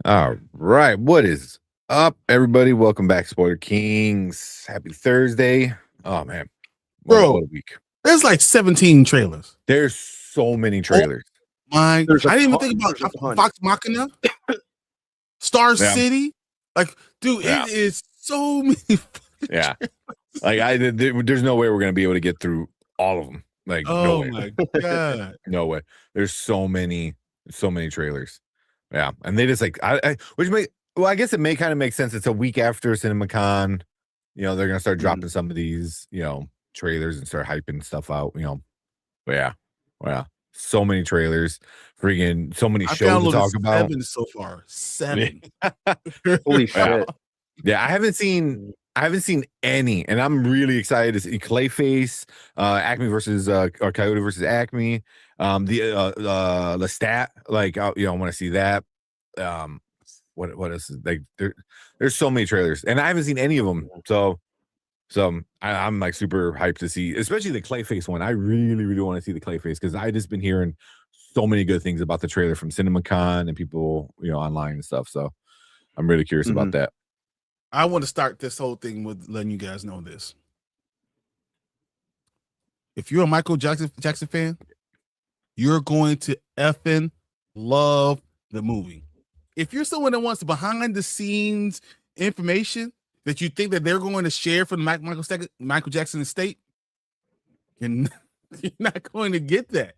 All right. What is up, everybody? Welcome back, Spoiler Kings. Happy Thursday. Oh, man. What Bro, a week. there's like 17 trailers. There's so many trailers. I There's a didn't even ton- think about there's a ton. Fox Machina, Star Yeah. City. Like, dude, Yeah. it is so many. Yeah. Like, there's no way we're going to be able to get through all of them. Like, no Oh way. my God. No way. There's so many trailers. Yeah. And they just like, well, I guess it may kind of make sense. It's a week after CinemaCon. You know, they're going to start dropping some of these, trailers and start hyping stuff out, But yeah. Well, so many trailers, freaking so many shows to talk about. 7 so far. 7. Holy shit. Yeah, I haven't seen any, and I'm really excited to see Clayface, Acme versus or Coyote versus Acme, the Lestat. Like, I want to see that. What else? Like, there's so many trailers, and I haven't seen any of them. So I'm like super hyped to see, especially the Clayface one. I really want to see the Clayface because I just been hearing so many good things about the trailer from CinemaCon and people, online and stuff. So I'm really curious about that. I want to start this whole thing with letting you guys know this. If you're a Michael Jackson fan, you're going to effing love the movie. If you're someone that wants behind the scenes information that you think that they're going to share from the Michael Jackson estate, you're not going to get that.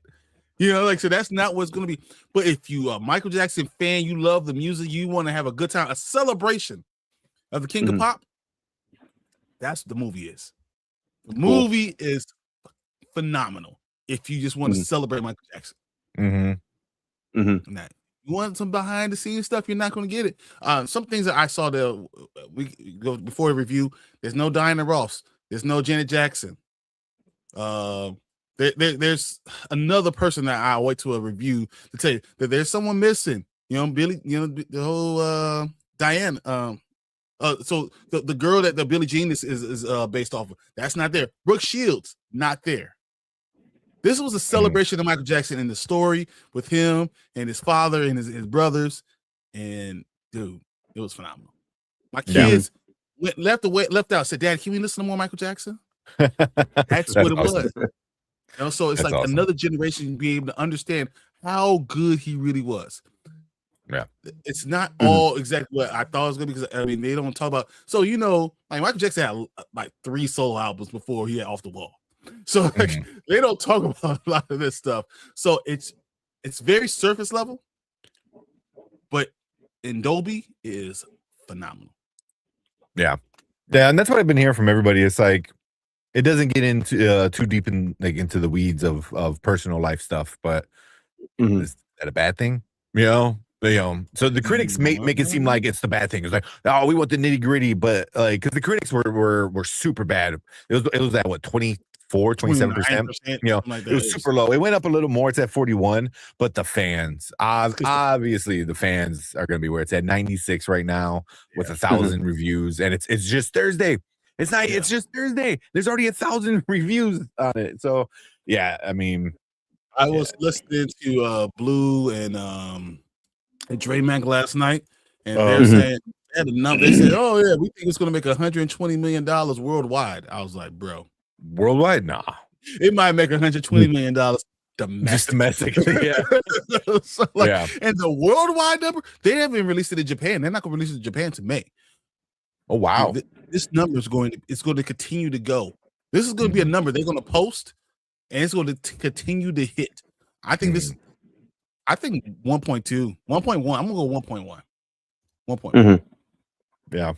So that's not what's going to be. But if you are a Michael Jackson fan, you love the music, you want to have a good time, a celebration of the King of Pop, that's what the movie is. The movie is phenomenal if you just want to celebrate Michael Jackson. Now, you want some behind the scenes stuff, you're not going to get it. Some things that I saw there we go before the review, there's no Diana Ross, there's no Janet Jackson. There's another person that I'll wait to a review to tell you that there's someone missing. Billy, the whole Diane. So the girl that the Billie Jean is based off of, that's not there. Brooke Shields, not there. This was a celebration of Michael Jackson in the story with him and his father and his brothers, and dude, it was phenomenal. My kids left out, said, "Dad, can we listen to more Michael Jackson?" That's what it was. So it's like awesome. Another generation being able to understand how good he really was. Yeah, it's not all exactly what I thought it was gonna be, because they don't talk about. So like Michael Jackson had like 3 solo albums before he had Off the Wall. So they don't talk about a lot of this stuff. So it's very surface level, but in Dolby is phenomenal. Yeah, and that's what I've been hearing from everybody. It's like it doesn't get into too deep into the weeds of personal life stuff, but is that a bad thing? So the critics make it seem like it's the bad thing. It's like, oh, we want the nitty gritty, but like, because the critics were super bad. It was at what 27%. Like it was super low. It went up a little more. It's at 41, but the fans, obviously, the fans are going to be where it's at 96 right now with 1,000 reviews, and it's just Thursday. It's not. It's just Thursday. There's already 1,000 reviews on it. So yeah, I was listening to Blue and Dre Mack last night, and they're saying they had a number. They said, "Oh yeah, we think it's going to make $120 million worldwide." I was like, "Bro, worldwide? Nah, it might make $120 million domestically." Yeah. So, and the worldwide number, they haven't released it in Japan. They're not going to release it in Japan to May. Oh wow, this number is going to continue to go. This is going to be a number they're going to post, and it's going to continue to hit. I think 1.2, 1.1. I'm gonna go 1.1. 1.1. Yeah,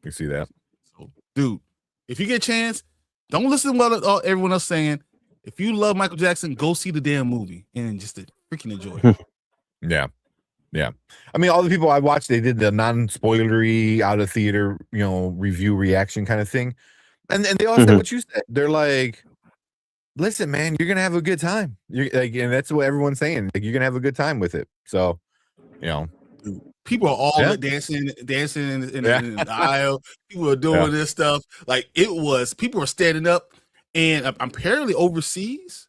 you see that. So, dude, if you get a chance, don't listen to what everyone else saying. If you love Michael Jackson, go see the damn movie and just to freaking enjoy it. Yeah. All the people I watched, they did the non-spoilery out of theater, review reaction kind of thing, and they all said what you said. They're like, listen, man, you're gonna have a good time. You're like, and that's what everyone's saying. Like, you're gonna have a good time with it. So, people are all dancing in the aisle. People are doing this stuff. Like, people are standing up, and apparently overseas,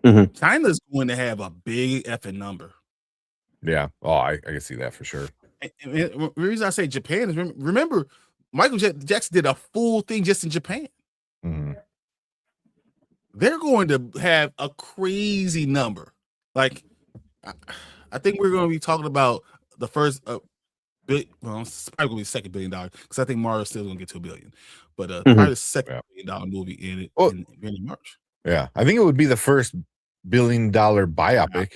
China's going to have a big effing number. Yeah. Oh, I can see that for sure. And the reason I say Japan is remember Michael Jackson did a full thing just in Japan. Mm-hmm. They're going to have a crazy number. Like, I think we're going to be talking about the first well, it's probably going to be the $2 billion because I think Mario's still going to get to $1 billion, but probably the $2 billion movie in March. Yeah, I think it would be the first $1 billion biopic.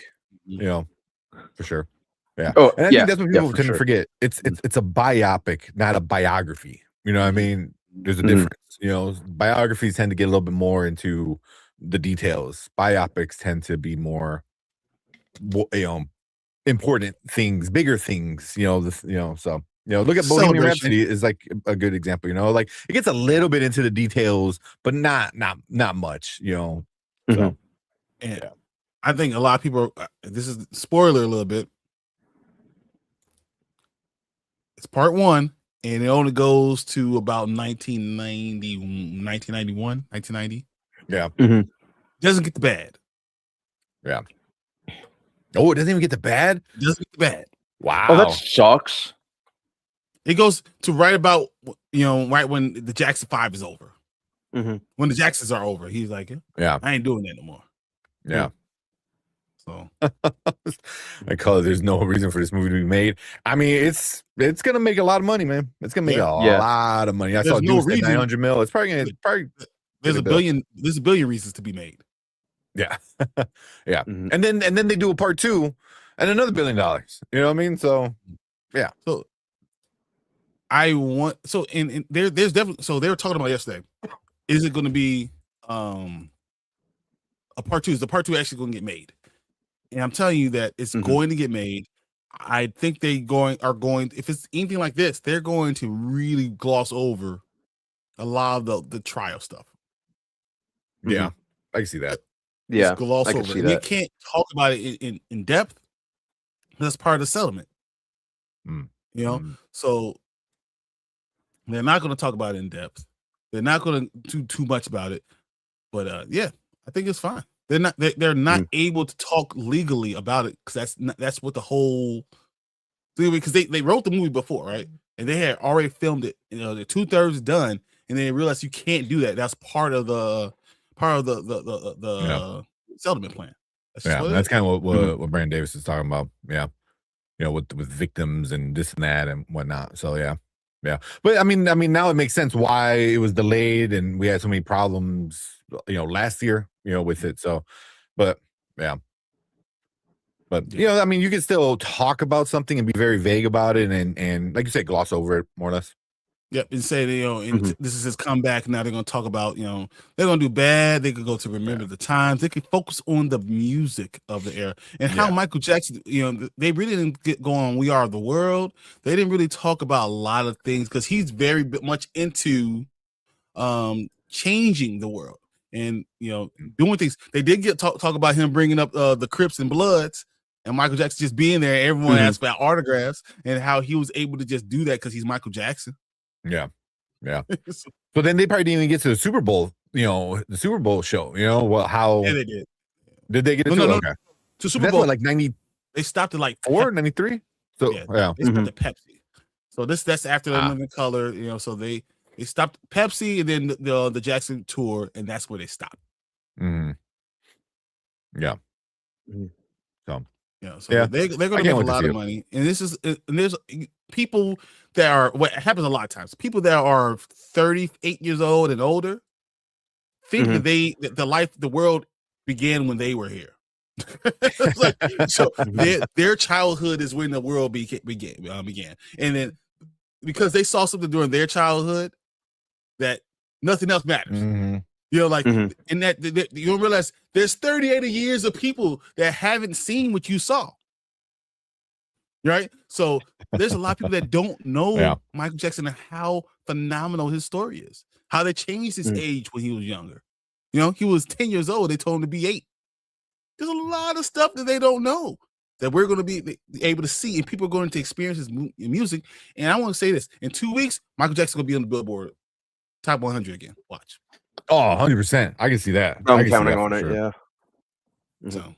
You know, for sure. Yeah. Oh, and I think that's what people tend to forget. It's a biopic, not a biography. You know what I mean? There's a difference. You know, biographies tend to get a little bit more into the details. Biopics tend to be more, important things, bigger things. So look at Bohemian Rhapsody is like a good example. Like it gets a little bit into the details, but not much. So and I think a lot of people. This is spoiler a little bit. It's part 1, and it only goes to about 1990. Yeah. Doesn't get the bad. Yeah. Oh, it doesn't even get the bad? It doesn't get the bad. Wow. Oh, that sucks. It goes to right about, right when the Jackson 5 is over. When the Jacksons are over, he's like, yeah, I ain't doing that no more. Yeah. So I call it, there's no reason for this movie to be made. I mean, it's gonna make a lot of money, man. It's gonna make a lot of money. I saw no reason 900 mil. It's probably there's a billion reasons to be made. Yeah. Yeah. And then they do a part 2 and another $1 billion. You know what I mean? So yeah. So there's definitely, so they were talking about yesterday. Is it gonna be a part 2? Is the part 2 actually gonna get made? And I'm telling you that it's going to get made. I think they are going, if it's anything like this, they're going to really gloss over a lot of the trial stuff. Yeah, I can see that. Yeah, gloss over. See that. You can't talk about it in depth. That's part of the settlement. So they're not going to talk about it in depth. They're not going to do too much about it. But I think it's fine. They're not able to talk legally about it because that's what the whole thing, because they wrote the movie before, right? And they had already filmed it. They're 2/3 done, and they realized you can't do that. That's part of the settlement plan. That's kind of what Brandon Davis is talking about. Yeah, with victims and this and that and whatnot. So yeah. But I mean, now it makes sense why it was delayed and we had so many problems, last year, with it. So, but yeah. But I mean, you can still talk about something and be very vague about it, and like you said, gloss over it more or less. Yep, and say this is his comeback. Now they're going to talk about, they're going to do bad. They could go to Remember the Times. They could focus on the music of the era and how Michael Jackson. They really didn't go on We Are the World. They didn't really talk about a lot of things because he's very much into changing the world and doing things. They did talk about him bringing up the Crips and Bloods. And Michael Jackson just being there. Everyone asked about autographs and how he was able to just do that because he's Michael Jackson. Yeah. So then they probably didn't even get to the Super Bowl, the Super Bowl show, how they did. Did they get it? No. Okay. To Super Bowl, like 90. They stopped at like 93. So they stopped at Pepsi. So that's after the Living Color, so they stopped Pepsi and then the Jackson tour, and that's where they stopped. Yeah. So they're going to make a lot of money, and there's people that are, what happens a lot of times, people that are 38 years old and older think that the world began when they were here. So their childhood is when the world began, and then because they saw something during their childhood that nothing else matters. And that you don't realize there's 38 years of people that haven't seen what you saw. Right? So there's a lot of people that don't know Michael Jackson and how phenomenal his story is. How they changed his age when he was younger. He was 10 years old. They told him to be 8. There's a lot of stuff that they don't know that we're going to be able to see, and people are going to experience his music. And I want to say this: in 2 weeks, Michael Jackson's going to be on the Billboard Top 100 again. Watch. Oh, 100%. I can see that. I'm counting on it. Sure. Yeah. So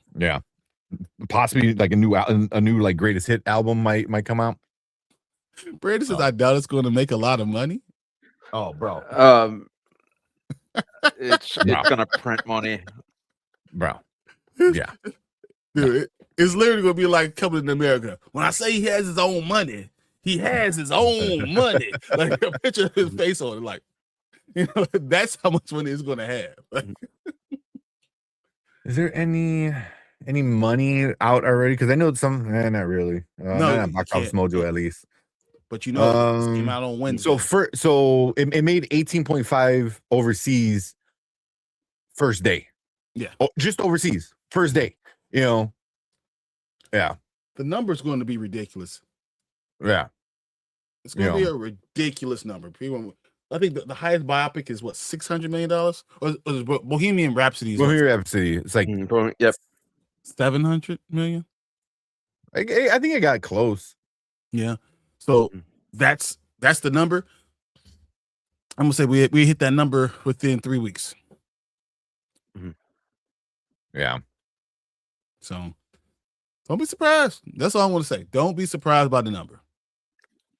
possibly like a new like greatest hit album might come out. Brandon says, I doubt it's going to make a lot of money. Oh, bro. It's gonna print money, bro. Yeah, dude, it's literally gonna be like coming to America. When I say he has his own money, he has his own money. Like a picture of his face on it, like that's how much money it's gonna have. Like, is there any money out already? Because I know some, not really. No, not Box Office Mojo at least. But it came out on Wednesday. So it made 18.5 overseas first day. Yeah, just overseas first day. Yeah. The number's going to be ridiculous. Yeah, it's going to be a ridiculous number. People, I think the highest biopic is what, $600 million, or is Bohemian Rhapsody? Bohemian Rhapsody. It's like 700 million. I think it got close. Yeah. So that's the number. I'm gonna say we hit that number within 3 weeks. Yeah. So don't be surprised. That's all I want to say. Don't be surprised by the number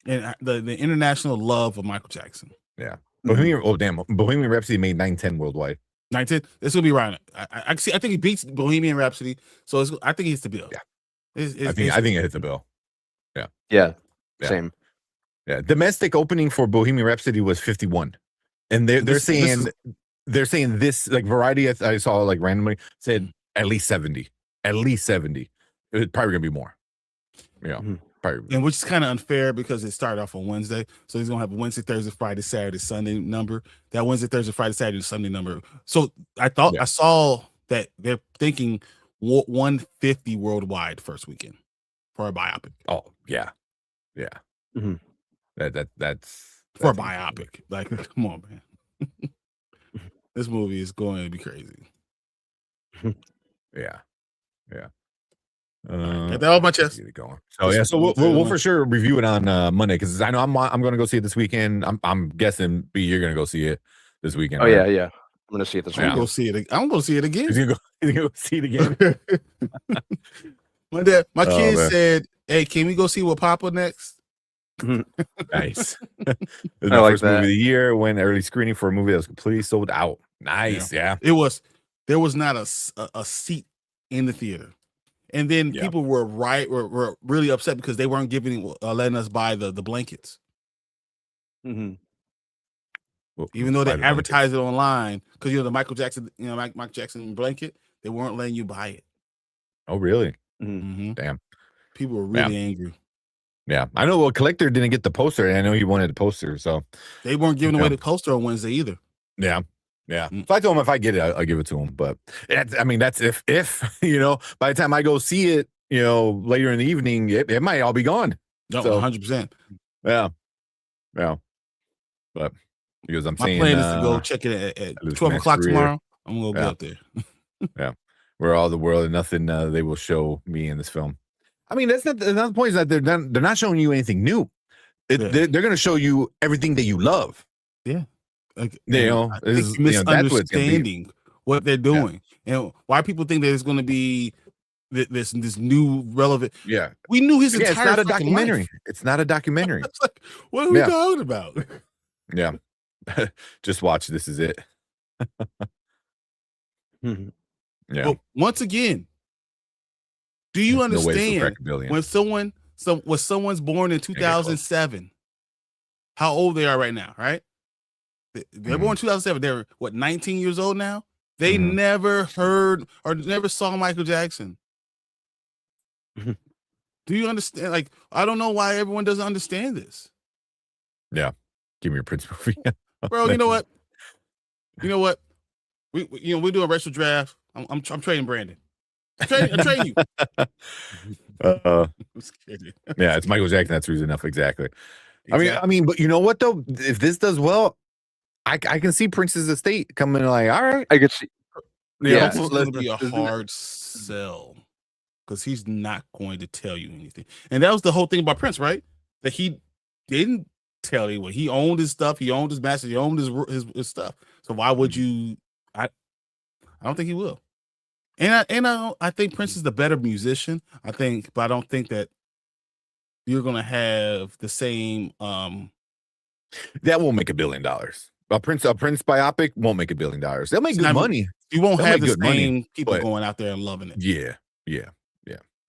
and the international love of Michael Jackson. Yeah. Bohemian Rhapsody made 910 worldwide. 910. This will be right. I see. I think he beats Bohemian Rhapsody. So I think he hits the bill. Yeah. I think it hits the bill. Yeah. Yeah. Same. Yeah. Domestic opening for Bohemian Rhapsody was 51, and they're saying this, like Variety. I saw like randomly said at least 70. At least 70. It's probably gonna be more. Yeah. Probably. And which is kind of unfair because it started off on Wednesday, so he's gonna have a Wednesday, Thursday, Friday, Saturday, Sunday number. That Wednesday, Thursday, Friday, Saturday, Sunday number. So I saw that they're thinking 150 worldwide first weekend for a biopic. Oh yeah. That's for a biopic. Like, come on, man. This movie is going to be crazy. Yeah. Get that off my chest. Going. So we'll for sure review it on Monday, because I know I'm going to go see it this weekend. I'm guessing B, you're going to go see it this weekend. Oh right? yeah. I'm going to see it this weekend. I'm going to see it again. You're going to go see it again. My kids said, "Hey, can we go see What Papa next?" Nice. It was my first movie of the year. Went early screening for a movie that was completely sold out. Nice. Yeah. It was. There was not a seat in the theater. And then people were really upset because they weren't letting us buy the blankets. Mm-hmm. Well, even though they advertised it online, because the Michael Jackson, Michael Jackson blanket, they weren't letting you buy it. Oh, really? Mm-hmm. Damn. People were really angry. Yeah, I know. Well, Collector didn't get the poster, and I know he wanted the poster, so they weren't giving away the poster on Wednesday either. Yeah. So I told him if I get it, I'll give it to him. But that's if by the time I go see it, later in the evening, it might all be gone. No, 100%. Yeah. But because my plan is to go check it at 12 o'clock tomorrow. I'm gonna go get up there. Yeah, we're all the world and nothing. They will show me in this film. I mean, that's not the point. Is that they're not showing you anything new. They're going to show you everything that you love. Yeah. Like, I think misunderstanding what they're doing and why people think there's going to be this new relevant. Yeah, we knew his entire. It's not a documentary. Life. It's not a documentary. It's like, what are we talking about? Yeah, just watch. This is it. Yeah. But once again, do you understand when someone's born in 2007, how old they are right now? Right. They're born in 2007. They're 19 years old now. They never heard or never saw Michael Jackson. Do you understand? Like, I don't know why everyone doesn't understand this. Yeah, give me your Prince movie, bro. You know what? We do a retro draft. I'm trading Brandon. I'm trading you. Yeah, it's Michael Jackson. That's reason enough. Exactly. I mean, but you know what though? If this does well, I can see Prince's estate coming. Like, all right, I could see. Yeah, it's going to be a hard sell because he's not going to tell you anything. And that was the whole thing about Prince, right? That he didn't tell you what he owned his stuff, he owned his masters, he owned his stuff. So why would you? I don't think he will. And I think Prince is the better musician. But I don't think that you're gonna have the same. That won't make $1 billion. A Prince biopic won't make $1 billion. They'll make good money. You won't They'll have make the good same money, people but- going out there and loving it. Yeah.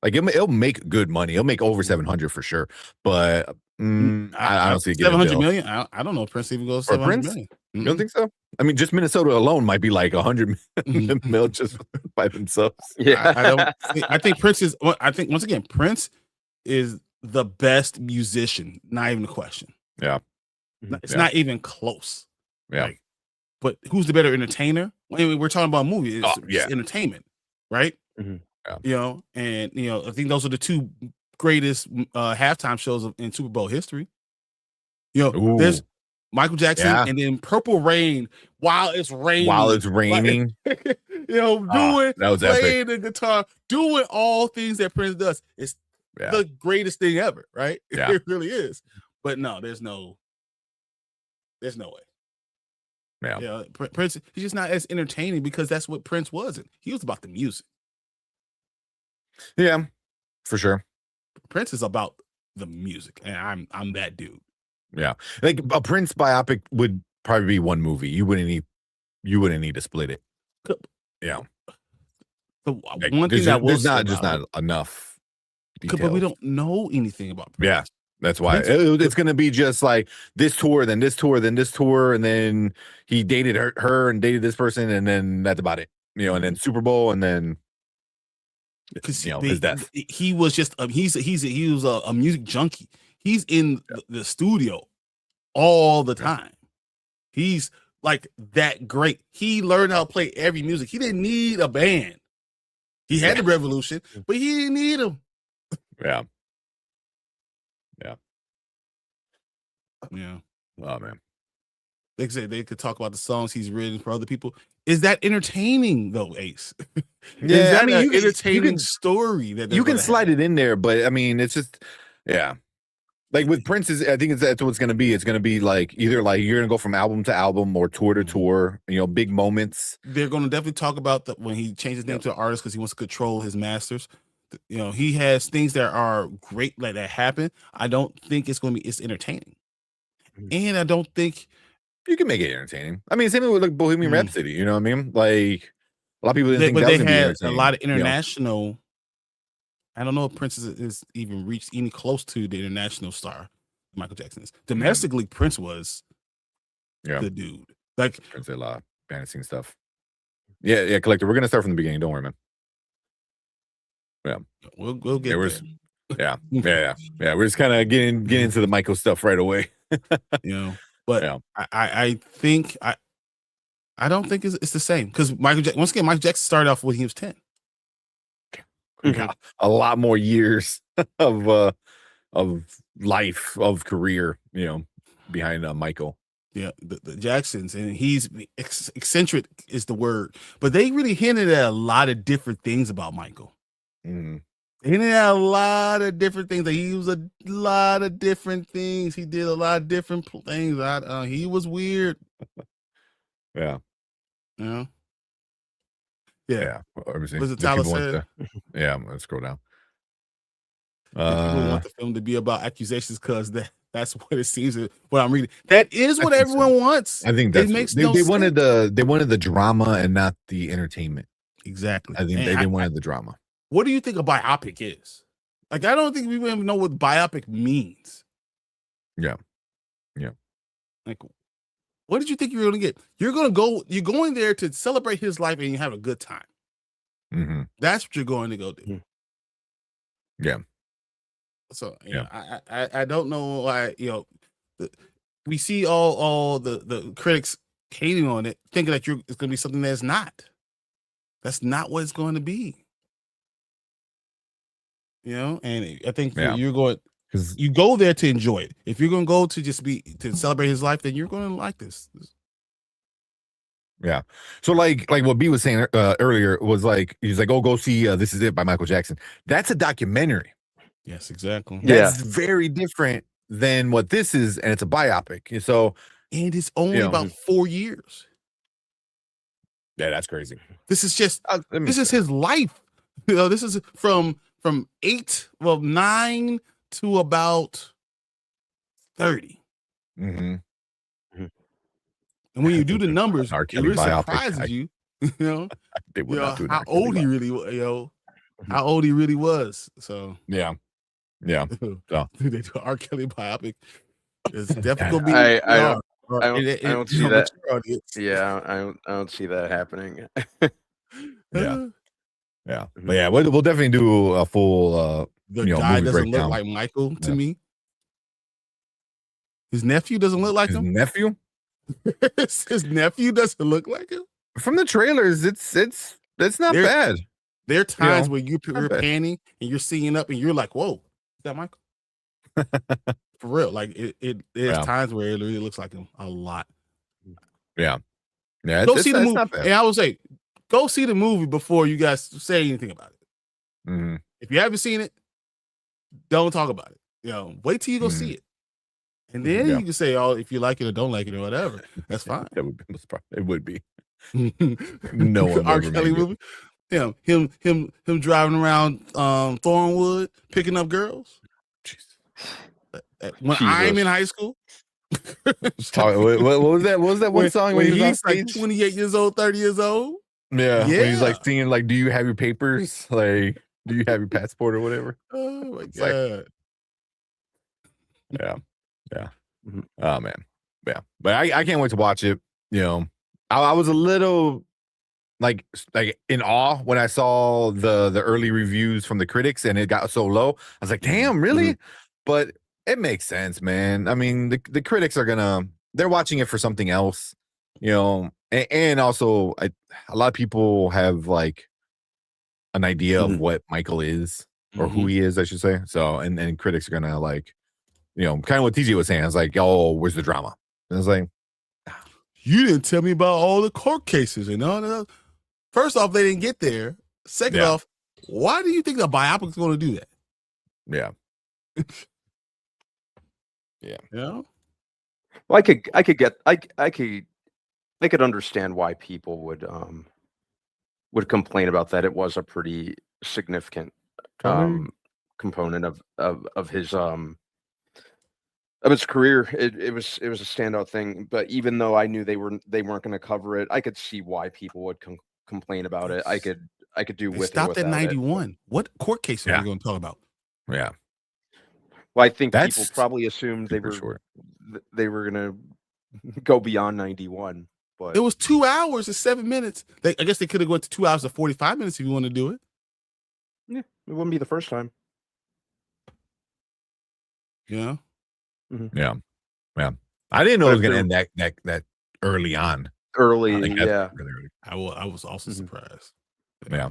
Like it'll make good money. It'll make over 700 for sure. But I don't see it getting 700 million. I don't know if Prince even goes For 700 Prince? million. You don't think so? I mean, just Minnesota alone might be like 100 mil just by themselves. Yeah. I think Prince is. I think once again, Prince is the best musician. Not even a question. Yeah. It's not even close. Yeah. Like, but who's the better entertainer? I mean, we're talking about movies. It's entertainment, right? Mhm. Yeah. You know, and you know, I think those are the two greatest halftime shows in Super Bowl history. You know, there's Michael Jackson and then Purple Rain while it's raining. Like, you know, that was playing epic. the guitar, doing all things that Prince does. It's the greatest thing ever, right? Yeah. It really is. But no, there's no way. Yeah. You know, Prince, he's just not as entertaining because that's what Prince wasn't. He was about the music. Yeah, for sure. Prince is about the music, and I'm that dude. Yeah, like a Prince biopic would probably be one movie. You wouldn't need to split it. Yeah. The Like, one thing that there's not enough details. But we don't know anything about Prince. Yeah, that's why it's going to be just like this tour, then this tour, then this tour, and then he dated her and dated this person, and then that's about it. You know, and then Super Bowl, and then his death. He was just he was a music junkie. He's in the studio all the time. He's like that great. He learned how to play every music. He didn't need a band. He had the Revolution, but he didn't need them. Yeah. Oh man. They said they could talk about the songs he's written for other people. Is that entertaining though, Ace? Is that an entertaining story that you can slide it in there, but I mean, it's just like with Prince's. I think that's what it's going to be. It's going to be like either like you're going to go from album to album or tour to tour. You know, big moments. They're going to definitely talk about when he changed his name to an artist because he wants to control his masters. You know, he has things that are great like that happen. I don't think it's going to be entertaining, and I don't think. You can make it entertaining. I mean, same with like Bohemian Rhapsody. You know what I mean? Like a lot of people didn't think that was going to be entertaining. A lot of international. You know? I don't know if Prince is even reached any close to the international star Michael Jackson is. Domestically, Prince was the dude. Like Prince did a lot of fantasy and stuff. Yeah, Collector. We're gonna start from the beginning. Don't worry, man. Yeah, we'll get there. Yeah. We're just kind of getting into the Michael stuff right away. You know. But I think I don't think it's the same because once again Michael Jackson started off when he was 10. A lot more years of life of career, you know, behind Michael. Yeah, the Jacksons, and he's eccentric is the word, but they really hinted at a lot of different things about Michael. He did a lot of different things. Like he was a lot of different things. He did a lot of different things. He was weird. Yeah. Yeah. Let me see. Was it Tyler said? Yeah, let's scroll down. People want the film to be about accusations because that's what it seems. What I'm reading. That is what everyone wants. I think that makes they wanted the drama and not the entertainment. Exactly. I think they wanted the drama. What do you think a biopic is? Like, I don't think we even know what biopic means. Yeah. Like, what did you think you were going to get? You're going there to celebrate his life and you have a good time. That's what you're going to go do. Yeah. So, I don't know why, we see all the critics hating on it, thinking that it's going to be something that's not. That's not what it's going to be. You know, and I think you're going because you go there to enjoy it. If you're going to go to celebrate his life, then you're going to like this. Yeah. So like what B was saying earlier was like he's like, oh, go see This Is It by Michael Jackson. That's a documentary. Yes, exactly. That's very different than what this is, and it's a biopic. So and it's only about 4 years. Yeah, that's crazy. This is just this is his life. This is from 9 to about 30. Mm-hmm. And when you do the numbers, R. it Kelly really biopic. surprises you, you know, They would not do an how R. Kelly old he really was, how old he really was. So Yeah. So they do R. Kelly biopic. It's definitely gonna be I hard. don't see that. Yeah, I don't see that happening. Yeah. But yeah, we'll definitely do a full the guy movie doesn't breakdown. look like Michael to me. His nephew doesn't look like him. Nephew? His nephew doesn't look like him. From the trailers, it's not bad. There are times where you're panning and you're seeing up and you're like, "Whoa, is that Michael?" For real, like there's times where it really looks like him a lot. Yeah. Go see the movie, and I would say, go see the movie before you guys say anything about it. Mm-hmm. If you haven't seen it, don't talk about it. Wait till you go see it, and then you can say, "Oh, if you like it or don't like it or whatever." That's fine. That would be. It would be. No one R. Kelly movie. Him driving around Thornwood picking up girls. When I'm in high school. What was that? What was that one song when he's like 28 years old, 30 years old? Yeah. When he's like singing, like, "Do you have your papers? Like, do you have your passport or whatever?" Oh my god. Yeah. Oh man. Yeah. But I can't wait to watch it. I was a little like in awe when I saw the early reviews from the critics and it got so low. I was like, damn, really? But it makes sense, man. I mean, the critics are they're watching it for something else, and also a lot of people have like an idea of what Michael is or who he is, I should say. So, and critics are gonna like, kind of what TJ was saying. I was like, "Oh, where's the drama?" And I was like, "You didn't tell me about all the court cases and all that." First off, they didn't get there. Second off, why do you think a biopic is going to do that? Yeah. Well, I could understand why people would complain about that. It was a pretty significant component of his career. It was a standout thing. But even though I knew they weren't going to cover it, I could see why people would complain about it. I could do with it. Stopped at 91. What court case are we going to talk about? Yeah. Well, I think people probably assumed they were going to go beyond 91. But it was 2 hours and 7 minutes. I guess they could have gone to 2 hours and 45 minutes if you want to do it. Yeah, it wouldn't be the first time. Yeah. Yeah. I didn't know it was going to end that early on. Really early. I was also surprised. Yeah.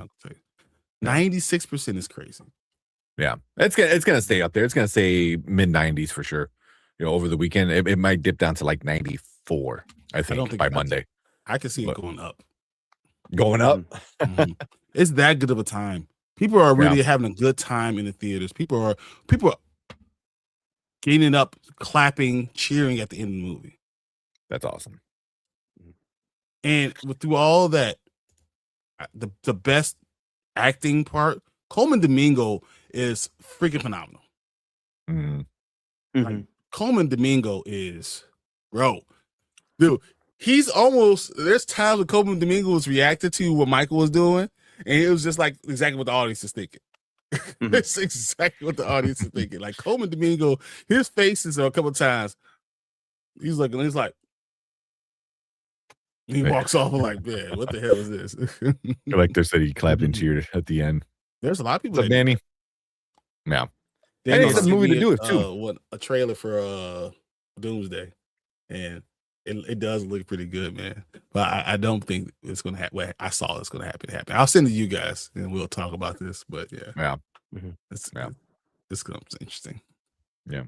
96% is crazy. Yeah, it's gonna stay up there. It's gonna stay mid-90s for sure. Over the weekend, it might dip down to like 94. I think by Monday. I can see it going up. Going up. It's that good of a time. People are really having a good time in the theaters. People are getting up, clapping, cheering at the end of the movie. That's awesome. And through all that, the best acting part, Coleman Domingo is freaking phenomenal. Like, Coleman Domingo is, dude, he's almost, there's times when Coleman Domingo was reacted to what Michael was doing, and it was just like exactly what the audience is thinking. It's exactly what the audience is thinking. Like Coleman Domingo, his faces are a couple of times, he's like, he walks off like, man, what the hell is this? Like they said, he clapped and cheered at the end. There's a lot of people. What's up, Danny? Yeah. Danny it's a movie to do it too. A trailer for Doomsday, and it does look pretty good, man. But I don't think it's gonna happen. Well, I saw it's gonna happen. I'll send it to you guys, and we'll talk about this. But it's gonna be interesting. Yeah,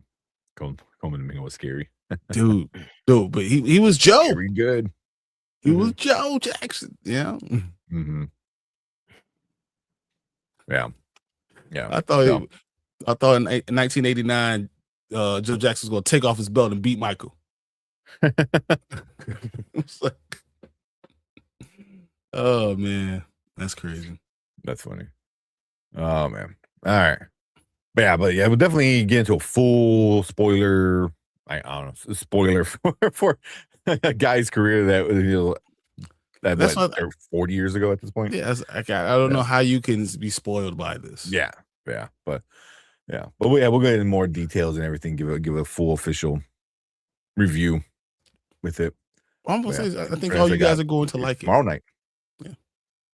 Coleman Domingo was scary, dude. But he was Joe. Very good. He was Joe Jackson. Yeah. Yeah. I thought in 1989, Joe Jackson was going to take off his belt and beat Michael. Oh man, that's crazy. That's funny. Oh man. All right. but we'll definitely get into a full spoiler. I don't know, spoiler for a guy's career that That's what 40 years ago at this point. Yeah, I don't know how you can be spoiled by this. Yeah, but we'll go into more details and everything. Give a full official review with it. I'm gonna say, I think all you guys are going to like it tomorrow night. Yeah,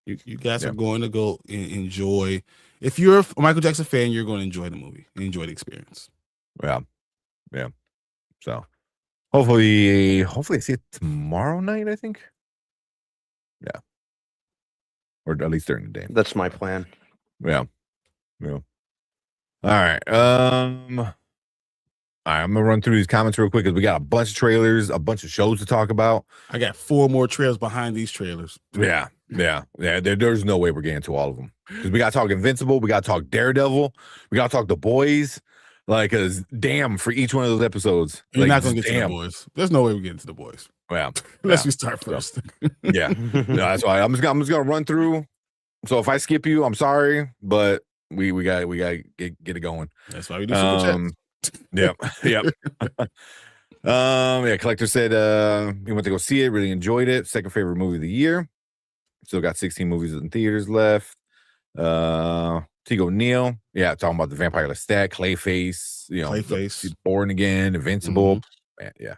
you guys are going to go and enjoy. If you're a Michael Jackson fan, you're going to enjoy the movie, enjoy the experience. Yeah. So hopefully I see it tomorrow night. I think. Yeah. Or at least during the day. That's my plan. Yeah. All right. I'm gonna run through these comments real quick because we got a bunch of trailers, a bunch of shows to talk about. I got 4 more trailers behind these trailers. Yeah. There's no way we're getting to all of them because we got to talk Invincible, we got to talk Daredevil, we got to talk The Boys. Like, damn, for each one of those episodes. You're like, not gonna get to The Boys. There's no way we're getting to The Boys. Yeah. Unless we start first. Yeah. That's why I'm just gonna run through. So if I skip you, I'm sorry, but we got get it going. That's why we do super chats. Yep. Collector said he went to go see it, really enjoyed it. Second favorite movie of the year. Still got 16 movies in theaters left. Tigo Neal, talking about the Vampire Lestat, Clayface, Clayface, Born Again, Invincible. Man, yeah.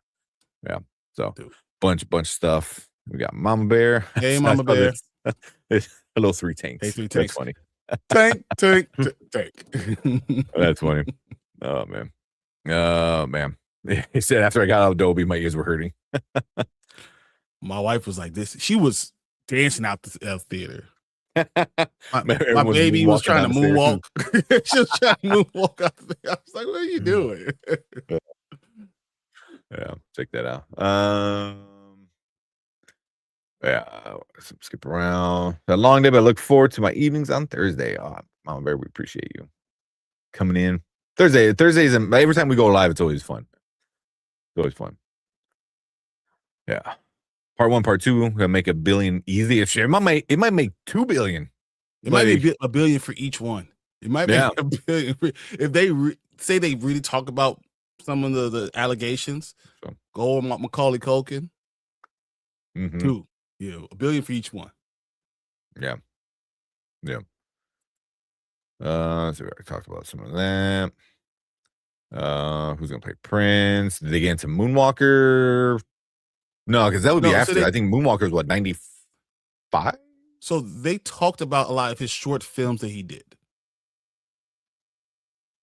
So bunch of stuff. We got Mama Bear. Hey, Mama Bear. Hello, 3 tanks. Hey, 3 That's tanks. funny. Tank. That's funny. Oh man. He said after I got out of Adobe, my ears were hurting. My wife was like this. She was dancing out the theater. My baby was trying to moonwalk. She was trying to moonwalk out there. I was like, what are you doing? Yeah, check that out. Skip around. A long day, but I look forward to my evenings on Thursday. Mama Bear, we appreciate you coming in. Thursdays, and every time we go live, it's always fun. It's always fun. Yeah. Part 1, part 2, gonna make $1 billion easy. It might make $2 billion. It might be $1 billion for each one. It might be $1 billion if they say they really talk about some of the allegations. So, go on Macaulay Culkin. Mm-hmm. 2, $1 billion for each one. Yeah. So we already talked about some of that. Who's gonna play Prince? Did they get into Moonwalker? No, because that would be after. I think Moonwalker is what, 95? So they talked about a lot of his short films that he did.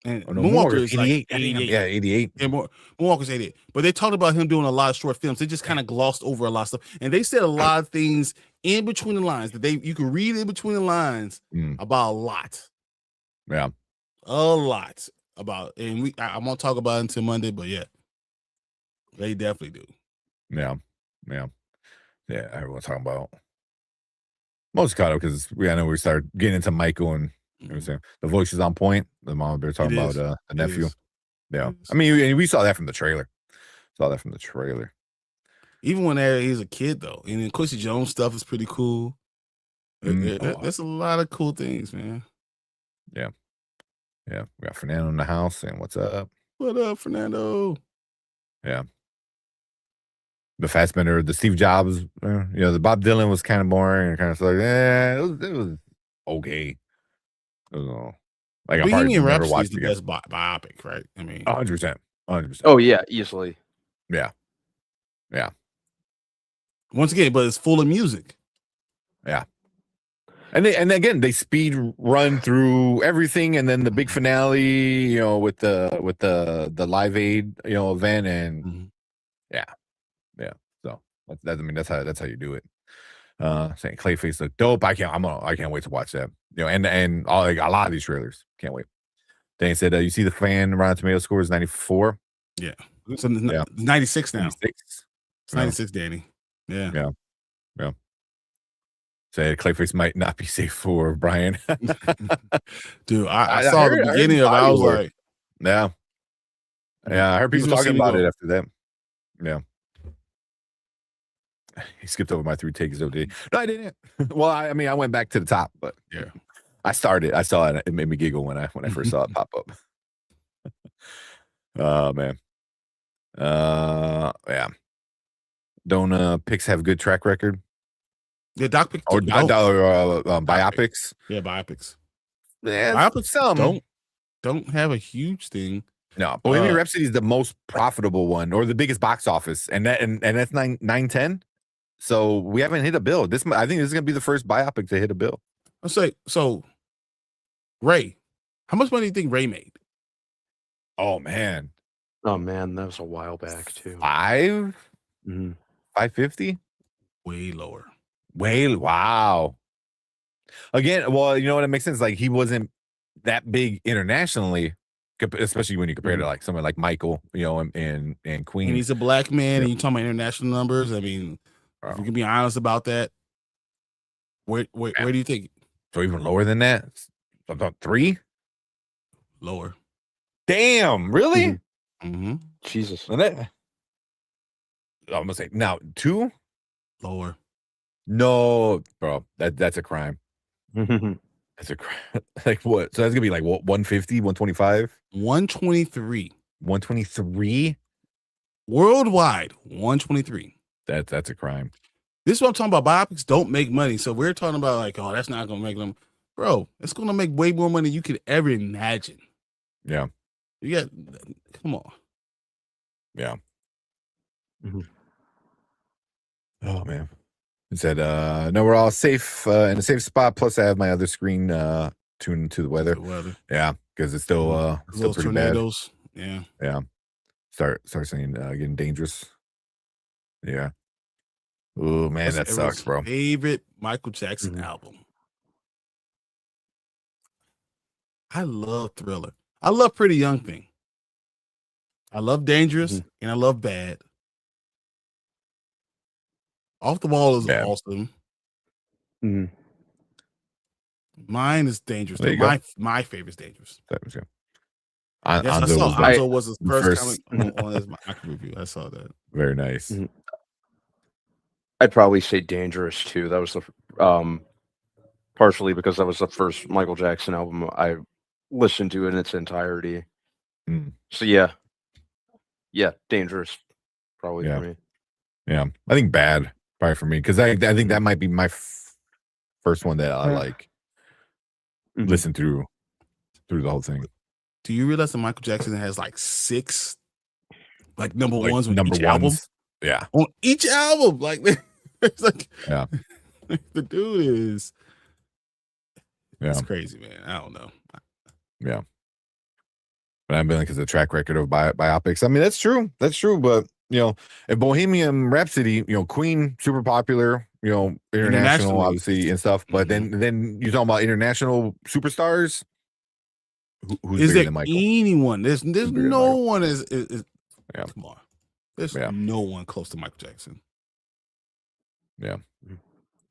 And Moonwalker is 88. Like 88. Yeah, 88. Yeah, Moonwalker's 88. But they talked about him doing a lot of short films. They just kind of glossed over a lot of stuff. And they said a lot of things in between the lines that you can read in between the lines about a lot. Yeah. A lot about, and I won't talk about it until Monday, but yeah, they definitely do. Yeah. Everyone's talking about most caught up because I know we started getting into Michael and the voice is on point. The Mama Bear talking about the nephew. Yeah, I mean, we saw that from the trailer. Even when he's a kid, though, and then Quincy Jones stuff is pretty cool. There's a lot of cool things, man. Yeah. We got Fernando in the house, and what's up? What up, Fernando? Yeah. The Fassbender, the Steve Jobs, the Bob Dylan was kind of boring and kind of like, it was okay. It was like Bohemian Rhapsody is the best biopic, right? I mean, 100%. Oh yeah, easily. Yeah. Once again, but it's full of music. Yeah. And again, they speed run through everything, and then the big finale, with the Live Aid, event, and yeah. So that's how you do it. Saying Clayface look dope. I can't wait to watch that. And all, like, a lot of these trailers. Can't wait. Then he said, you see the fan Rotten Tomato score is 94. Yeah. So 96 now. 96. It's 96, Danny. Yeah. Said Clayface might not be safe for Brian. Dude, I saw the beginning of it. I was like, yeah. I heard people talking about it after that. Yeah. He skipped over my 3 takes though, did he? No, I didn't. Well, I mean, I went back to the top, but yeah, I saw it. It made me giggle when I first saw it pop up. Oh man. Yeah. Don't picks have good track record? Yeah, Doc Pick Or biopics? Picks. Yeah, biopics. Yeah, Biopics some don't have a huge thing. No, Bohemian Rhapsody is the most profitable one, or the biggest box office, and that's 910. So we haven't hit a bill. I think this is gonna be the first biopic to hit a bill. Let's say so. Ray, how much money do you think Ray made? Oh man, that was a while back too. 550? Way lower. Wow. Again, well, you know what? It makes sense. Like he wasn't that big internationally, especially when you compare to like someone like Michael, you know, and Queen. And he's a black man, and you talking about international numbers. I mean, if we can be honest about that, where do you think? So even lower than that? About 3? Lower. Damn, really? Mm-hmm. Jesus. And that, I'm gonna say now 2? Lower. No, bro, that's a crime. That's a crime. Like what? So that's gonna be like what, 150, 125? 123. 123? Worldwide, 123. That's a crime. This is what I'm talking about. Biopics don't make money. So we're talking about like, oh, that's not gonna make them. Bro, it's gonna make way more money than you could ever imagine. Yeah. You got, come on. Yeah. Oh man. It said, no, we're all safe in a safe spot. Plus, I have my other screen tuned to the weather. Yeah, because it's still pretty tornadoes. Bad. Yeah. Start saying getting dangerous. Yeah. Oh man, that sucks, bro. Favorite Michael Jackson album. I love Thriller. I love Pretty Young Thing. I love Dangerous and I love Bad. Off the Wall is awesome. Mine is Dangerous. My favorite is Dangerous. I saw Hanzo was his first comment on his review. I saw that. Very nice. I'd probably say Dangerous too. That was the partially because that was the first Michael Jackson album I listened to in its entirety. So yeah, Dangerous probably for me. Yeah, I think Bad probably for me because I think that might be my first one that I like listen through the whole thing. Do you realize that Michael Jackson has like 6 like number ones on number each ones? album? Yeah, on each album, like it's like the dude is. It's crazy, man. I don't know. Yeah. But I've been like, because the track record of biopics. I mean, that's true. That's true. But, you know, in Bohemian Rhapsody, you know, Queen, super popular, you know, international, obviously, and stuff. But then you're talking about international superstars. Who's is bigger there than Michael? Anyone? There's no one is come on. There's no one close to Michael Jackson. Yeah.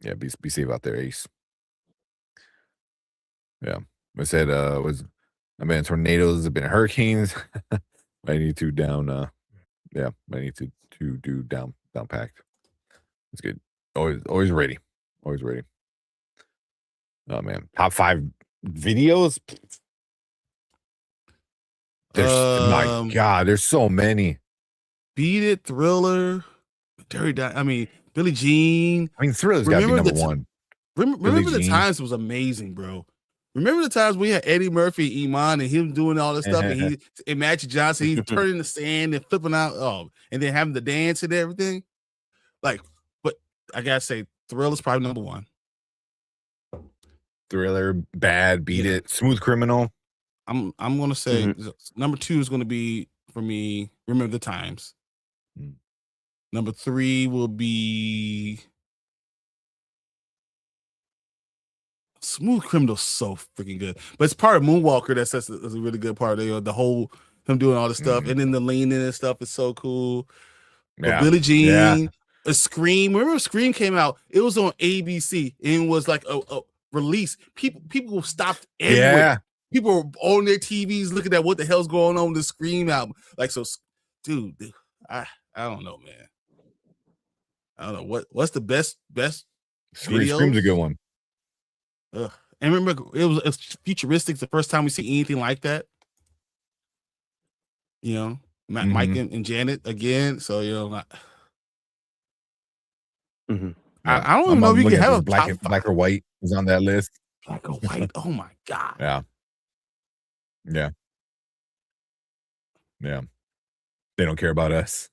Yeah, be safe out there, Ace. Yeah. I said I've been in tornadoes, I've been in hurricanes. I need to I need to do down packed. It's good. Always ready. Always ready. Oh man. Top 5 videos. My God, there's so many. Beat It, Thriller, Billie Jean. I mean, Thriller's got to be number 1. Remember the times it was amazing, bro. Remember the times we had Eddie Murphy, Iman, and him doing all this stuff, and Magic Johnson, he's turning the sand and flipping out, and then having the dance and everything. Like, but I gotta say, Thriller's probably number 1. Thriller, Bad, Beat It, Smooth Criminal. I'm gonna say number 2 is gonna be for me. Remember the Times. Number 3 will be Smooth Criminal. So freaking good, but it's part of Moonwalker. That's a really good part of the whole him doing all this stuff, and then the leaning and stuff is so cool. But Billie Jean, a Scream. Remember Scream came out? It was on ABC and it was like a release. People stopped everywhere. Yeah. People were on their TVs looking at what the hell's going on with the Scream album. Like, so, dude, I don't know, man. I don't know what's the best Scream's a good one. And remember, it was futuristic. The first time we see anything like that. You know, Mike and Janet again. So you know, I don't even know if you can have a black or white is on that list. Black or white. Oh my god. Yeah. They don't care about us.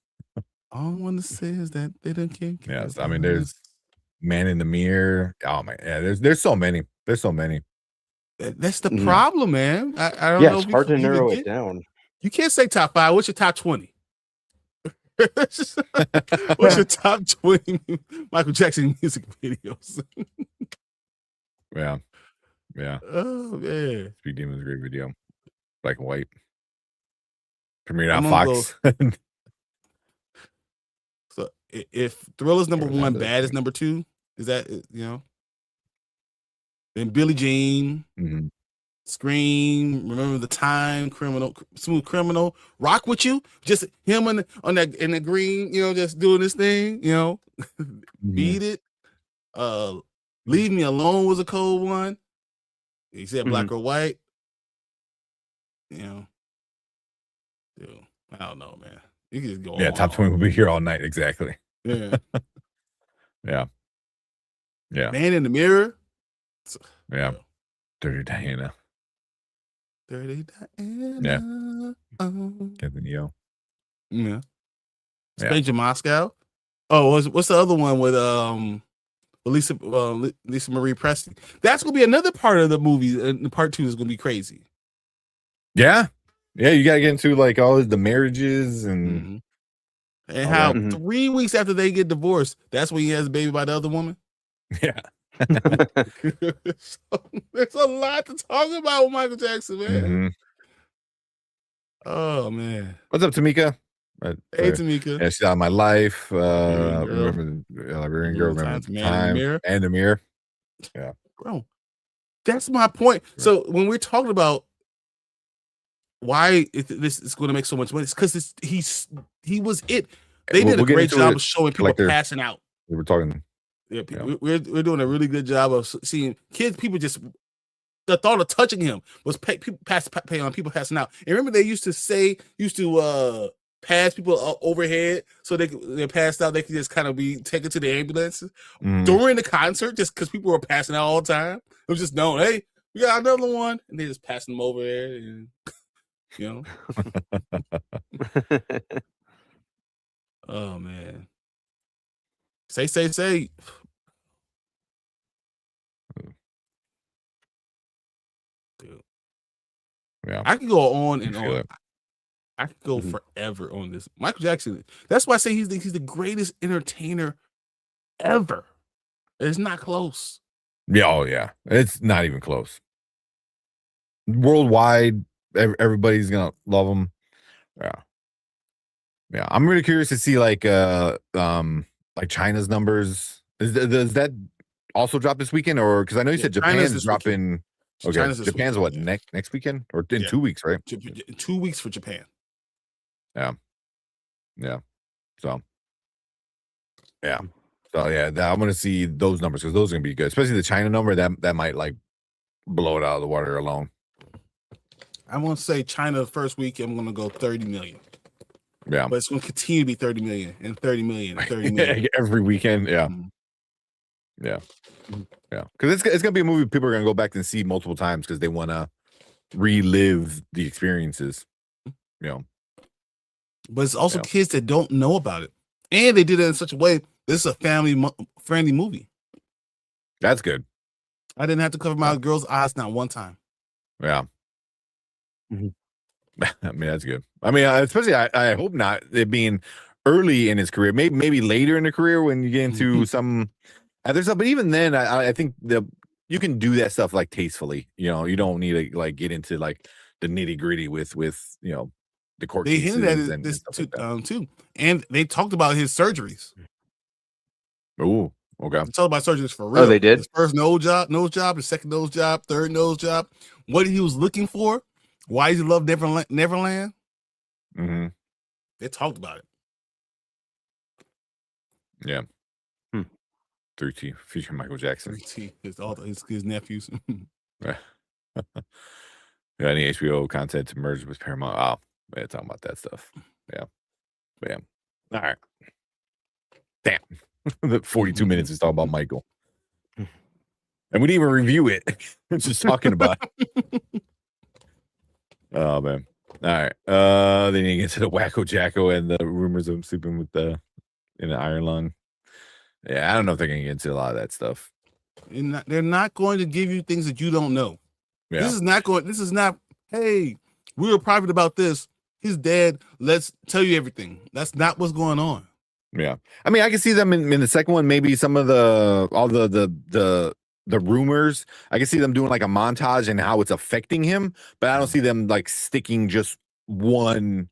All I want to say is that they don't care. Yes, I mean, there's Man in the Mirror. Oh my, yeah. There's so many. There's so many. That's the problem, man. I don't know. It's hard to narrow it down. You can't say top 5. What's your top 20? What's your top 20 Michael Jackson music videos? Yeah. Oh man, Speed Demon's a great video. Black and white. Premiered on Fox. So if Thriller's number 1, Bad is number 2, is that, you know? Then Billie Jean, Scream, Remember the Time, Smooth Criminal, Rock With You, just him in the green, you know, just doing this thing, you know. Beat It. Leave Me Alone was a cold one. He said Black or White. You know. Dude, I don't know, man. You can just go on. Top 20 will be here all night, exactly. Yeah. Yeah. Man in the Mirror. Yeah. Dirty Diana. Dirty Diana. Yeah. Oh. Captain EO. Yeah. Stranger Moscow. Oh, what's the other one with Lisa Marie Presley? That's gonna be another part of the movie. And part 2 is gonna be crazy. Yeah. You gotta get into like all the marriages and how 3 weeks after they get divorced, that's when he has a baby by the other woman. Yeah. So, there's a lot to talk about with Michael Jackson, man. Oh man. What's up, Tamika? Hey, Tamika. Yeah, she's out of my life. Remember the Time and the Mirror. Yeah. Bro, that's my point. So when we're talking about why this is going to make so much money, it's because he was it. They did a great job of showing people passing out. We were talking. Yeah, we're doing a really good job of seeing people just. The thought of touching him was people passing out. And remember, they used to pass people overhead so they passed out. They could just kind of be taken to the ambulance during the concert, just because people were passing out all the time. It was just known, hey, we got another one, and they just passing them over there, and you know. Oh man, say. Dude. Yeah, I could go on and on. I could go forever on this. Michael Jackson. That's why I say he's the greatest entertainer ever. It's not close. Yeah, it's not even close. Worldwide, everybody's gonna love him. Yeah. I'm really curious to see like China's numbers. Does that also drop this weekend, or because I know you said Japan's dropping? Okay, Japan's what next weekend or in 2 weeks, right? 2 weeks for Japan. Yeah. So I'm gonna see those numbers because those are gonna be good, especially the China number. That might like blow it out of the water alone. I want to say China the first week. I'm gonna go 30 million. Yeah, but it's gonna continue to be 30 million and 30 million and 30 million every weekend. Yeah. Because it's gonna be a movie people are gonna go back and see multiple times because they want to relive the experiences. But it's also kids that don't know about it, and they did it in such a way. This is a family-friendly movie. That's good. I didn't have to cover my girl's eyes not one time. Yeah. I mean, that's good. I mean, especially I hope not it being early in his career. Maybe later in the career when you get into some other stuff. But even then, I think you can do that stuff like tastefully. You don't need to like get into like the nitty gritty with the court they cases. They hinted at this too, and they talked about his surgeries. Oh, okay. They talked about surgeries for real. Oh, they did. His first nose job, his second nose job, third nose job. What he was looking for, why he loved Neverland. They talked about it. Yeah. 3T featuring Michael Jackson. 3T, his nephews. Yeah, any HBO content to merge with Paramount. Yeah, talking about that stuff. Yeah. Bam. All right. Damn. The 42 minutes is talking about Michael. And we didn't even review it. We're just talking about it. Oh man. All right. Then you get to the Wacko Jacko and the rumors of him sleeping with in an iron lung. Yeah, I don't know if they're gonna get into a lot of that stuff. They're not going to give you things that you don't know. Yeah. This is not, hey, we were private about this. He's dead. Let's tell you everything. That's not what's going on. Yeah. I mean, I can see them in the second one, maybe some of the rumors. I can see them doing like a montage and how it's affecting him, but I don't see them like sticking just one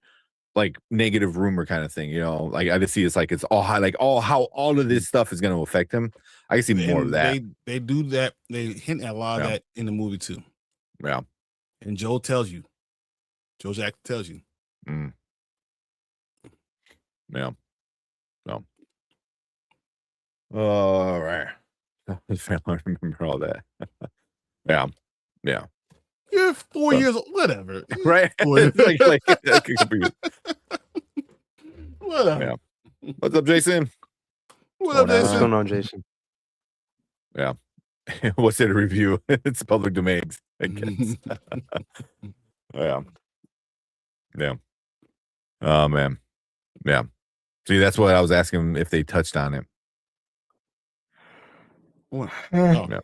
like negative rumor kind of thing, you know. Like I just see it's like it's all high, like how all of this stuff is going to affect him. I can see more of that. They do that. They hint at a lot of that in the movie too. Yeah. And Joe Jack tells you. Mm. Yeah. No. All right. I remember all that. Yeah. Yeah. You're 4 years old. Whatever. Right. like whatever. Yeah. What's up, Jason? What's going on, Jason? Yeah. What's it a review? It's public domain, I guess. Yeah. Yeah. Oh man. Yeah. See, that's what I was asking if they touched on it. Oh. Yeah.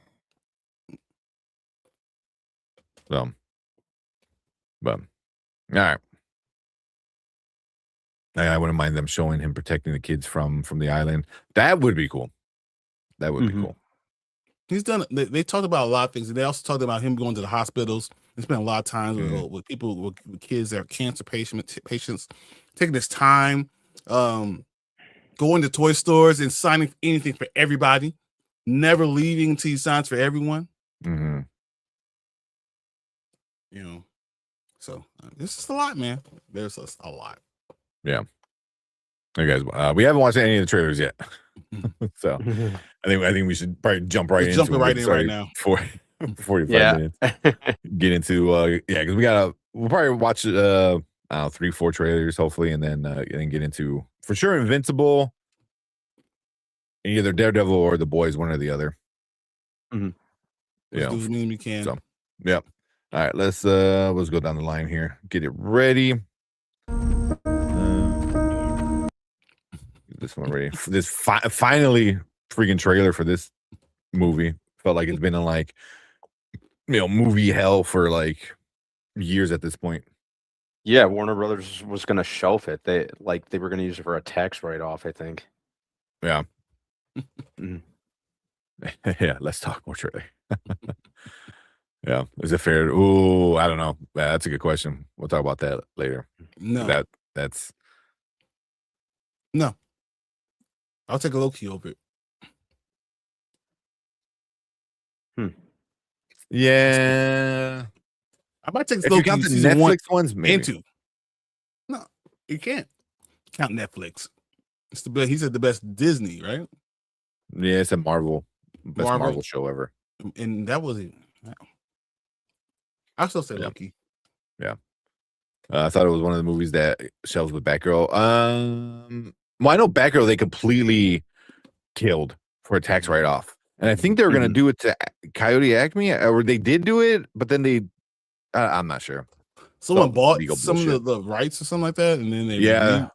So, but all right. I wouldn't mind them showing him protecting the kids from the island. That would be cool. That would be cool. He's done. They talked about a lot of things, and they also talked about him going to the hospitals. They spent a lot of time with people with kids that are cancer patients, taking this time, going to toy stores and signing anything for everybody, never leaving until he signs for everyone. Mm-hmm. You know, so this is a lot, man. There's a lot. Yeah. Hey guys, we haven't watched any of the trailers yet, so I think we should probably jump right into it right now. 45 minutes. Get into because we'll probably watch 3-4 trailers hopefully, and then get into for sure Invincible, either Daredevil or The Boys, one or the other. Mm-hmm. Yeah, do as many as we can. So, yeah. All right, let's go down the line here. Get it ready. This one ready. This finally freaking trailer for this movie. Felt like it's been in like movie hell for like years at this point. Yeah, Warner Brothers was gonna shelf it. They were gonna use it for a tax write-off, I think. Yeah. Yeah, let's talk more trailer. Yeah, is it fair? Oh, I don't know. That's a good question. We'll talk about that later. No, that's no. I'll take a low key over it. Yeah, I might take if you count the Netflix ones, maybe. No, you can't count Netflix. It's the best. He said the best Disney, right? Yeah, it's a best Marvel show ever, and that wasn't. I still say Loki. Yeah, I thought it was one of the movies that shelves with Batgirl. Well, I know Batgirl they completely killed for a tax write-off, and I think they were going to do it to Coyote Acme, or they did do it, but then I'm not sure. Someone bought some of the rights or something like that, and then they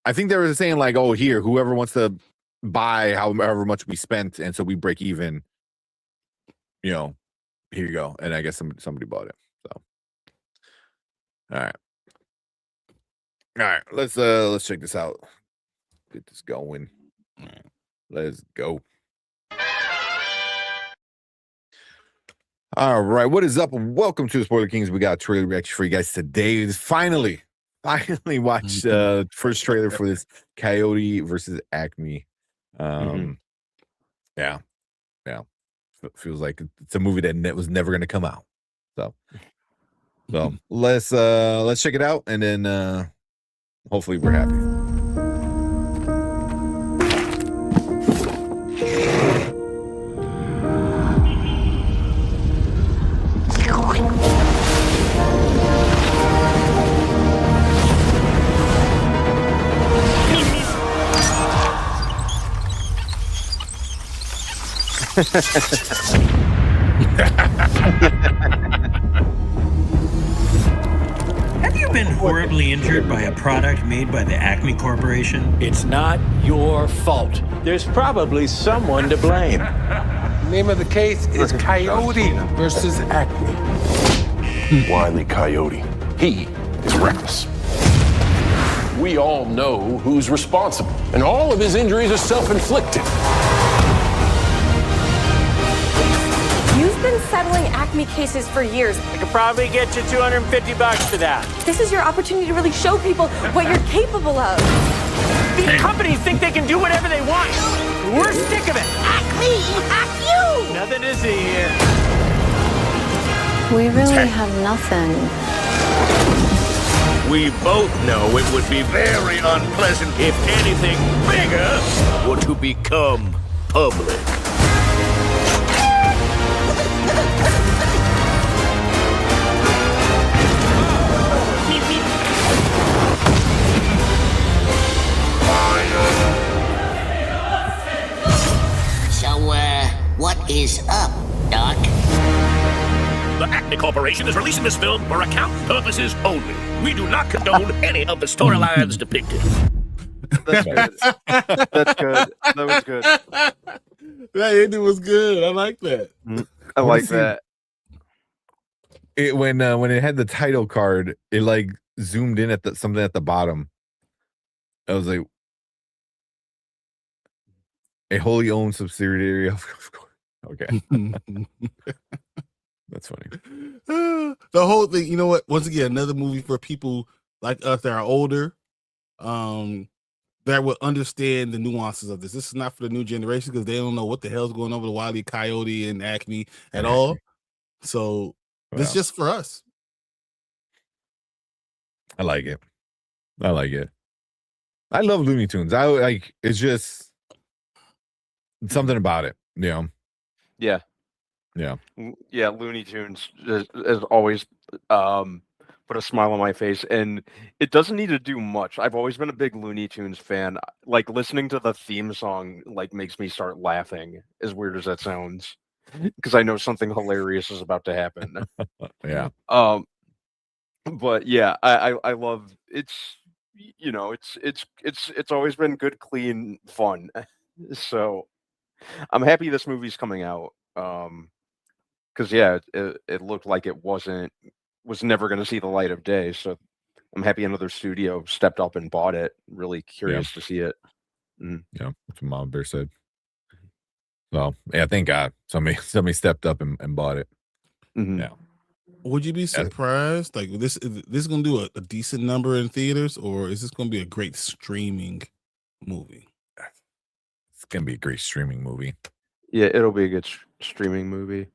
I think they were saying like, oh, here, whoever wants to buy however much we spent, and so we break even. Here you go, and I guess somebody bought it. So, all right, let's check this out. Get this going. All right, let's go. All right, what is up? Welcome to the Spoiler Kings. We got a trailer reaction for you guys today. Finally watch first trailer for this Coyote versus Acme. Yeah. It feels like it's a movie that was never going to come out. So let's check it out, and then hopefully we're happy. Have you been horribly injured by a product made by the Acme Corporation? It's not your fault. There's probably someone to blame. Name of the case is Coyote versus Acme. Wile E. Coyote. He is reckless. We all know who's responsible, and all of his injuries are self-inflicted. You've been settling Acme cases for years. I could probably get you $250 for that. This is your opportunity to really show people what you're capable of. These companies think they can do whatever they want. We're sick of it. Acme, act you! Nothing to see here. We really have nothing. We both know it would be very unpleasant if anything bigger were to become public. So, what is up, Doc? The Acme Corporation is releasing this film for accounting purposes only. We do not condone any of the storylines depicted. That's good. That's good. That was good. That ending was good. I like that. I like that. It when it had the title card, it like zoomed in at something at the bottom. I was like, a wholly owned subsidiary of. Okay. That's funny. The whole thing, you know what? Once again, another movie for people like us that are older, that will understand the nuances of this. This is not for the new generation because they don't know what the hell's going on with Wile E. Coyote and Acme at all. So this is just for us. I like it. I like it. I love Looney Tunes. I like. It's just something about it. You know. Yeah. Yeah. Yeah, Looney Tunes is always put a smile on my face, and it doesn't need to do much. I've always been a big Looney Tunes fan. Like listening to the theme song like makes me start laughing, as weird as that sounds, because I know something hilarious is about to happen. Yeah. But yeah, I love it's you know, it's always been good, clean fun. So I'm happy this movie's coming out. Because yeah, it looked like it was never going to see the light of day. So I'm happy another studio stepped up and bought it. Really curious to see it. Yeah, that's what Mom Bear said. So yeah, thank God somebody stepped up and bought it. Yeah. Would you be surprised? Like this is going to do a decent number in theaters, or is this going to be a great streaming movie? It's going to be a great streaming movie. Yeah, it'll be a good streaming movie.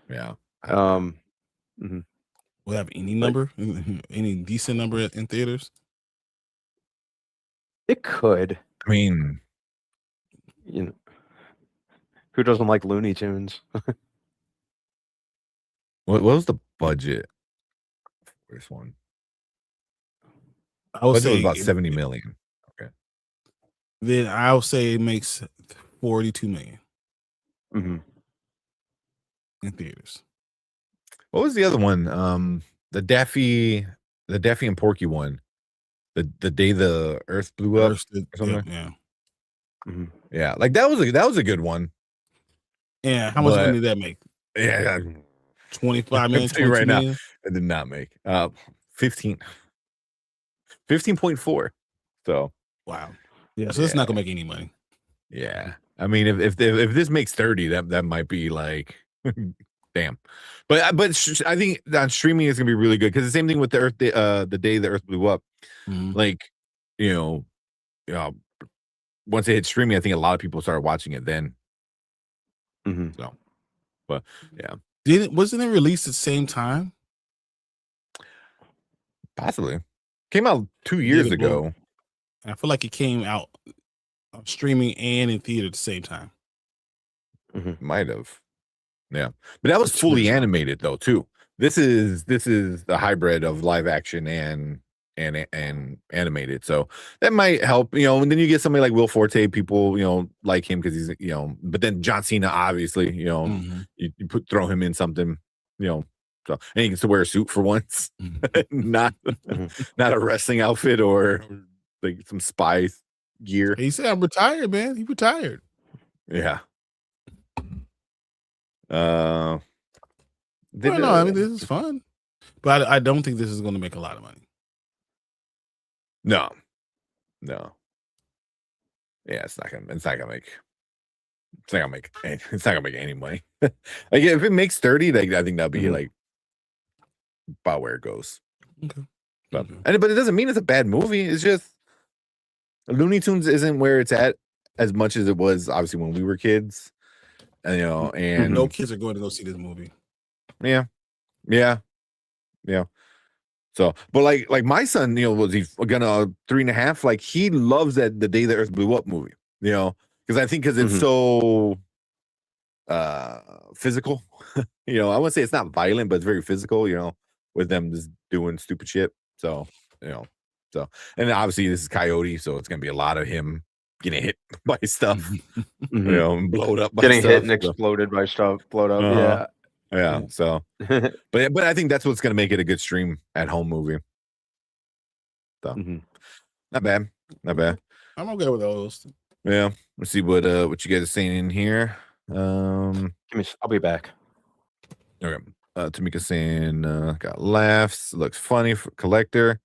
Yeah. Will have any number, any decent number in theaters? It could. I mean, you know, who doesn't like Looney Tunes? what was the budget for this one? I would say it was about 70 million. Okay. Then I'll say it makes 42 million. In theaters. What was the other one? The Daffy and Porky one. The day the Earth blew up. Or something. Yeah. Yeah, like that was a good one. Yeah, how much money did that make? Yeah, 25 million. Right now, it did not make 15.4. So wow. Yeah, so it's not gonna make any money. Yeah, I mean, if this makes 30, that might be like, damn. But I think on streaming is gonna be really good because the same thing with the Earth, the day the Earth blew up. Like, once it hit streaming, I think a lot of people started watching it then. So, but yeah, wasn't it released at the same time? Possibly came out 2 years ago. I feel like it came out streaming and in theater at the same time. Might have, yeah, but that was fully animated though too. This is the hybrid of live action and and animated. So that might help, and then you get somebody like Will Forte, people, like him because he's, but then John Cena, obviously, you throw him in something, so, and he gets to wear a suit for once, not a wrestling outfit or like some spy gear. He said, "I'm retired, man." He retired. Yeah. No, I mean, this is fun, but I don't think this is going to make a lot of money. No. Yeah, it's not gonna make any money. Like if it makes 30, like I think that'll be like about where it goes. Okay. But it doesn't mean it's a bad movie. It's just Looney Tunes isn't where it's at as much as it was obviously when we were kids. And and no kids are going to go see this movie. Yeah. So, but like my son, was he gonna 3.5? Like he loves that The Day the Earth Blew Up movie, because I think because it's so physical. I wouldn't say it's not violent, but it's very physical, with them just doing stupid shit. So, and then obviously this is Coyote, so it's gonna be a lot of him getting hit by stuff, blowed up by getting stuff, hit and exploded by stuff, blowed up. Yeah. So, but I think that's what's gonna make it a good stream at home movie. So, not bad. I'm okay with those. Yeah. Let's see what you guys are saying in here. I'll be back. Okay. Tamika saying got laughs, looks funny for collector.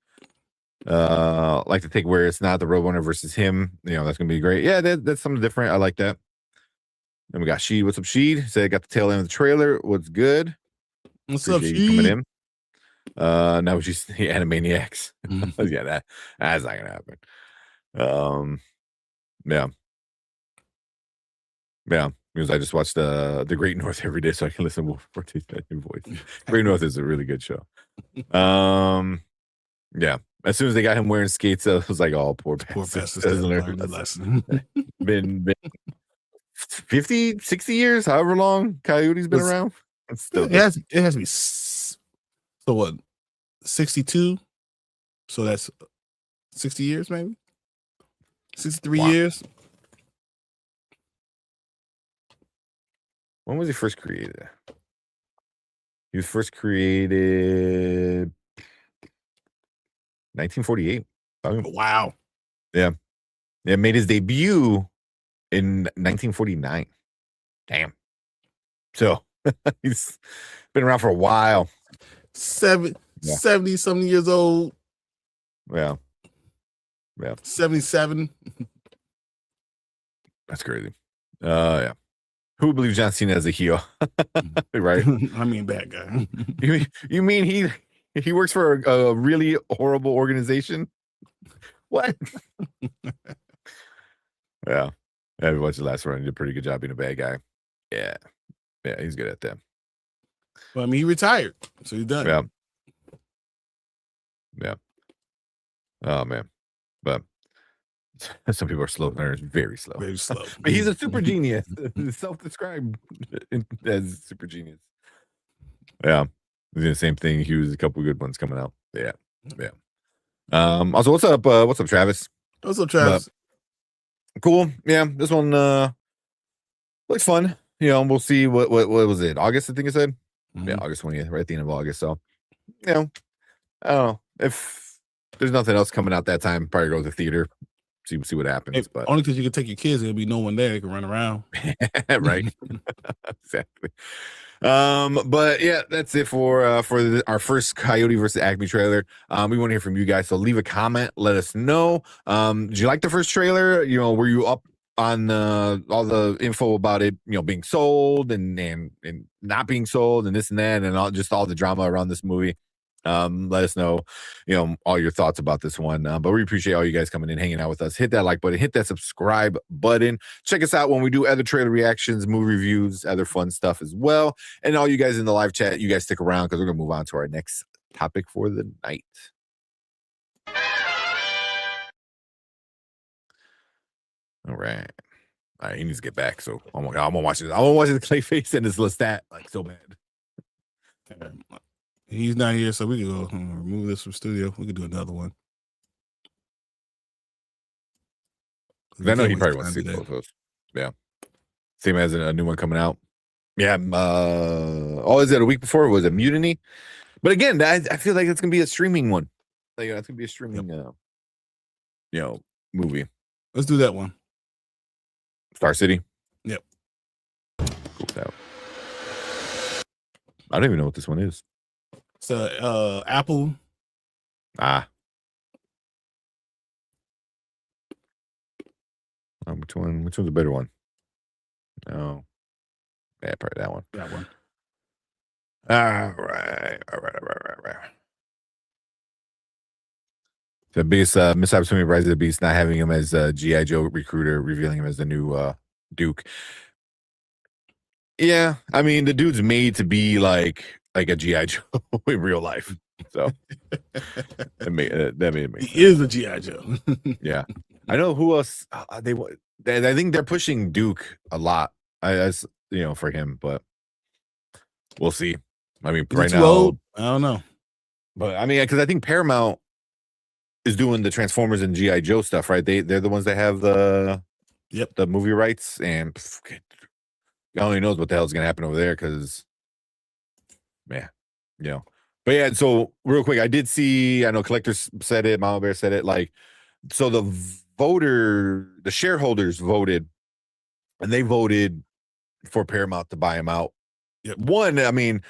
Like to take where it's not the Roadrunner versus him. That's gonna be great. Yeah, that's something different. I like that. Then we got Sheed. What's up, Sheed? Said got the tail end of the trailer. What's good? What's up, Appreciate you coming Sheed? in. Now she's the Animaniacs. Yeah, that's not gonna happen. Yeah. Because I just watched the Great North every day, so I can listen to Will Forte's new voice. Great North is a really good show. Yeah. As soon as they got him wearing skates, I was like, "Oh, poor bastard doesn't learn the lesson." been 50, 60 years, however long Coyote's been around. It's still it has to be so what 62, so that's 60 years, maybe 63 years. When was he first created? He was first created 1948. Wow. Yeah, made his debut in 1949. Damn. So he's been around for a while. 70 something years old. Yeah. 77. That's crazy. Yeah. Who believes John Cena as a heel? Right. I mean, bad guy. You mean he works for a really horrible organization? What? Yeah. I watched the last one. He did a pretty good job being a bad guy. Yeah, he's good at that. Well, I mean, he retired, so he's done. Yeah. Oh man, but some people are slow learners, very slow. But he's a super genius, self-described as super genius. Yeah, he's doing the same thing. He was a couple good ones coming out. Yeah. Also, what's up? What's up, Travis? What's up, Travis? Cool. Yeah, this one looks fun. We'll see what was it? August, I think I said. Yeah, August 20th, right at the end of August. So, I don't know. If there's nothing else coming out that time, probably go to the theater, see what happens. But only because you can take your kids, there'll be no one there. They can run around. Right. Exactly. But yeah, that's it for our first Coyote versus Acme trailer. We want to hear from you guys, so leave a comment, let us know. Did you like the first trailer? Were you up on all the info about it being sold and not being sold and this and that and all the drama around this movie? Let us know, all your thoughts about this one. But we appreciate all you guys coming in, hanging out with us. Hit that like button, hit that subscribe button. Check us out when we do other trailer reactions, movie reviews, other fun stuff as well. And all you guys in the live chat, you guys stick around because we're gonna move on to our next topic for the night. All right, he needs to get back. So I'm gonna watch it. I'm gonna watch the Clayface and his Lestat like so bad. He's not here, so we can go remove this from studio. We can do another one. I know he probably wants to see both of those. Yeah. Same as a new one coming out. Yeah. Is it a week before? Was it Mutiny? But again, I feel like it's gonna be a streaming one. Like it's gonna be a streaming movie. Let's do that one. Star City. Yep. Cool. I don't even know what this one is. It's Apple. Which one's a better one? No. Yeah, probably that one. That one. All right. The Beast, Miss Opportunity, Rise of the Beast, not having him as G.I. Joe recruiter, revealing him as the new Duke. Yeah, I mean, the dude's made to be like a G.I. Joe in real life. So that made it make sense. He is a G.I. Joe. Yeah. I know who else I think they're pushing Duke a lot. For him, but we'll see. I mean, right now, old? I don't know. But I mean, because I think Paramount is doing the Transformers and G.I. Joe stuff, right? They're the ones that have the movie rights, and God only knows what the hell's gonna happen over there. Because, man, But yeah, so real quick, I did see. I know Collectors said it, Mama Bear said it. Like, so the shareholders voted, and they voted for Paramount to buy him out. Yep. One, I mean,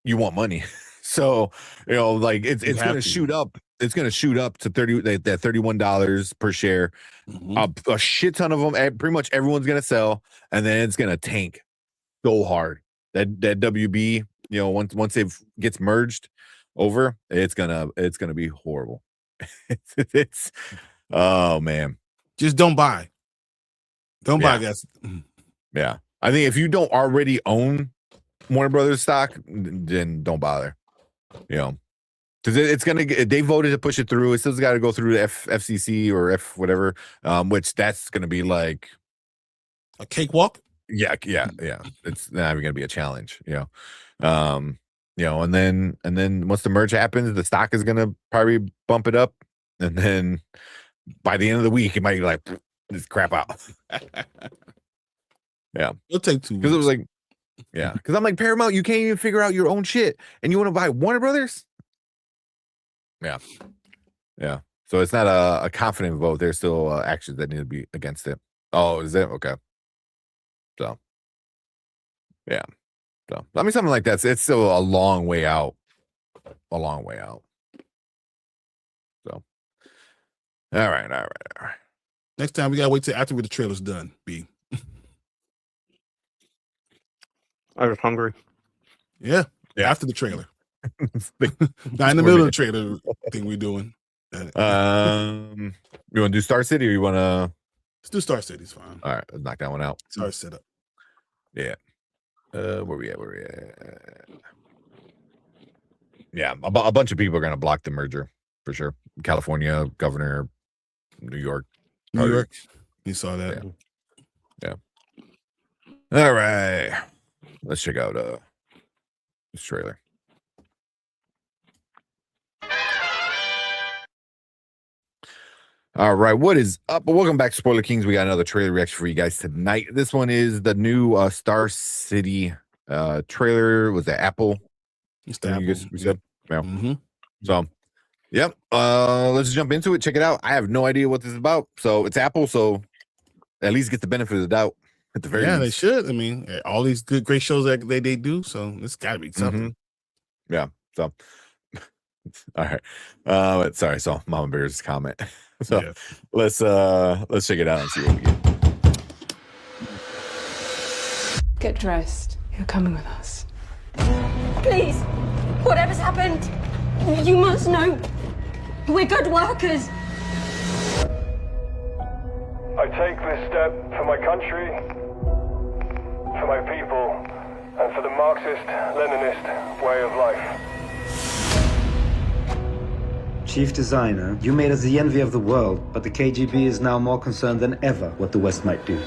you want money, so like it's going to shoot up. It's going to shoot up to $31 per share. Mm-hmm. A shit ton of them. Pretty much everyone's going to sell, and then it's going to tank so hard. That WB, once it gets merged over, it's gonna be horrible. it's oh man, just don't buy. Don't buy, guys. Yeah. I think if you don't already own Warner Brothers stock, then don't bother. Because it's gonna get. They voted to push it through. It still's got to go through the FCC or F whatever, which that's gonna be like a cakewalk. Yeah. It's not even gonna be a challenge. And then once the merge happens, the stock is gonna probably bump it up, and then by the end of the week, it might be like this crap out. Yeah, it'll take 2 weeks. Because it was like, because I'm like, Paramount, you can't even figure out your own shit, and you want to buy Warner Brothers? Yeah. So it's not a confident vote. There's still actions that need to be against it. Oh, is it? Okay. So, yeah. So, I mean, something like that. It's still a long way out. So, all right. Next time we gotta wait till after the trailer's done. B. I was hungry. Yeah. After the trailer. Not in the middle of the trailer thing we're doing. You want to do Star City, or you want to? Let's do Star City. It's fine. All right, let's knock that one out. It's our setup. Yeah. Where we at? Yeah, a bunch of people are gonna block the merger for sure. California governor, New York. You saw that. Yeah. All right. Let's check out this trailer. All right, what is up? Welcome back to Spoiler Kings. We got another trailer reaction for you guys tonight. This one is the new Star City trailer. Was that Apple? It's the Apple. We said? Yeah. Mm-hmm. So, yep. Let's jump into it. Check it out. I have no idea what this is about. So it's Apple. So at least get the benefit of the doubt. At the very least. They should. I mean, all these great shows that they do. So it's got to be something. Mm-hmm. Yeah. So, all right. Sorry. So Mama Bear's comment. So let's check it out and see what we get. Get dressed. You're coming with us. Please, whatever's happened, you must know. We're good workers. I take this step for my country, for my people, and for the Marxist-Leninist way of life. Chief designer, you made us the envy of the world, but the KGB is now more concerned than ever what the West might do.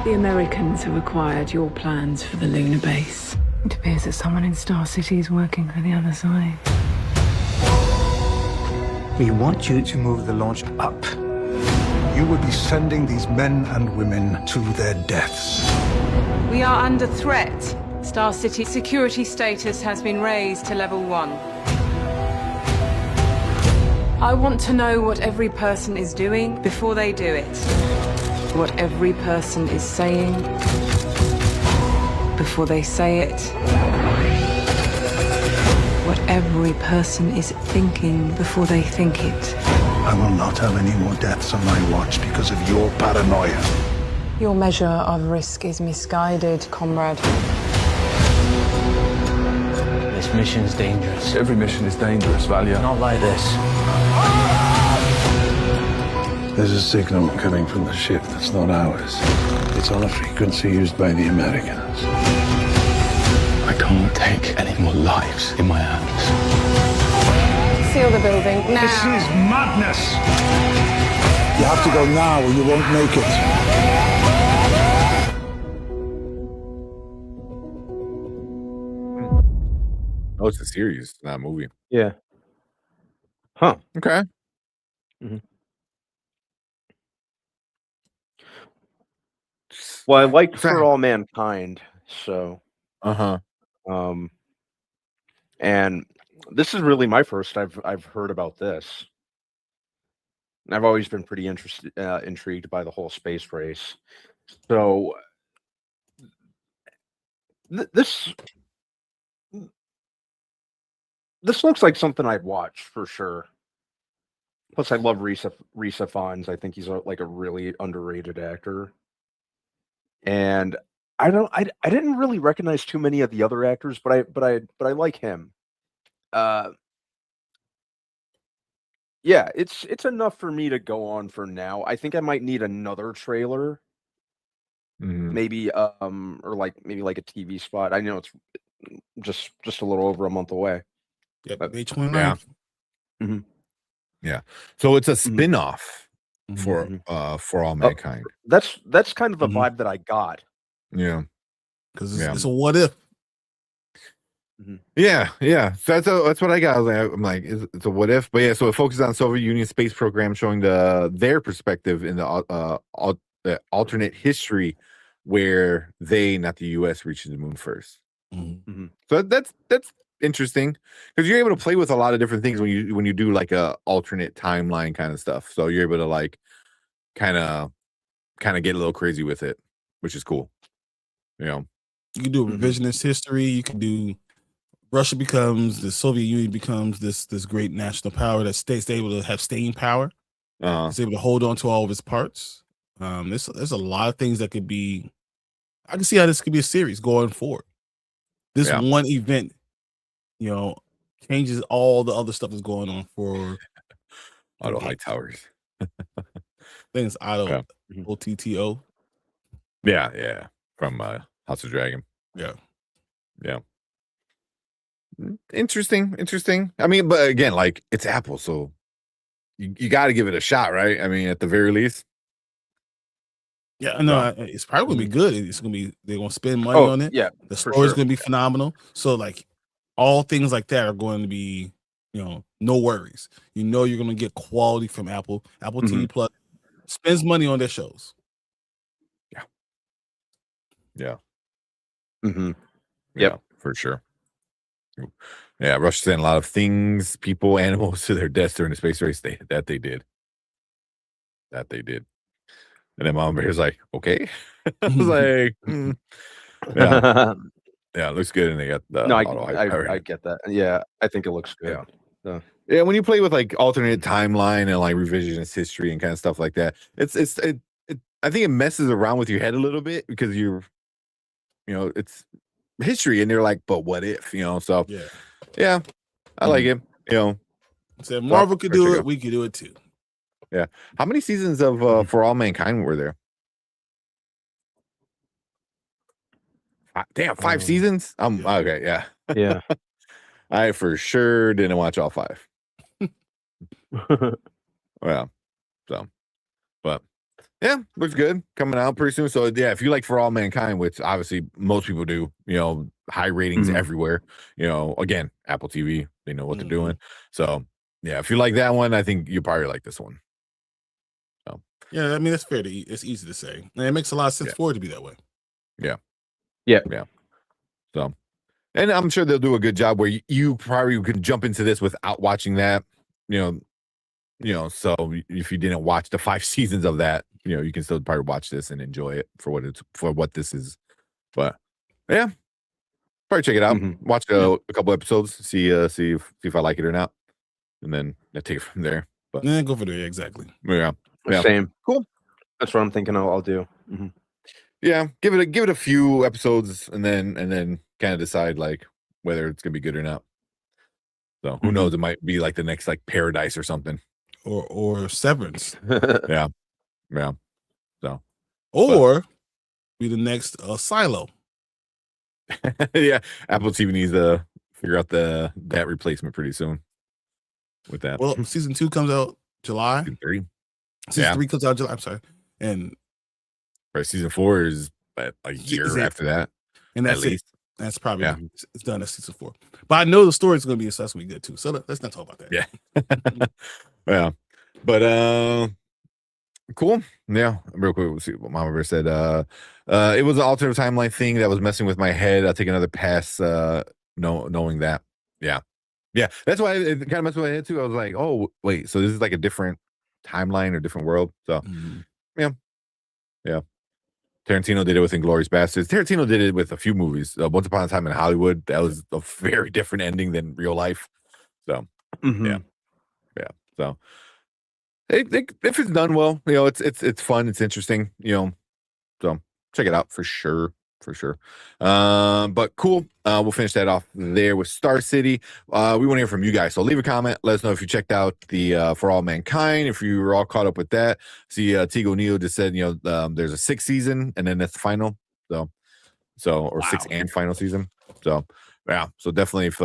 The Americans have acquired your plans for the lunar base. It appears that someone in Star City is working for the other side. We want you to move the launch up. You will be sending these men and women to their deaths. We are under threat. Star City security status has been raised to level 1. I want to know what every person is doing before they do it. What every person is saying before they say it. What every person is thinking before they think it. I will not have any more deaths on my watch because of your paranoia. Your measure of risk is misguided, comrade. This mission's dangerous. Every mission is dangerous, Valia. Not like this. There's a signal coming from the ship that's not ours. It's on a frequency used by the Americans. I can't take any more lives in my hands. Seal the building now. This is madness! You have to go now or you won't make it. Oh, it's a series, not a movie. Yeah. Huh. Okay. Well, I like For All Mankind, so and this is really my first I've heard about this. And I've always been pretty intrigued by the whole space race. So this looks like something I'd watch for sure. Plus, I love Risa Fons. I think he's like a really underrated actor. And I didn't really recognize too many of the other actors, but I like him. Yeah, it's enough for me to go on for now. I think I might need another trailer. Maybe or maybe like a TV spot. I know it's just a little over a month away. Yeah, May 29th. Yeah. Yeah. So it's a spin-off for All Mankind. That's kind of the vibe that I got. Yeah. Because it's a what if. Yeah. So that's what I got. I'm like, it's a what if, but yeah. So it focuses on Soviet Union space program, showing their perspective in the alternate history where they, not the U.S., reaches the moon first. So that's interesting because you're able to play with a lot of different things when you do like a alternate timeline kind of stuff. So you're able to like kind of get a little crazy with it, which is cool. You can do revisionist history. You can do the Soviet Union becomes this great national power that stays able to have staying power. It's able to hold on to all of its parts. There's a lot of things that could be. I can see how this could be a series going forward. This one event, changes all the other stuff that's going on for Otto Hightowers. I think it's Otto OTTO. Yeah, from House of Dragon. Yeah. Interesting. I mean, but again, like it's Apple, so you got to give it a shot, right? I mean, at the very least. Yeah, no, it's probably gonna be good. It's gonna be they're gonna spend money on it. Yeah, the story's gonna be phenomenal. So like all things like that are going to be, no worries. You're gonna get quality from Apple. Apple TV Plus spends money on their shows. Yeah. Yep, for sure. Yeah, Russia sent a lot of things, people, animals to their deaths during the space race. They did. And then Mom Bear's like, okay. I was like, yeah, it looks good. And they got the I get that. Yeah, I think it looks good. Yeah, when you play with like alternate timeline and like revisionist history and kind of stuff like that, it's I think it messes around with your head a little bit because it's history and they're like, but what if, so yeah, I like it. So if Marvel could do it, we could do it too. Yeah. How many seasons of For All Mankind were there? Damn, 5 seasons? Okay, yeah. Yeah. I for sure didn't watch all 5. Well, but Yeah, looks good. Coming out pretty soon. So yeah, if you like For All Mankind, which obviously most people do, high ratings everywhere. Again, Apple TV, they know what they're doing. So yeah, if you like that one, I think you probably like this one. So yeah, I mean it's fair to it's easy to say. And it makes a lot of sense for it to be that way. Yeah. Yeah. So, and I'm sure they'll do a good job where you probably could jump into this without watching that. So if you didn't watch the 5 seasons of that, you can still probably watch this and enjoy it for what this is. But yeah, probably check it out. Watch a couple episodes, see if I like it or not, and then take it from there. But yeah, go for there. Exactly. Yeah. Same. Cool. That's what I'm thinking I'll do. Yeah, give it a few episodes and then kind of decide like whether it's gonna be good or not. So who knows? It might be like the next like Paradise or something. Or Severance. Yeah. So or be the next Silo. Yeah, Apple TV needs to figure out that replacement pretty soon with that. Well, season 2 comes out July. Season 3. Season 3 comes out July. I'm sorry. And season 4 is a year after that. And that's at least. That's probably it's done at season 4. But I know the story's going to be assessed good too. So let's not talk about that. Yeah. Yeah. But cool. Yeah. Real quick, we'll see what Mama Bear said. It was an alternate timeline thing that was messing with my head. I'll take another pass knowing that. Yeah. Yeah. That's why it kind of messed with my head too. I was like, oh wait, so this is like a different timeline or different world. So yeah. Tarantino did it with Inglourious Basterds. Tarantino did it with a few movies. Once Upon a Time in Hollywood, that was a very different ending than real life. So yeah. So if it's done well, it's fun, it's interesting, so check it out for sure. But cool. We'll finish that off there with Star City. We want to hear from you guys, so leave a comment, let us know if you checked out the For All Mankind, if you were all caught up with that. See, Tigo Neo just said there's a 6th season and then that's the final, or 6th and final season. So yeah, so definitely if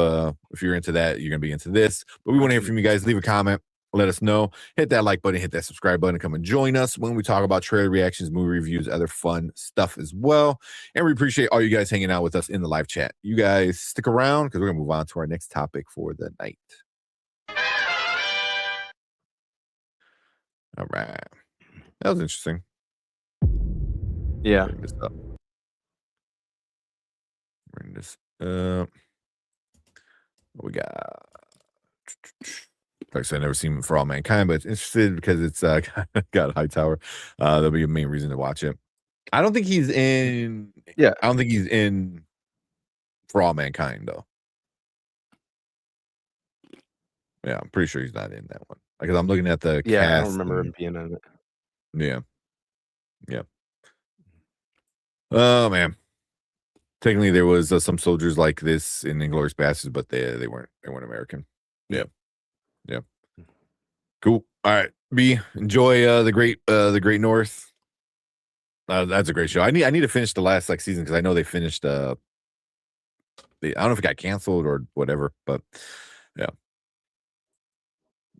you're into that, you're gonna be into this. But we want to hear from you guys. Leave a comment, let us know, hit that like button, hit that subscribe button, come and join us when we talk about trailer reactions, movie reviews, other fun stuff as well. And we appreciate all you guys hanging out with us in the live chat. You guys stick around because we're gonna move on to our next topic for the night. All right, that was interesting. Yeah. Bring this up. What we got? Like I said, I've never seen For All Mankind, but it's interested because it's got Hightower. That'll be a main reason to watch it. I don't think he's in. Yeah, I don't think he's in For All Mankind though. Yeah, I'm pretty sure he's not in that one. Because I'm looking at the cast. I don't remember him being in it. Yeah. Oh man. Technically, there was some soldiers like this in Inglourious Basterds, but they weren't American. Yeah. Cool. All right, B. Enjoy the Great North. That's a great show. I need to finish the last season because I know they finished. I don't know if it got canceled or whatever, but yeah.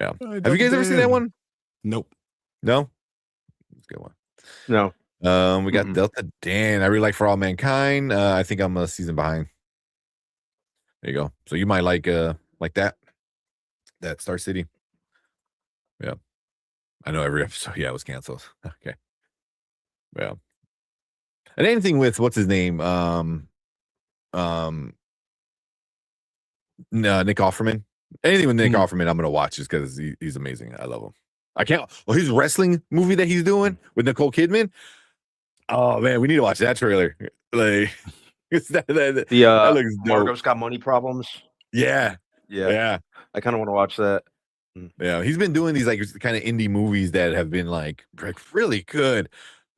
Have you guys ever seen that one? Nope. No. It's a good one. No. We got Delta Dan. I really like For All Mankind. I think I'm a season behind. There you go. So you might like that Star City. Yeah. I know every episode. Yeah, it was canceled. Okay. Yeah. And anything with what's his name? Nick Offerman. Anything with Nick Offerman, I'm gonna watch just because he's amazing. I love him. I can't. Well, his wrestling movie that he's doing with Nicole Kidman. Oh man, we need to watch that trailer. Like that looks dope. Margot's Got Money Problems. Yeah. I kind of want to watch that. Yeah, he's been doing these like kind of indie movies that have been like really good.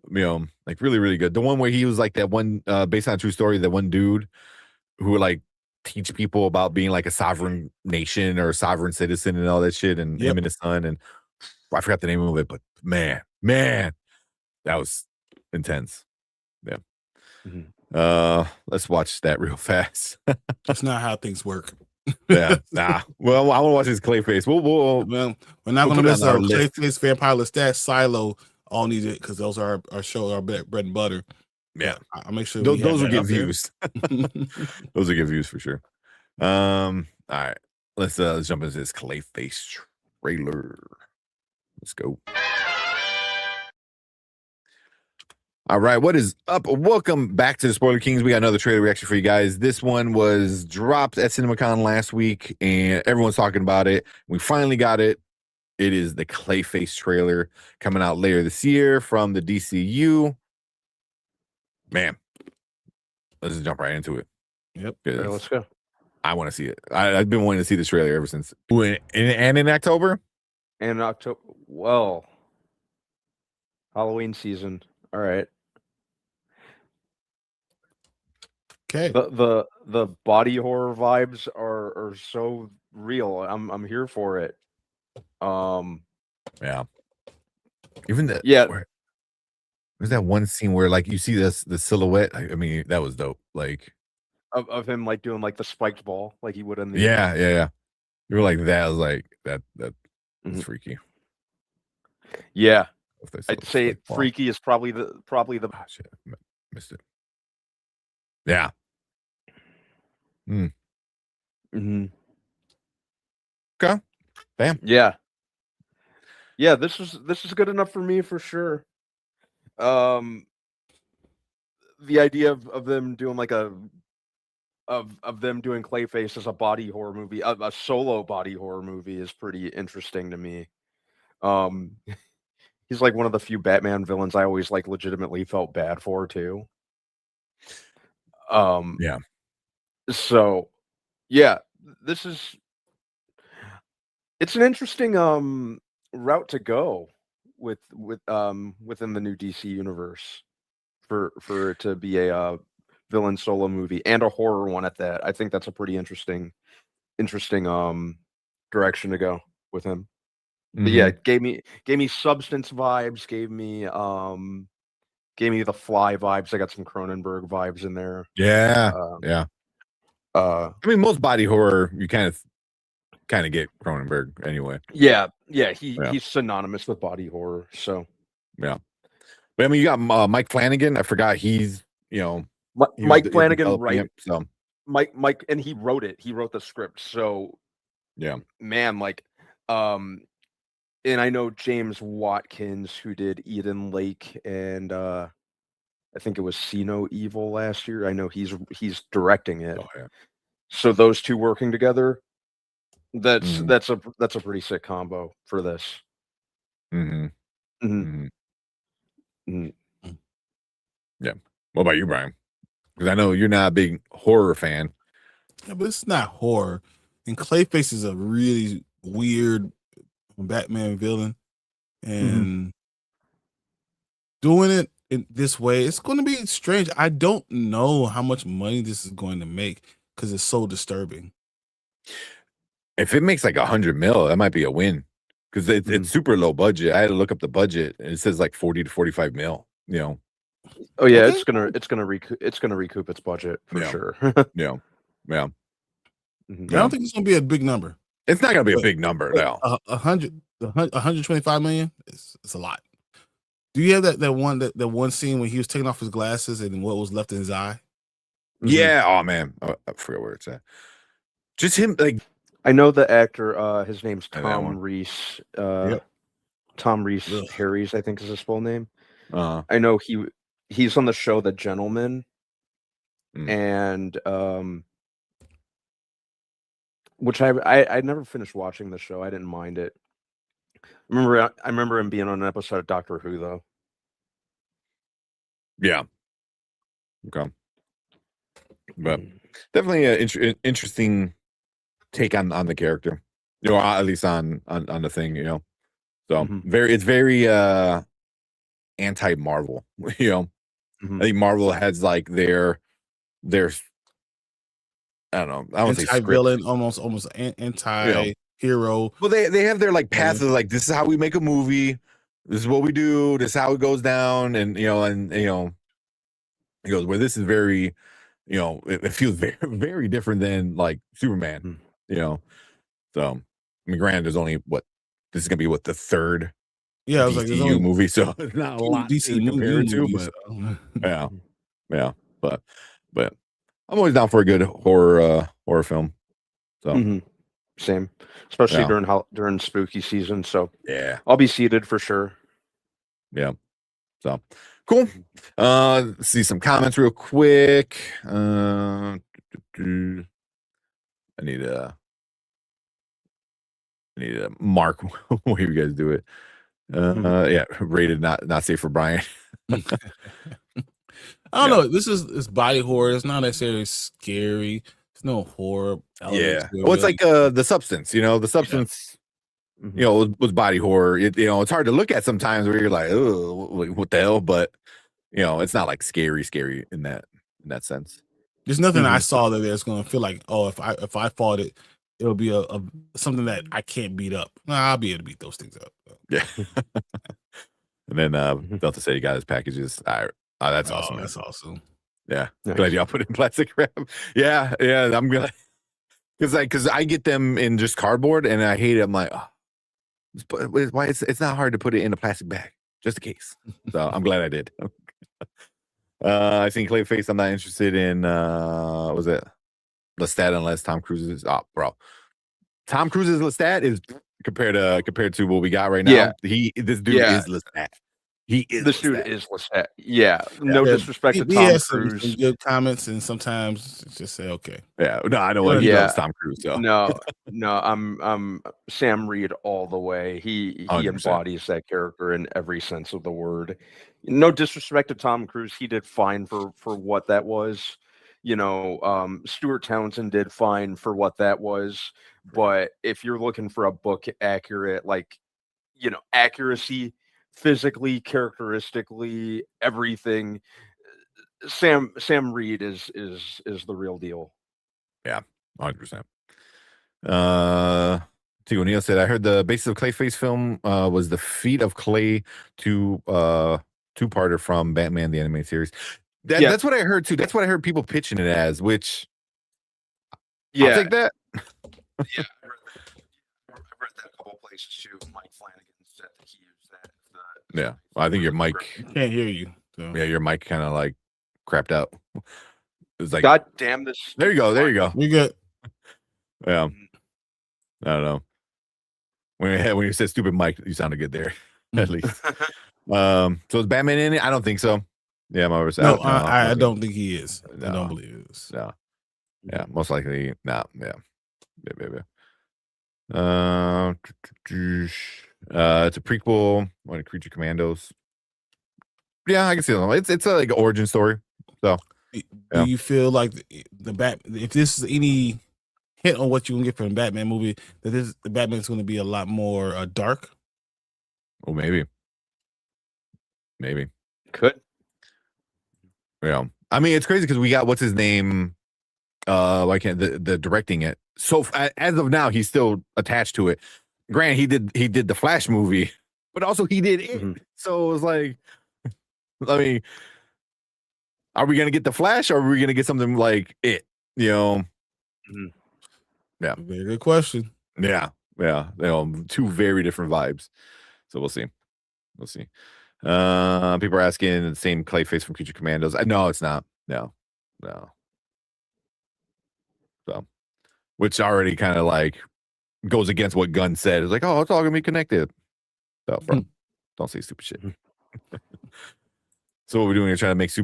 Like really, really good. The one where he was like that one based on a true story, that one dude who would like teach people about being like a sovereign nation or a sovereign citizen and all that shit, and him and his son, and I forgot the name of it, but man, that was intense. Yeah. Let's watch that real fast. That's not how things work. Yeah, nah. Well, I want to watch this Clayface. We're not going to miss our Clayface, Vampire Lestat, Silo, all need it because those are our show, our bread and butter. Yeah, I'll make sure those will get get views. Those will get views for sure. All right, let's jump into this Clayface trailer. Let's go. All right, what is up? Welcome back to the Spoiler Kings. We got another trailer reaction for you guys. This one was dropped at CinemaCon last week, and everyone's talking about it. We finally got it. It is the Clayface trailer coming out later this year from the DCU. Man, let's just jump right into it. Yep. Let's go. I want to see it. I've been wanting to see this trailer ever since. And in October? And in October. Well, Halloween season. All right. Okay. The body horror vibes are so real. I'm here for it. Yeah. Even the there's that one scene where like you see the silhouette. I mean, that was dope. Like of him like doing like the spiked ball like he would in the yeah. You were like that. I was like that's freaky. Yeah. I'd say freaky is probably the oh, shit. Missed it. Yeah. Okay. Bam. Yeah. This is good enough for me for sure. The idea of them doing like of them doing Clayface as a body horror movie, a solo body horror movie is pretty interesting to me. He's like one of the few Batman villains I always like legitimately felt bad for too. Yeah. So yeah, it's an interesting route to go within the new DC universe for it to be a villain solo movie and a horror one at that. I think that's a pretty interesting direction to go with him. But yeah, it gave me Substance vibes, gave me the Fly vibes. I got some Cronenberg vibes in there. Yeah. I mean, most body horror you kind of get Cronenberg anyway. Yeah, he's synonymous with body horror. So yeah, but I mean, you got Mike Flanagan. I forgot he's Mike Flanagan, right? So Mike, and he wrote it. He wrote the script. So yeah, man, like and I know James Watkins, who did Eden Lake and I think it was See No Evil last year. I know he's directing it. Oh, yeah. So those two working together, that's a pretty sick combo for this. Yeah. What about you, Brian? Because I know you're not a big horror fan. Yeah, but it's not horror. And Clayface is a really weird Batman villain, and doing it in this way, it's going to be strange. I don't know how much money this is going to make because it's so disturbing. If it makes like 100 mil, that might be a win because it's super low budget. I had to look up the budget, and it says like 40 to 45 mil. Oh yeah, it's gonna recoup its budget for sure. Yeah. I don't think it's going to be a big number. It's not going to be a big number now. 125 million. It's a lot. Do you have that one scene when he was taking off his glasses and what was left in his eye? Yeah. Oh man, I forget where it's at. Just him. Like I know the actor. His name's Tom Reese. Tom Reese Harris, I think is his full name. I know he's on the show The Gentleman, and which I never finished watching the show. I didn't mind it. I remember him being on an episode of Doctor Who though. Yeah. Okay. But definitely an interesting take on the character, at least on the thing, So it's very anti-Marvel, I think Marvel has like their I don't know. I don't say villain, almost anti-hero. Well, they have their like path of like, this is how we make a movie. This is what we do. This is how it goes down. And he goes, where this is very, it feels very, very different than like Superman. So I mean, granted, there's only this is gonna be the third Yeah, I was like, there's only movie, so it's not a lot DC to compare it to, movies, but so. yeah, but I'm always down for a good horror film. So same, especially Yeah. during spooky season. So yeah, I'll be seated for sure. yeah. So cool. Let's see some comments real quick. I need to mark where you guys do it. Yeah, rated not safe for Brian. I don't know. This is body horror. It's not necessarily scary. There's no horror element Yeah. to it, Well, it's really. like The Substance, the Substance, was body horror. It's hard to look at sometimes where you're like, oh, what the hell? But it's not like scary in that sense. There's nothing I saw that's going to feel like, oh, if I fought it, it'll be a something that I can't beat up. Nah, I'll be able to beat those things up. Yeah. And then Delta said he got his packages. That's awesome. That's awesome. Yeah. Nice. Glad y'all put it in plastic wrap. Yeah. I'm glad. Because I get them in just cardboard and I hate it. I'm like, why it's not hard to put it in a plastic bag, just in case. So I'm glad I did. I seen Clayface. I'm not interested in was it Lestat unless Tom Cruise is bro. Tom Cruise's Lestat is compared to what we got right now. Yeah. This dude is Lestat. He is This dude is Lestat. Yeah. No disrespect to He Tom has Cruise. some good comments, and sometimes just say, okay. Yeah. No, I know what he loves Tom Cruise. So. No, I'm Sam Reed all the way. He 100%. embodies that character in every sense of the word. No disrespect to Tom Cruise, he did fine for what that was. Stuart Townsend did fine for what that was. But if you're looking for a book accurate, accuracy, physically, characteristically, everything, Sam Reed is the real deal. Yeah, 100%. T. O'Neill said, I heard the basis of Clayface film was the Feet of Clay two-parter from Batman the Animated Series. That's what I heard too. That's what I heard people pitching it as, which I'll take that. Yeah, I read that a couple places too. Mike Flanagan said that he used that. Yeah, well, I think your mic can't hear you. So. Yeah, your mic kind of like crapped out. It was like, God damn this. There you go. We good. Yeah. I don't know. When you said stupid mic, you sounded good there, at least. So is Batman in it? I don't think so. Yeah, I don't think he is. No, I don't believe it is. No. Yeah, most likely not. Yeah. It's a prequel. What, Creature Commandos? Yeah, I can see that. It's like an origin story. So, do you feel like if this is any hint on what you can get from the Batman movie, that the Batman's going to be a lot more dark? Oh, maybe. Could. Yeah. I mean, it's crazy because we got what's his name. Why can't the directing it? So as of now, he's still attached to it. Granted, he did the Flash movie, but also he did it. So it was like, I mean, are we gonna get the Flash, or are we gonna get something like it? Yeah. Very good question. Yeah. Two very different vibes. So we'll see. People are asking the same Clayface from Creature Commandos. No, it's not. No. So, which already kind of like goes against what Gunn said. It's like, oh, it's all gonna be connected. So, bro, don't say stupid shit. So, what we're doing here, trying to make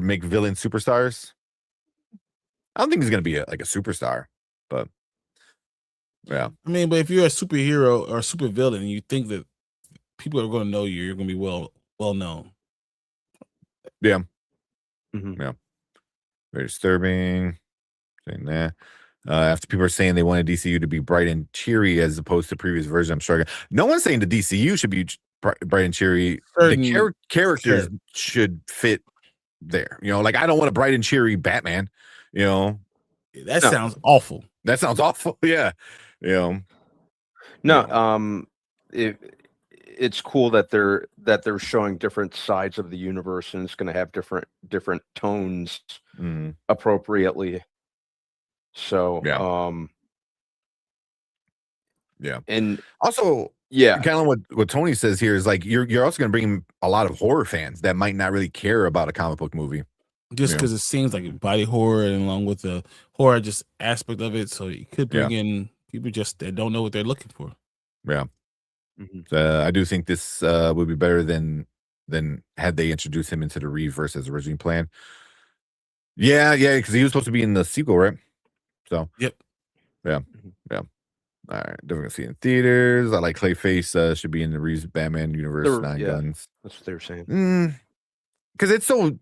make villain superstars. I don't think he's gonna be a superstar, but yeah. I mean, but if you're a superhero or a super villain, you think that people are going to know you're going to be well known. Yeah. Yeah. Very disturbing. Saying that. After people are saying they wanted DCU to be bright and cheery as opposed to previous versions, I'm struggling. No one's saying the DCU should be bright and cheery. The characters should fit there. Like I don't want a bright and cheery Batman. That sounds awful. That sounds awful. Yeah. No. It's cool that they're showing different sides of the universe, and it's going to have different tones appropriately. So yeah. And also, Yeah, kind of what Tony says here is like you're also going to bring in a lot of horror fans that might not really care about a comic book movie, just because it seems like body horror and along with the horror just aspect of it. So you could bring in people just that don't know what they're looking for. Yeah, I do think this would be better than had they introduced him into the Reverse as originally planned. Yeah, because he was supposed to be in the sequel, right? So yep, yeah. All right, definitely gonna see it in theaters. I like Clayface should be in the Reeves Batman universe. Nine Guns. That's what they were saying. Because it's so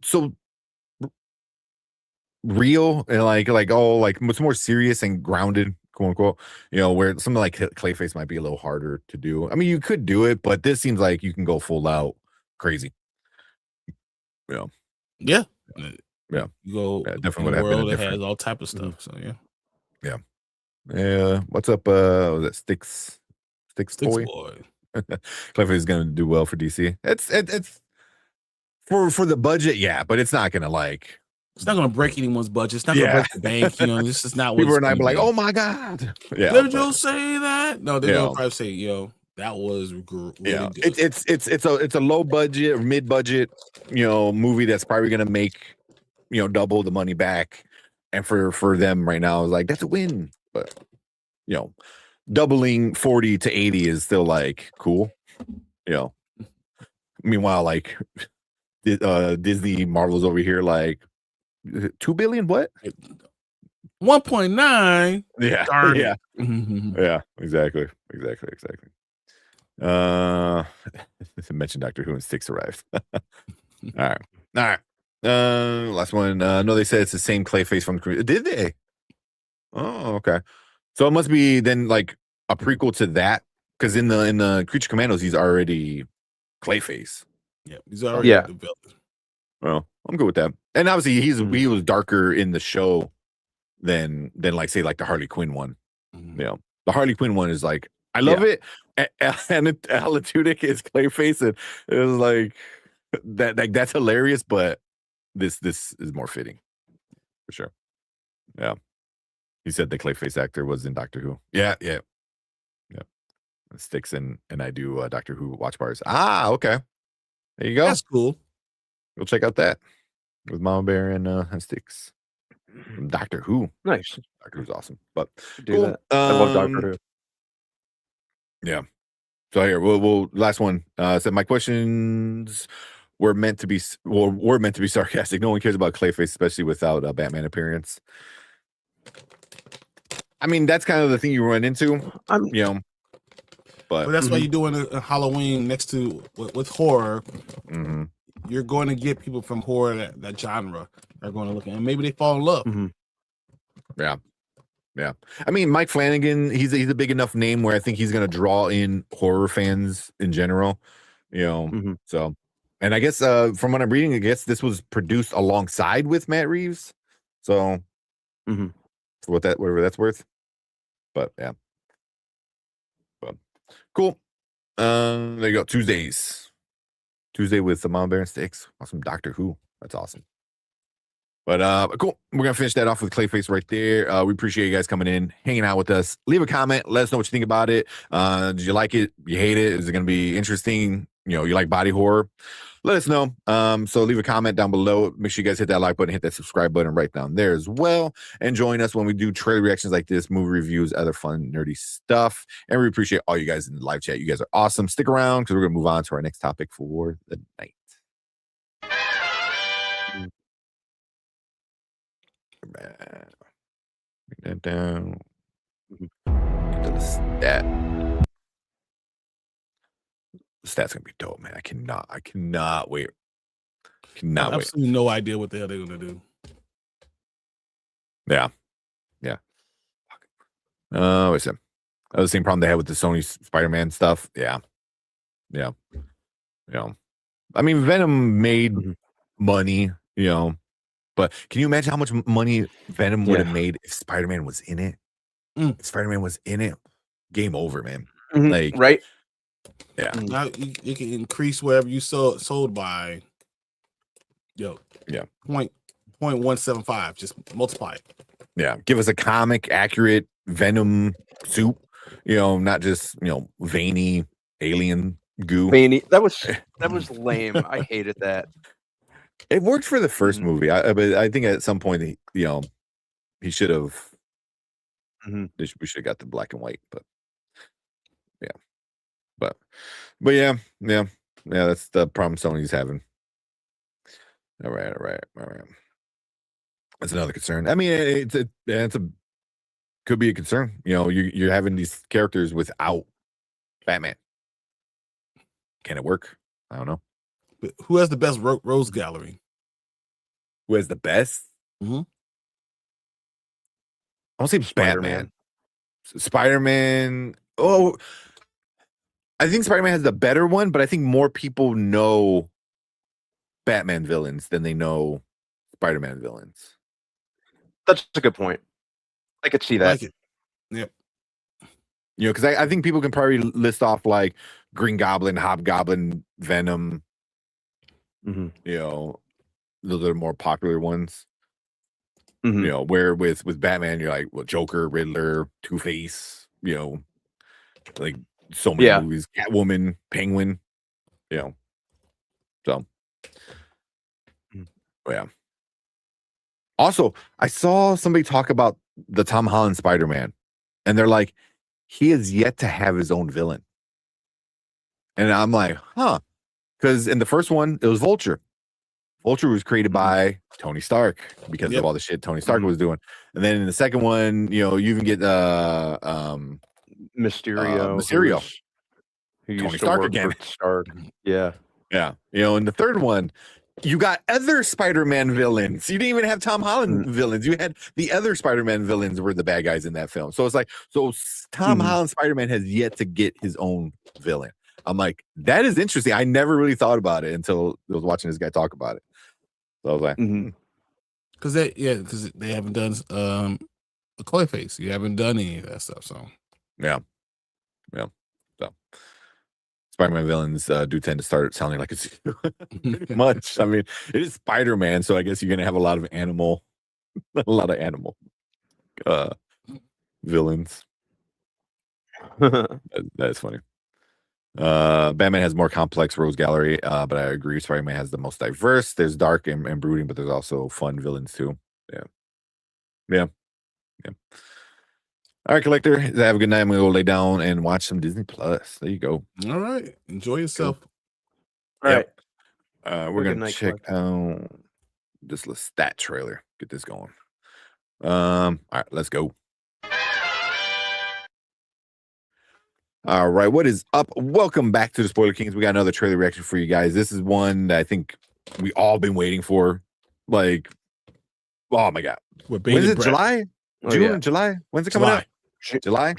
real and like it's more serious and grounded, quote unquote. Where something like Clayface might be a little harder to do. I mean, you could do it, but this seems like you can go full out crazy. Yeah. You go definitely in would a have been world that different. has all type of stuff. So Yeah. What's up? Was that Sticks Boy? Clayface is gonna do well for DC. It's for the budget, but it's not gonna like. It's not gonna break anyone's budget. It's not gonna break the bank. This is not what people are not be like, oh my god. Yeah. Did you say that? No, they're gonna probably say, that was really good. It's a low budget or mid budget, movie that's probably gonna make double the money back. And for them right now, is like that's a win. But doubling 40 to 80 is still like cool. Meanwhile, like Disney Marvel's over here like 2 billion what? 1.9. Yeah. Darn yeah. Yeah, exactly. Mention Doctor Who and Sticks arrived. All right. Last one. No, they said it's the same Clayface from the. Did they? Oh, okay. So it must be then like a prequel to that, because in the Creature Commandos he's already Clayface. Yeah, he's already developed. Well, I'm good with that. And obviously he was darker in the show than like say like the Harley Quinn one. The Harley Quinn one is like I love it, and Alan Tudyk is Clayface, and it was like that. Like that's hilarious, but this is more fitting for sure. Yeah. He said the Clayface actor was in Doctor Who. Yeah. Sticks and I do Doctor Who watch bars. Okay. There you go. That's cool. Go check out that with Mama Bear and Sticks. From Doctor Who. Nice. Doctor Who's awesome. But do that. I love Doctor Who. Yeah. So here, we'll last one. Said my questions were meant to be sarcastic. No one cares about Clayface, especially without a Batman appearance. I mean, that's kind of the thing you run into, but that's why you're doing a Halloween next to with horror. You're going to get people from horror that genre are going to look at, and maybe they fall in love. Yeah. I mean, Mike Flanagan, he's a big enough name where I think he's going to draw in horror fans in general. So, and I guess from what I'm reading, I guess this was produced alongside with Matt Reeves. So, for whatever that's worth. But yeah. But cool. There you go. Tuesday with the Mama Bear and Sticks. Awesome. Doctor Who. That's awesome. But cool. We're gonna finish that off with Clayface right there. We appreciate you guys coming in, hanging out with us. Leave a comment. Let us know what you think about it. Did you like it? You hate it? Is it gonna be interesting? You like body horror? Let us know. So leave a comment down below. Make sure you guys hit that like button, hit that subscribe button right down there as well. And join us when we do trailer reactions like this, movie reviews, other fun, nerdy stuff. And we appreciate all you guys in the live chat. You guys are awesome. Stick around because we're gonna move on to our next topic for the night. Bring that down. Get to the stat. The stat's gonna be dope, man. I cannot wait. I have absolutely no idea what the hell they're gonna do. Yeah. Wait a second. The same problem they had with the Sony Spider-Man stuff. Yeah. I mean, Venom made money, but can you imagine how much money Venom would have made if Spider-Man was in it? If Spider-Man was in it, game over, man. Like, right? Yeah. Now you can increase wherever you sold by. Yeah. 0.175. Just multiply it. Yeah. Give us a comic accurate Venom suit. Not just veiny alien goo. That was lame. I hated that. It worked for the first movie, but I think at some point, he should have. We should have got the black and white, but yeah, that's the problem Sony's having. All right. That's another concern. I mean, it's could be a concern. You're having these characters without Batman. Can it work? I don't know. But who has the best Rose Gallery? Who has the best? I won't say Batman. Spider-Man. Oh, I think Spider-Man has the better one, but I think more people know Batman villains than they know Spider-Man villains. That's a good point. I could see that. I like it. Yep. Because I think people can probably list off like Green Goblin, Hobgoblin, Venom. Those are more popular ones. Where with Batman, you're like, well, Joker, Riddler, Two-Face. Like so many movies. Catwoman, Penguin. So. Yeah. Also, I saw somebody talk about the Tom Holland Spider-Man, and they're like, he has yet to have his own villain. And I'm like, because in the first one, it was Vulture. Vulture was created by Tony Stark because of all the shit Tony Stark was doing. And then in the second one, you even get Mysterio. Who Tony Stark again. Stark. Yeah. Yeah. In the third one, you got other Spider-Man villains. You didn't even have Tom Holland villains. You had the other Spider-Man villains were the bad guys in that film. So it's like, Tom Holland Spider-Man has yet to get his own villain. I'm like, that is interesting. I never really thought about it until I was watching this guy talk about it. So I was like, because they haven't done a Clayface. You haven't done any of that stuff. So yeah. So Spider-Man villains do tend to start sounding like it's much. I mean, it is Spider-Man, so I guess you're gonna have a lot of animal villains. That's funny. Batman has more complex rogues gallery, but I agree Spider-Man has the most diverse. There's dark and brooding, but there's also fun villains too. Yeah. All right, collector. Have a good night. I'm gonna go lay down and watch some Disney Plus. There you go. All right. Enjoy yourself. All right. We're gonna check out this little stat trailer. Get this going. All right, let's go. All right, what is up? Welcome back to the Spoiler Kings. We got another trailer reaction for you guys. This is one that I think we all been waiting for. Like, oh my god, when is it? July? June? July? When's it coming out? July?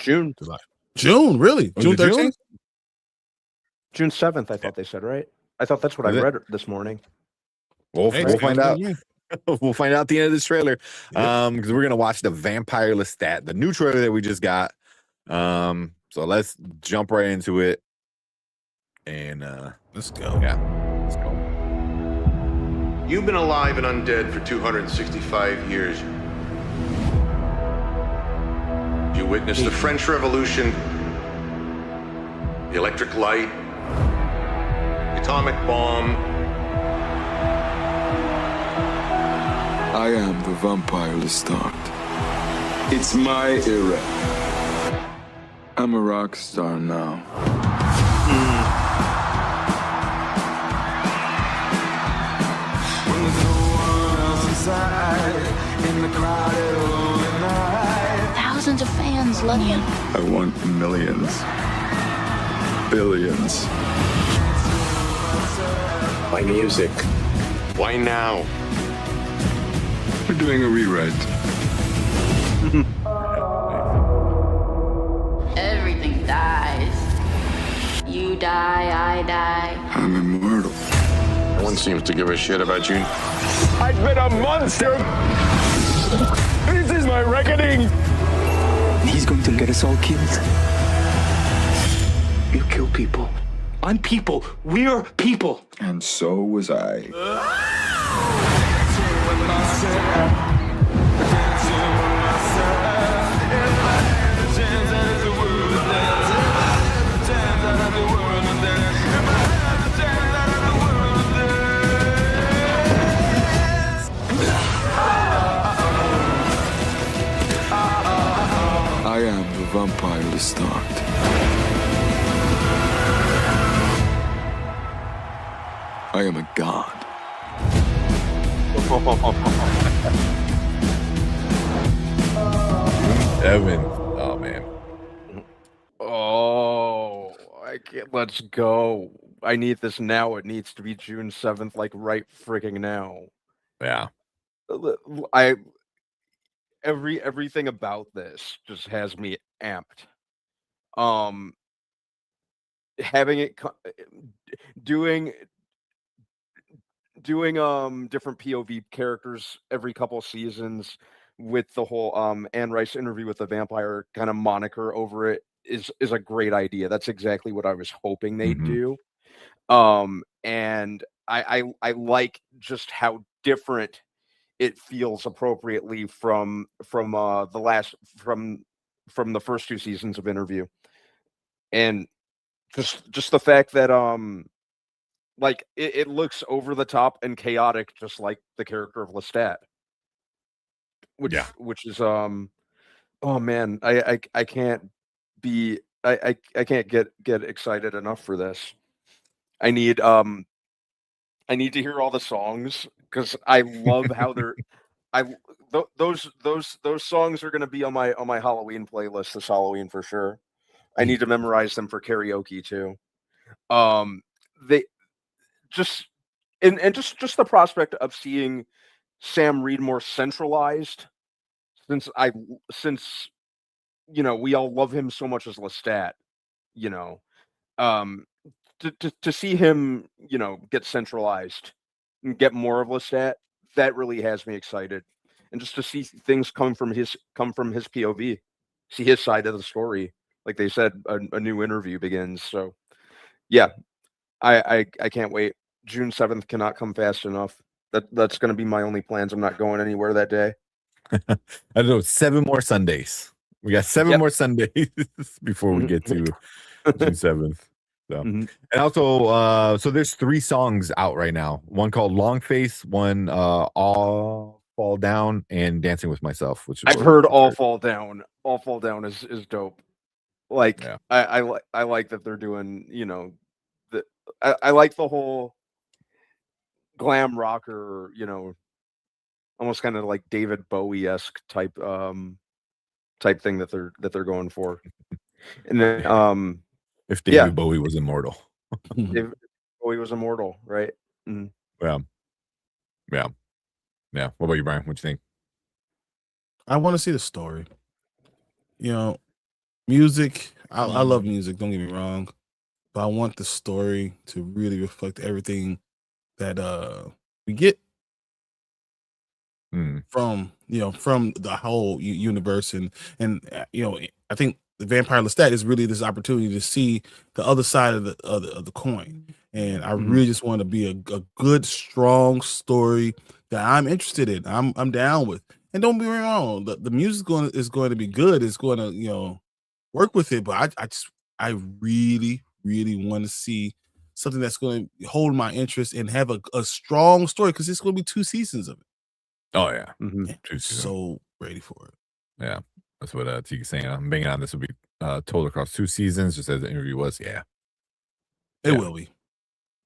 June, really? June 13th? June 7th, I thought they said, right? I thought that's what I read this morning. We'll find out. We'll find out at the end of this trailer. Because we're gonna watch the Vampire Lestat, the new trailer that we just got. So let's jump right into it. And let's go. Yeah, let's go. You've been alive and undead for 265 years. You witnessed the French Revolution, the electric light, the atomic bomb. I am the Vampire Lestat. It's my era. I'm a rock star now. When there's no one else inside, in the crowded lonely night. Thousands of fans love you. I want millions. Billions. My music. Why now? We're doing a rewrite. Everything dies. You die, I die. I'm immortal. No one seems to give a shit about you. I've been a monster. This is my reckoning. He's going to get us all killed. You kill people. I'm people. We're people. And so was I. empire to start. I am a god. Evan. Oh man. Oh, I can't. Let's go. I need this now. It needs to be June 7th, like right frigging now. Yeah. Everything about this just has me amped. Having it doing different POV characters every couple seasons with the whole Anne Rice interview with the vampire kind of moniker over it is a great idea. That's exactly what I was hoping they'd do. And I like just how different it feels appropriately from the first 2 seasons of Interview. And just the fact that like it looks over the top and chaotic, just like the character of Lestat, which is oh man, I can't be I can't get excited enough for this. I need to hear all the songs because I love how they're those songs are going to be on my Halloween playlist this Halloween for sure. I need to memorize them for karaoke too. They just just the prospect of seeing Sam Reed more centralized, since we all love him so much as Lestat, to see him get centralized and get more of Lestat, that really has me excited, and just to see things come from his POV, see his side of the story. Like they said, a new interview begins. So, yeah, I can't wait. June 7th cannot come fast enough. That's going to be my only plans. I'm not going anywhere that day. I don't know. 7 more Sundays. We got 7 more Sundays before we get to June 7th. So, and also, so there's 3 songs out right now. One called Long Face, one All Fall Down, and Dancing with Myself. Which I've heard All Fall Down. All Fall Down is dope. Like I like that they're doing. I like the whole glam rocker. Almost kind of like David Bowie-esque type thing that they're going for. And then if David Bowie was immortal. David Bowie was immortal, right? Yeah. What about you, Brian? What you think? I want to see the story. Music. I love music. Don't get me wrong, but I want the story to really reflect everything that we get from the whole universe, and I think the Vampire Lestat is really this opportunity to see the other side of the coin, and I really just want to be a good, strong story that I'm interested in. I'm down with, and don't be wrong, the music is going to be good. It's going to work with it, but I really want to see something that's going to hold my interest and have a strong story, because it's going to be 2 seasons of it. Oh yeah, so ready for it. Yeah, that's what Tika's saying. I'm banging on this will be told across 2 seasons, just as the interview was. Yeah, it will be.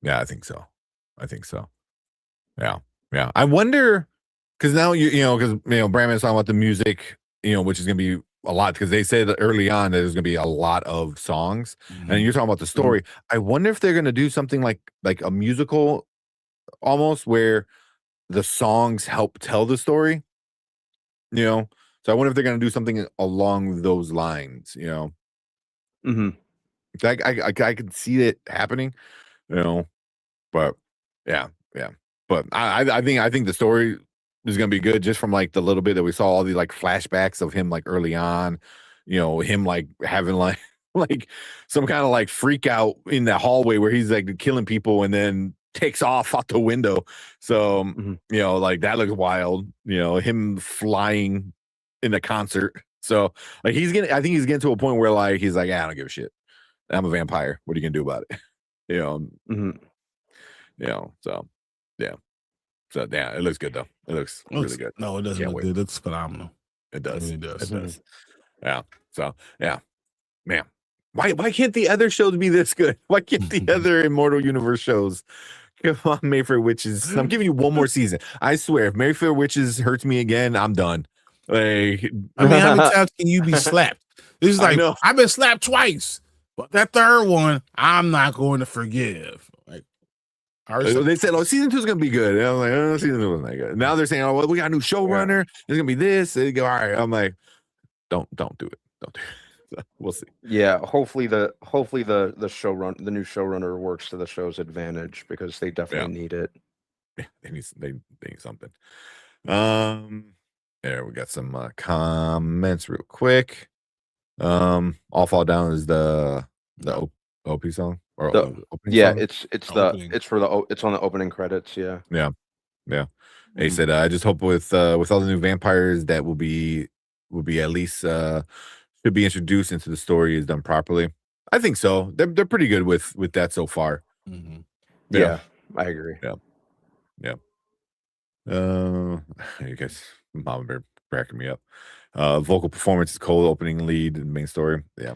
Yeah, I think so. Yeah. I wonder, because now because Brandon's talking about the music, which is going to be a lot, because they said early on that there's going to be a lot of songs, and you're talking about the story. I wonder if they're going to do something like a musical, almost, where the songs help tell the story. So I wonder if they're going to do something along those lines. I could see it happening. But yeah. But I think the story is going to be good, just from like the little bit that we saw, all the like flashbacks of him like early on, him like having like some kind of like freak out in the hallway where he's like killing people and then takes off out the window. So like that looks wild. Him flying in the concert. So like I think he's getting to a point where like he's like, I don't give a shit. I'm a vampire. What are you gonna do about it? So yeah. So yeah, it looks good though. It looks really good. No, it doesn't look good. It looks phenomenal. It does. It really does. It does. Yeah. So yeah. man, why can't the other shows be this good? Why can't the other Immortal Universe shows? Come on, Mayfair Witches. I'm giving you one more season. I swear, if Mayfair Witches hurts me again, I'm done. Like, I mean, how many times can you be slapped? This is like, I've been slapped twice, but that third one, I'm not going to forgive. Like, they said, "Oh, season 2 is going to be good." And I'm like, "Oh, season 2 wasn't that good." Now they're saying, "Oh, well, we got a new showrunner. There's going to be this." They go, "All right." I'm like, "Don't do it. Don't do it." We'll see. Yeah, hopefully the new showrunner works to the show's advantage because they definitely need it. Yeah, they need something. There we got some comments real quick. All Fall Down is the OP song or opening song? it's on the opening credits. Yeah. He said, I just hope with all the new vampires that will be at least should be introduced into the story is done properly. I think so. They're pretty good with that so far. Mm-hmm. Yeah, I agree. Yeah. You guys, Mama Bear cracking me up. Vocal performance is cold, opening lead and main story. Yeah.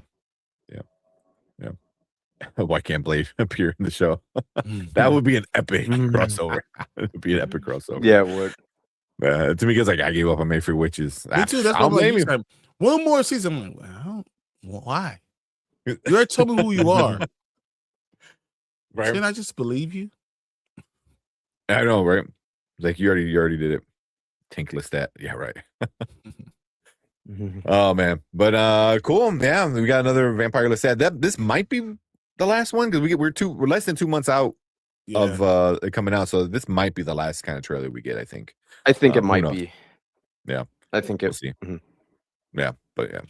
Why can't Blade appear in the show? That would be an epic crossover. It would be an epic crossover. Yeah, it would. To me, it's like I gave up on Mayfair Witches. Me too. That's what I'm like, one more season. I'm like, well, why? You already told me who you are. Right? Can I just believe you? I know, right? Like you already did it. Tinkless that. Yeah, right. Oh man. But cool. Yeah, we got another Vampire Lestat. This might be the last one because we're less than 2 months out of it coming out. So this might be the last kind of trailer we get, I think. I think it might be. Yeah. I think we'll see. Yeah, but yeah.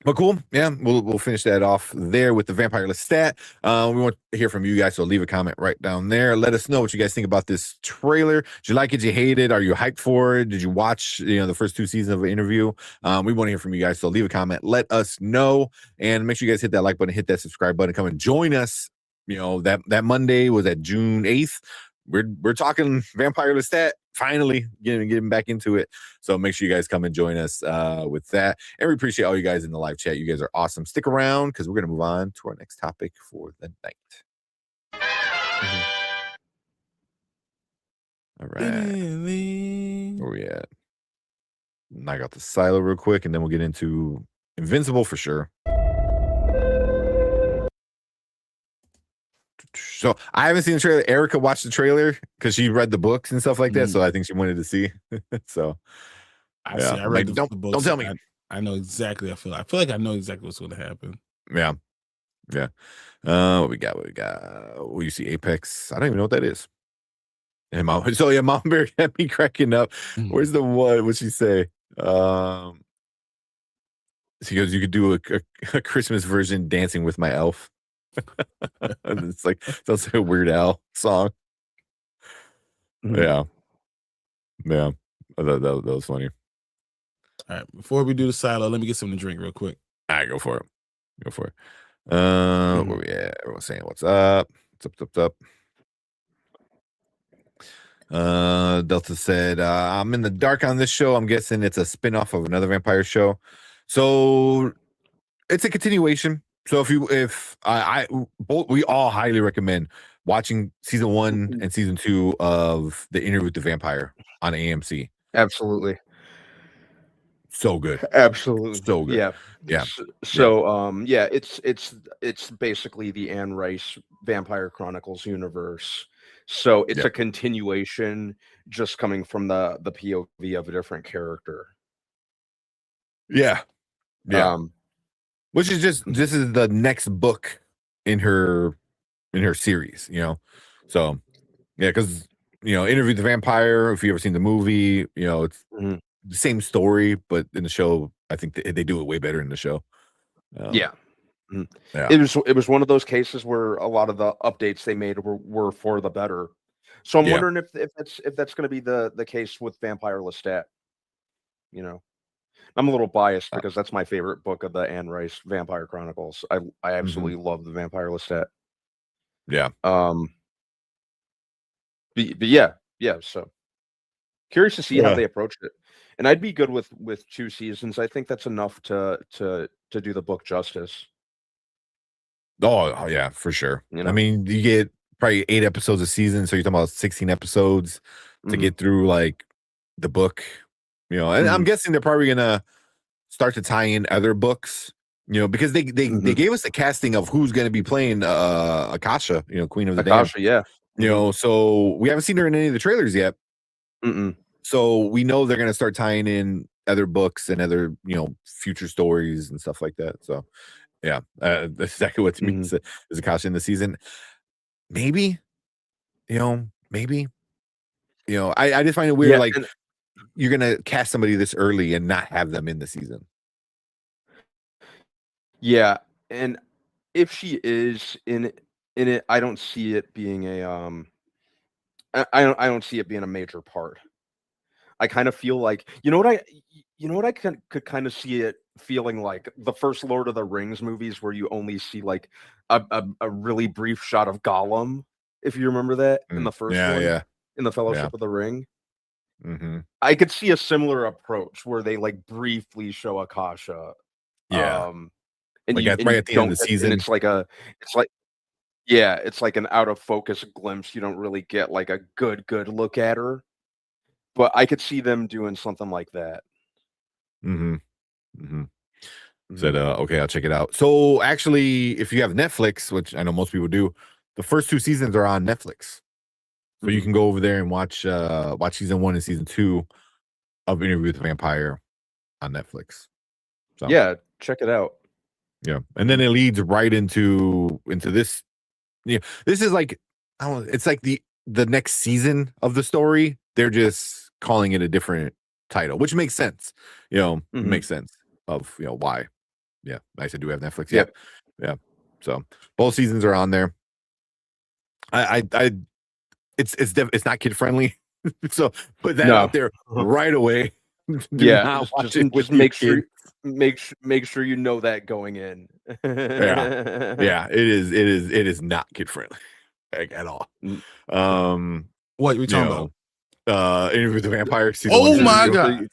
But cool. Yeah, we'll finish that off there with the Vampire Lestat. We want to hear from you guys, so leave a comment right down there. Let us know what you guys think about this trailer. Did you like it? Did you hate it? Are you hyped for it? Did you watch the first 2 seasons of an interview? We want to hear from you guys, so leave a comment. Let us know, and make sure you guys hit that like button, hit that subscribe button, come and join us. That Monday was at June 8th. We're talking Vampire Lestat. Finally getting back into it. So make sure you guys come and join us with that. And we appreciate all you guys in the live chat. You guys are awesome. Stick around because we're going to move on to our next topic for the night. All right. Where we at? Knock out the silo real quick and then we'll get into Invincible for sure. So I haven't seen the trailer. Erica watched the trailer because she read the books and stuff like that. So I think she wanted to see. So I read the books. Don't tell me. I know exactly. I feel like I know exactly what's going to happen. Yeah. What we got? Oh, you see Apex? I don't even know what that is. And Mom Bear had me cracking up. Where's the one? What'd she say? She goes, "You could do a Christmas version, Dancing with My Elf." It's like sounds like a Weird Al song. Yeah. I thought that was funny. All right, before we do the silo, let me get something to drink real quick. All right, go for it. Where we at? Everyone's saying what's up. What's up? Delta said, I'm in the dark on this show. I'm guessing it's a spin-off of another vampire show. So it's a continuation. So we all highly recommend watching season 1 and season 2 of The Interview with the Vampire on AMC. Absolutely. So good. Absolutely. So good. Yeah. So it's basically the Anne Rice Vampire Chronicles universe. So it's a continuation just coming from the POV of a different character. Yeah. Which is this is the next book in her series, So yeah, because Interview with the Vampire, if you ever seen the movie, it's the same story, but in the show, I think they do it way better in the show. Yeah. It was one of those cases where a lot of the updates they made were for the better. So I'm wondering if that's going to be the case with Vampire Lestat. I'm a little biased because that's my favorite book of the Anne Rice Vampire Chronicles. I absolutely love the Vampire Lestat. Yeah. But yeah. So curious to see how they approached it. And I'd be good with 2 seasons. I think that's enough to do the book justice. Oh yeah, for sure. You know? I mean, you get probably 8 episodes a season, so you're talking about 16 episodes to get through like the book, and I'm guessing they're probably gonna start to tie in other books, because they gave us the casting of who's gonna be playing Akasha, Queen of the Akasha, Damned. yeah. So we haven't seen her in any of the trailers yet. Mm-mm. So we know they're gonna start tying in other books and other, future stories and stuff like that. So yeah, that's exactly what to me is Akasha in the season. Maybe, maybe. I just find it weird, like you're gonna cast somebody this early and not have them in the season. Yeah, and if she is in it, I don't see it being I don't see it being a major part. I kind of feel like I could kind of see it feeling like the first Lord of the Rings movies where you only see like a really brief shot of Gollum, if you remember that in the first one. Yeah. In the Fellowship of the Ring. Mm-hmm. I could see a similar approach where they like briefly show Akasha. Yeah. And like you, right and you at the end of the don't get- season. and it's like an out of focus glimpse. You don't really get like a good look at her. But I could see them doing something like that. Said, okay, I'll check it out. So actually, if you have Netflix, which I know most people do, the first 2 seasons are on Netflix. So you can go over there and watch season 1 and season 2 of Interview with the Vampire on Netflix. So Yeah, check it out. yeah. And then it leads right into this. This is like, it's like the next season of the story. They're just calling it a different title, which makes sense. It makes sense of why. Yeah, I said, do we have Netflix? Yep. Yeah. So both seasons are on there. It's not kid friendly, so put that out there right away. Just make sure you know that going in. Yeah, it is not kid friendly at all. What are we talking about? Interview with the Vampire season Oh 1, my season god!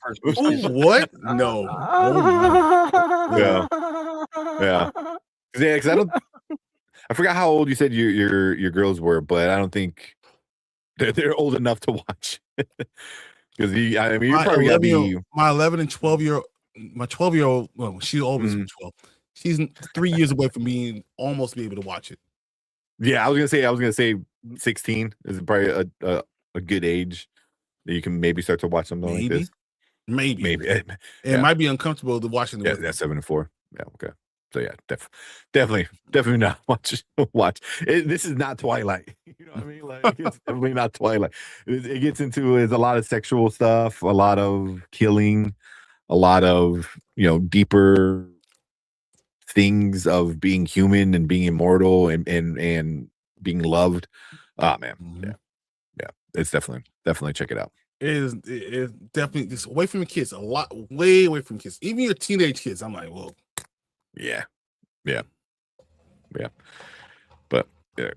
2. What? No. Yeah. Because I forgot how old you said your girls were, but I don't think they're old enough to watch. Because you're probably gonna be my 11 and 12-year-old. My 12-year-old. Well, she's always 12. She's 3 years away from being almost be able to watch it. Yeah, I was gonna say 16 is probably a good age that you can maybe start to watch something like this. Maybe. Yeah. It might be uncomfortable to watch it. Yeah, that's 7 and 4. Yeah, okay. So yeah, definitely not watch. This is not Twilight. You know what I mean? Like, it's definitely not Twilight. It gets into a lot of sexual stuff, a lot of killing, a lot of deeper things of being human and being immortal and being loved. Oh man, yeah. It's definitely check it out. It is definitely just away from the kids. Way away from kids. Even your teenage kids. I'm like, whoa. Yeah. But yeah.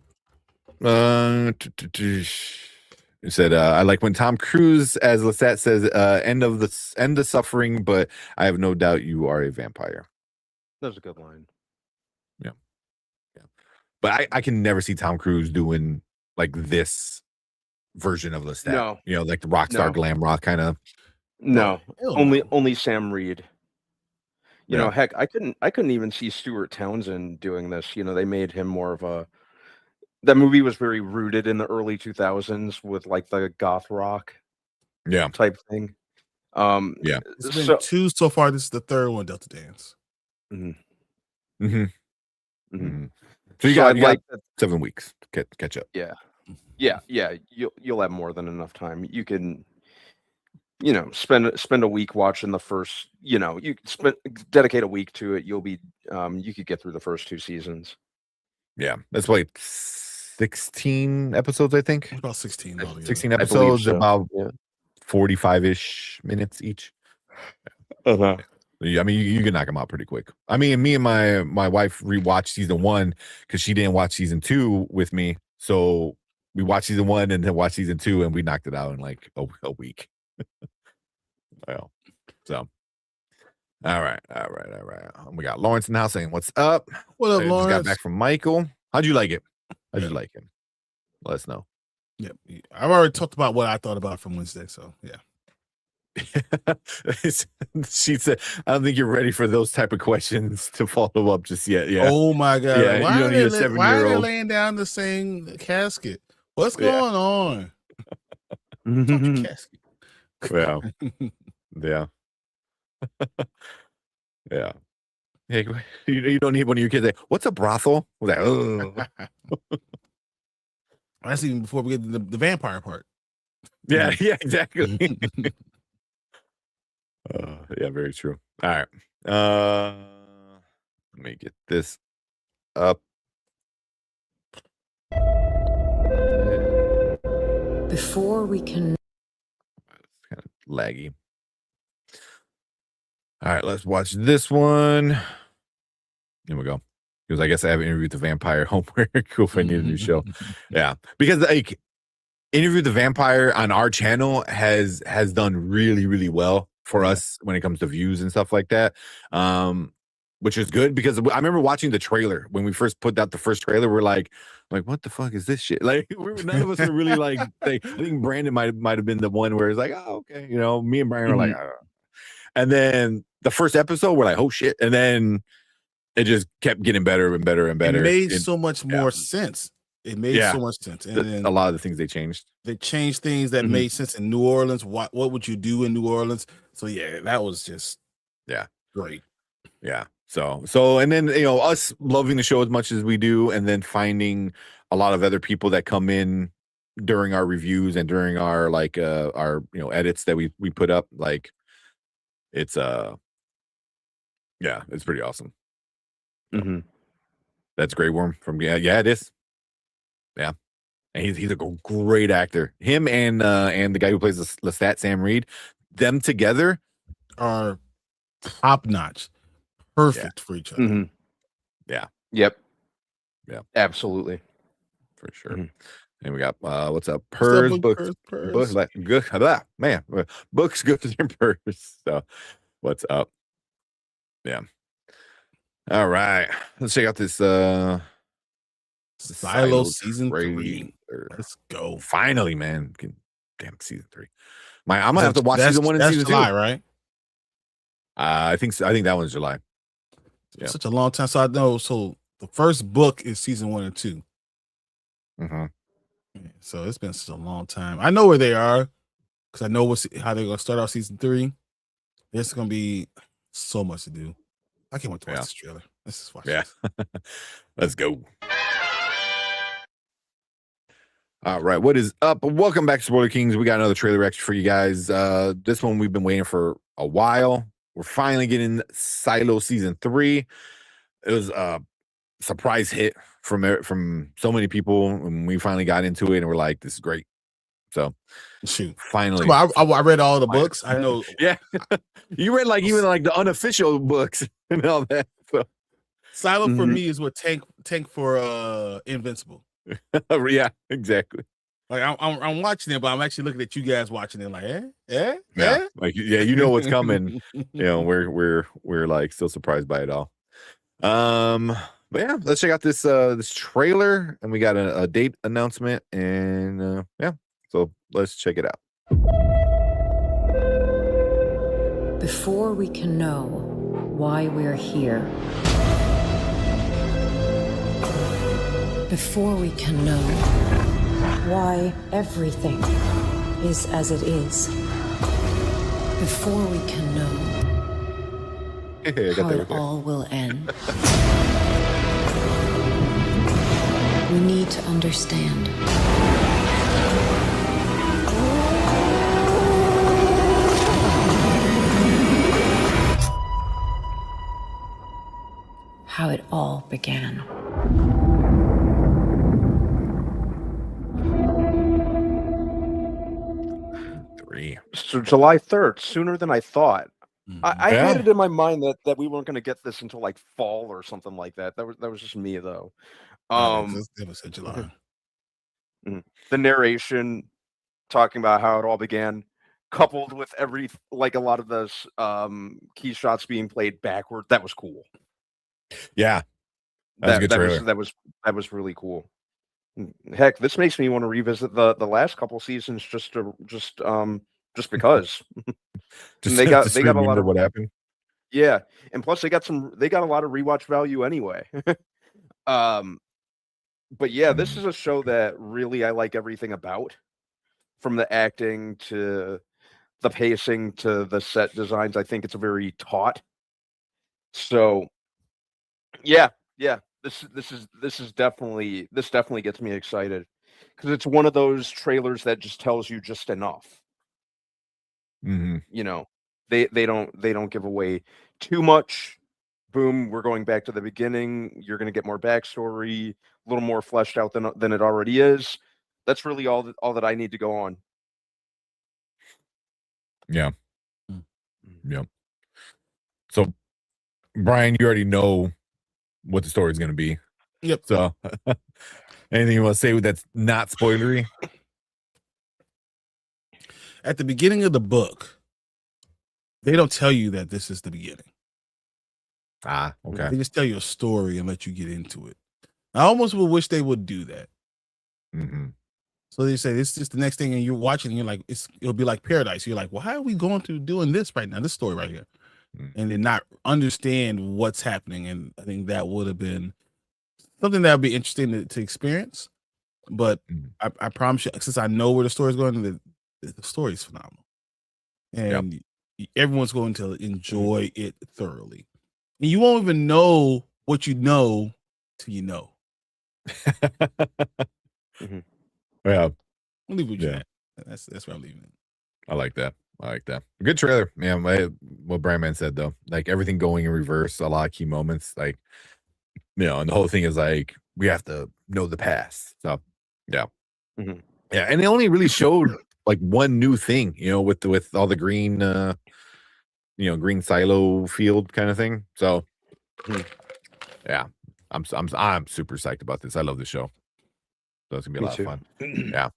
It said, I like when Tom Cruise as Lestat says, end of suffering, but I have no doubt you are a vampire. That's a good line. Yeah. But I can never see Tom Cruise doing like this version of Lestat. No. Like the rock star glam rock kind of. No. Only Sam Reed. Heck, I couldn't even see Stuart Townsend doing this. They made him more of that movie was very rooted in the early 2000s with like the goth rock type thing. Yeah. It's been 2 so far. This is the 3rd one, Delta Dance. So you got 7 weeks to catch up. Yeah. You'll have more than enough time. You can spend a week watching the first, you dedicate a week to it. You'll be, you could get through the first 2 seasons. Yeah. That's like 16 episodes, I think. About 16. 16 episodes, about 45-ish minutes each. Uh-huh. I mean, you can knock them out pretty quick. I mean, me and my wife rewatched season 1 because she didn't watch season 2 with me. So we watched season 1 and then watched season 2, and we knocked it out in like a week. Well, so. All right. We got Lawrence in the house saying, "What's up?" What up, Just Lawrence? got back from Michael. How'd you like it? How'd you like it? Let us know. Yeah, I've already talked about what I thought about from Wednesday. So yeah. She said, "I don't think you're ready for those type of questions to follow up just yet." Yeah. Oh my god. Yeah. Why You don't need a 7-year-old. Why are they laying down the same casket? What's going on? Casket. Yeah. Yeah. Yeah. Hey, you don't need one of your kids. Like, what's a brothel? Like, oh. That's even before we get to the vampire part. Yeah, exactly. Yeah, very true. All right. Let me get this up. Before we can. It's kind of laggy. All right, let's watch this one. Here we go. Because I guess I have Interview with the Vampire homework. Cool if I need a new show. Yeah. Because like Interview with the Vampire on our channel has done really, really well for us when it comes to views and stuff like that. Which is good because I remember watching the trailer when we first put out the first trailer. We're like, what the fuck is this shit? Like, none of us were really like. I think Brandon might have been the one where it's like, oh, okay, me and Brian were like, oh. And then the first episode, we're like, oh shit, and then it just kept getting better and better and better. It made so much more sense. It made so much sense, and then a lot of the things they changed. They changed things that made sense in New Orleans. What would you do in New Orleans? So yeah, that was just great. Yeah. So and then us loving the show as much as we do, and then finding a lot of other people that come in during our reviews and during our our edits that we put up. Like it's it's pretty awesome. That's Grey Worm from it is. Yeah. And he's a great actor. Him and the guy who plays Lestat, Sam Reed, them together are top notch. Perfect for each other. Yeah. Yep. Yeah. Absolutely. For sure. And we got what's up? Purrs, books, good. Man, books, goods, and purrs. So what's up? Yeah. All right. Let's check out this Silo season 3. Let's go. Finally, man. Damn, season 3. I'm gonna have to watch season 1 and season 2. July, right? I think that one's July. Yeah. Such a long time. So I know. So the first book is season 1 and 2. So it's been such a long time. I know where they are because I know how they're gonna start off season 3. There's gonna be so much to do. I can't wait to watch this trailer. Let's just watch this. Let's go. All right, what is up? Welcome back to Spoiler Kings. We got another trailer reaction for you guys. This one we've been waiting for a while. We're finally getting Silo season 3. It was a surprise hit from so many people, and we finally got into it, and we're like, "This is great." So, finally, I read all the books. I know. Yeah, you read even the unofficial books and all that. So. Silo for me is what Tank for Invincible. Yeah, exactly. Like I'm watching it, but I'm actually looking at you guys watching it. Like, yeah, you know what's coming. We're like still surprised by it all. But yeah, let's check out this trailer, and we got a date announcement, and so let's check it out. Before we can know why we're here. Before we can know why everything is as it is. Before we can know how it all will end. We need to understand. How it all began. So July 3rd, sooner than I thought. I had it in my mind that we weren't going to get this until like fall or something like that. That was just me though. It was July. The narration talking about how it all began coupled with a lot of those key shots being played backward. That was cool. Yeah, that was a good trailer. That was really cool. Heck, this makes me want to revisit the last couple seasons just because. They got a lot of what happened. Yeah, and plus they got a lot of rewatch value anyway. But yeah, this is a show that really I like everything about, from the acting to the pacing to the set designs. I think it's very taut. So yeah. This definitely gets me excited, because it's one of those trailers that just tells you just enough. Mm-hmm. You know, they don't give away too much. Boom, we're going back to the beginning. You're going to get more backstory, a little more fleshed out than it already is. That's really all that I need to go on. Yeah. Yep. So, Brian, you already know what the story is going to be. Yep. So, anything you want to say that's not spoilery? At the beginning of the book, they don't tell you that this is the beginning. Okay. They just tell you a story and let you get into it. I almost would wish they would do that. Mm-hmm. So they say this is the next thing, and you're watching, and you're like, it'll be like Paradise. You're like, why are we going through doing this right now? This story right here. And then not understand what's happening. And I think that would have been something that would be interesting to experience. But I promise you, since I know where the story is going, the story is phenomenal. And everyone's going to enjoy it thoroughly. And you won't even know what you know till you know. Yeah. I'll leave with you. That's where I'm leaving it. I like that. Good trailer. Yeah, what Brandman said though, like everything going in reverse, a lot of key moments, like, you know, and the whole thing is like we have to know the past. So yeah. Mm-hmm. Yeah, and they only really showed like one new thing, you know, with all the green green silo field kind of thing. So yeah, I'm super psyched about this. I love this show. So it's gonna be a lot of fun. Yeah.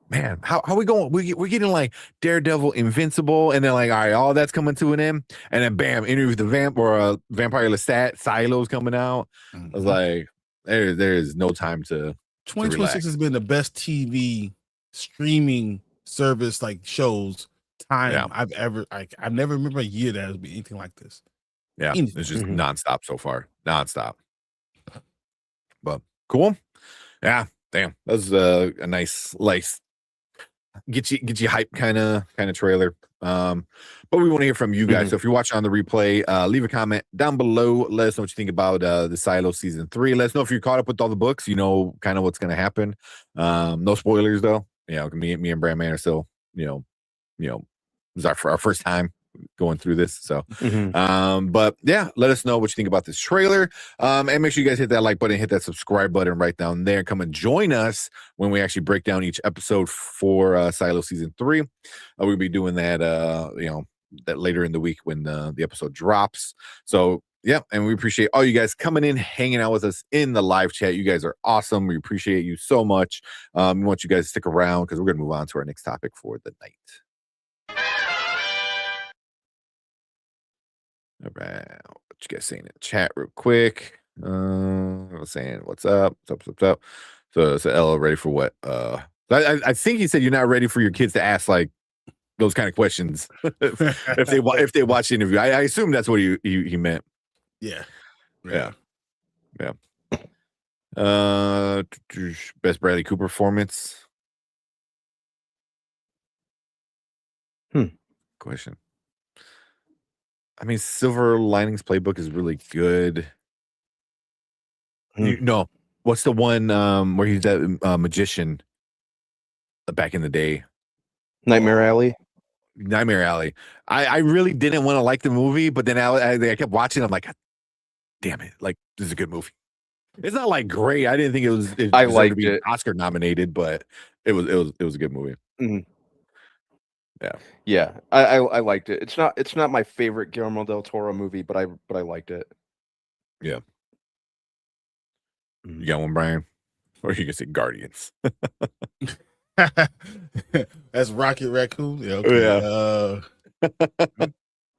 Man, how are we going? We're getting like Daredevil, Invincible, and then like, all right, all that's coming to an end, and then bam, Interview with the Vampire Lestat, Silo's coming out. I was like, there is no time to 2026 has been the best TV streaming service like shows I've never remember a year that has been anything like this. Yeah, it's just nonstop so far, nonstop. But cool, yeah. Damn, that was a nice get you hype kind of trailer. But we want to hear from you guys. So if you're watching on the replay, leave a comment down below. Let us know what you think about the Silo season 3. Let us know if you're caught up with all the books. You know kind of what's going to happen. No spoilers though. You know, me and Brandman are still this is our first time going through this. So but yeah, let us know what you think about this trailer. And make sure you guys hit that like button, hit that subscribe button right down there. Come and join us when we actually break down each episode for Silo season 3. We'll be doing that that later in the week when the episode drops. So yeah, and we appreciate all you guys coming in, hanging out with us in the live chat. You guys are awesome. We appreciate you so much. We want you guys to stick around because we're going to move on to our next topic for the night. All right, what you guys saying in the chat real quick? I was saying what's up. So Ella, ready for what? I think he said you're not ready for your kids to ask like those kind of questions if they watch the interview. I assume that's what he meant. Yeah. Best Bradley Cooper performance. Question. I mean, Silver Linings Playbook is really good. No, what's the one where he's that magician back in the day? Nightmare Alley. I really didn't want to like the movie, but then I kept watching. I'm like, damn it! Like, this is a good movie. It's not like great. I didn't think I liked to be it. Oscar nominated, but it was a good movie. Yeah, I liked it. It's not my favorite Guillermo del Toro movie, but I liked it. Yeah. You got one, Brian? Or you can say Guardians. That's That's Rocket Raccoon. Yeah. Okay.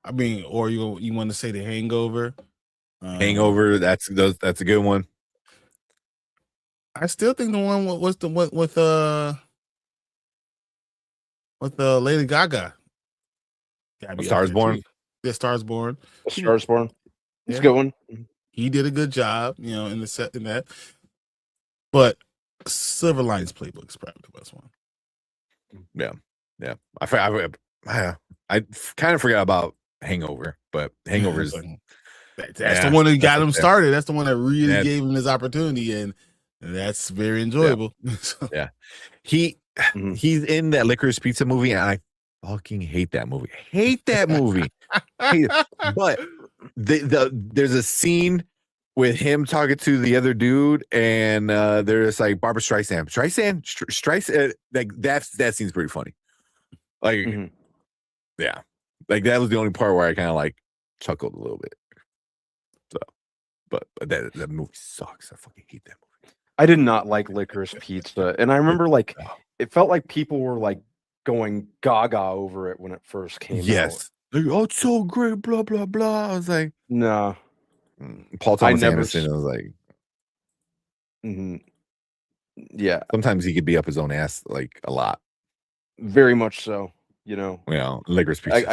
I mean, or you want to say The Hangover? Hangover. That's a good one. I still think the one was the one with Lady Gaga. Stars Born. Yeah, Stars Born. Stars Born. It's Yeah. a good one. He did a good job, in the set in that. But Silver Linings Playbook is probably the best one. Yeah. I kind of forgot about Hangover, but Hangover's that's the one that got him started. That's the one that really gave him his opportunity, and that's very enjoyable. Yeah. He's in that Licorice Pizza movie, and I fucking hate that movie. But there's a scene with him talking to the other dude, and there's like Barbara Streisand, like that scene's pretty funny. Like, yeah, like that was the only part where I kind of like chuckled a little bit. So, but that movie sucks. I fucking hate that movie. I did not like Licorice Pizza, and I remember like it felt like people were like going gaga over it when it first came out. Yes. Like, oh, it's so great, blah blah blah. I was like, no. Paul Thomas Anderson. I was like, yeah. Sometimes he could be up his own ass like a lot. Very much so. Licorice Pizza.